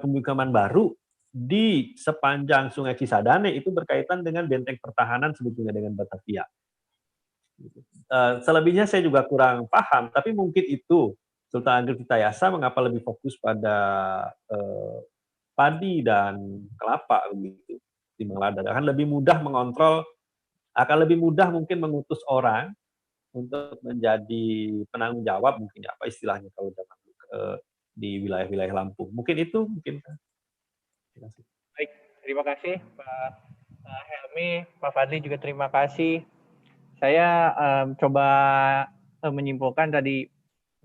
pemukiman baru di sepanjang Sungai Cisadane. Itu berkaitan dengan benteng pertahanan sebetulnya dengan Batavia. Selebihnya saya juga kurang paham, tapi mungkin itu Sultan Ageng Tirtayasa mengapa lebih fokus pada padi dan kelapa begitu timbang lada. Akan lebih mudah mengontrol, akan lebih mudah mungkin mengutus orang untuk menjadi penanggung jawab, mungkin apa istilahnya kalau zaman di wilayah-wilayah Lampung. Mungkin itu mungkin. Baik, terima kasih Pak Helmi, Pak Fadli juga terima kasih. Saya coba menyimpulkan tadi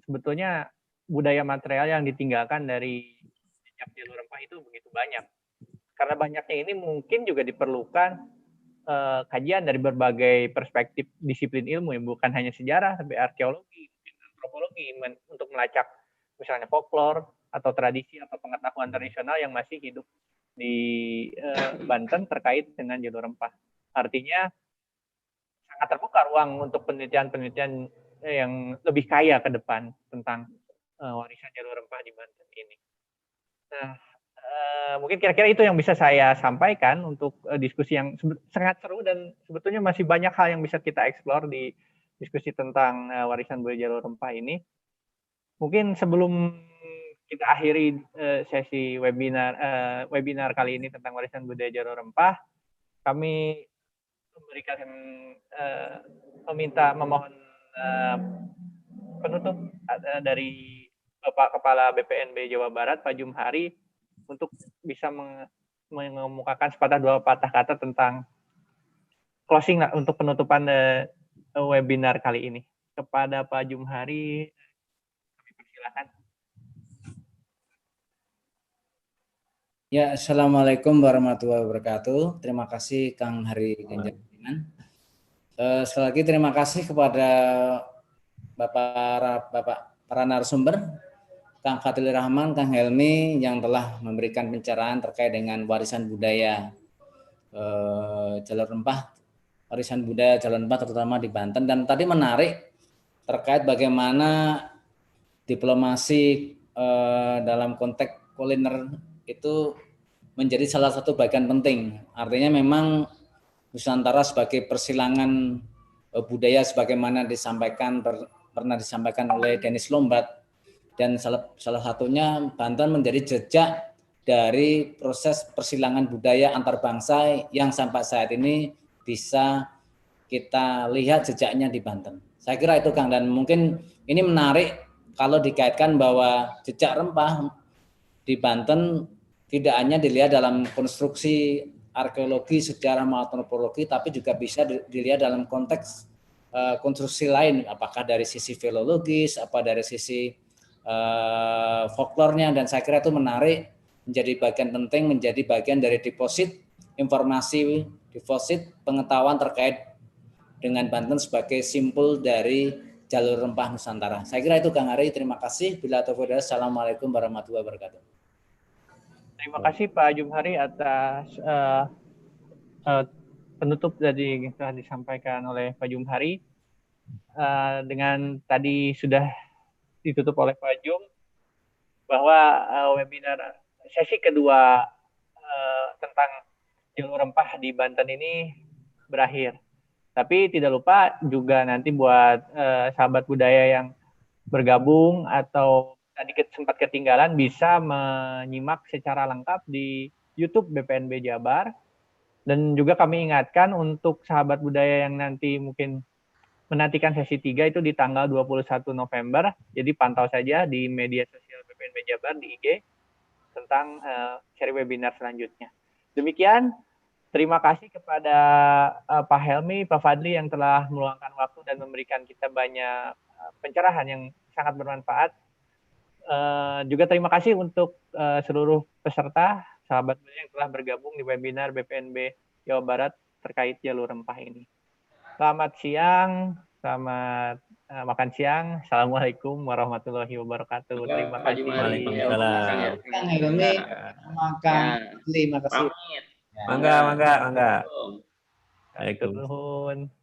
sebetulnya budaya material yang ditinggalkan dari jejak jalur rempah itu begitu banyak. Karena banyaknya ini mungkin juga diperlukan kajian dari berbagai perspektif disiplin ilmu, yang bukan hanya sejarah, tapi arkeologi, antropologi, untuk melacak misalnya folklore atau tradisi atau pengetahuan tradisional yang masih hidup di Banten terkait dengan jalur rempah. Artinya sangat terbuka ruang untuk penelitian-penelitian yang lebih kaya ke depan tentang warisan jalur rempah di Banten ini. Nah, mungkin kira-kira itu yang bisa saya sampaikan untuk diskusi yang sangat seru, dan sebetulnya masih banyak hal yang bisa kita eksplor di diskusi tentang warisan budaya jalur rempah ini. Mungkin sebelum kita akhiri sesi webinar kali ini tentang warisan budaya jalur rempah, kami memohon penutup dari Bapak Kepala BPNB Jawa Barat, Pak Jumhari, untuk bisa mengemukakan sepatah dua patah kata tentang closing lah untuk penutupan webinar kali ini. Kepada Pak Jumhari, kami persilakan. Ya, Assalamualaikum warahmatullahi wabarakatuh. Terima kasih Kang Hari Genjarinan. Sekali lagi terima kasih kepada Bapak para narasumber, Kang Fathil Rahman, Kang Helmi yang telah memberikan pencerahan terkait dengan warisan budaya Jalur Rempah, warisan budaya Jalur Rempah terutama di Banten. Dan tadi menarik terkait bagaimana diplomasi dalam konteks kuliner itu menjadi salah satu bagian penting. Artinya memang Nusantara sebagai persilangan budaya sebagaimana pernah disampaikan oleh Dennis Lombat, dan salah satunya Banten menjadi jejak dari proses persilangan budaya antar bangsa yang sampai saat ini bisa kita lihat jejaknya di Banten. Saya kira itu Kang, dan mungkin ini menarik kalau dikaitkan bahwa jejak rempah di Banten tidak hanya dilihat dalam konstruksi arkeologi, sejarah maupun antropologi, tapi juga bisa dilihat dalam konteks konstruksi lain, apakah dari sisi filologis, apa dari sisi folklornya, dan saya kira itu menarik, menjadi bagian penting, menjadi bagian dari deposit informasi, deposit pengetahuan terkait dengan Banten sebagai simpul dari jalur rempah Nusantara. Saya kira itu Kang Ari, terima kasih. Bila taufiq, assalamualaikum warahmatullahi wabarakatuh. Terima kasih Pak Jumhari atas penutup dari yang telah disampaikan oleh Pak Jumhari. Dengan tadi sudah ditutup oleh Pak Jum bahwa webinar sesi kedua tentang jalur rempah di Banten ini berakhir. Tapi tidak lupa juga nanti buat sahabat budaya yang bergabung atau tadi sempat ketinggalan bisa menyimak secara lengkap di YouTube BPNB Jabar. Dan juga kami ingatkan untuk sahabat budaya yang nanti mungkin menantikan sesi 3 itu di tanggal 21 November. Jadi pantau saja di media sosial BPNB Jabar di IG tentang seri webinar selanjutnya. Demikian, terima kasih kepada Pak Helmi, Pak Fadli yang telah meluangkan waktu dan memberikan kita banyak pencerahan yang sangat bermanfaat. Juga terima kasih untuk seluruh peserta, sahabat yang telah bergabung di webinar BPNB Jawa Barat terkait jalur rempah ini. Selamat siang, selamat makan siang. Assalamualaikum warahmatullahi wabarakatuh. Terima kasih. Waalaikumsalam. Kang Helmi, Kang Fadli, terima kasih. Mangga. Waalaikumsalam.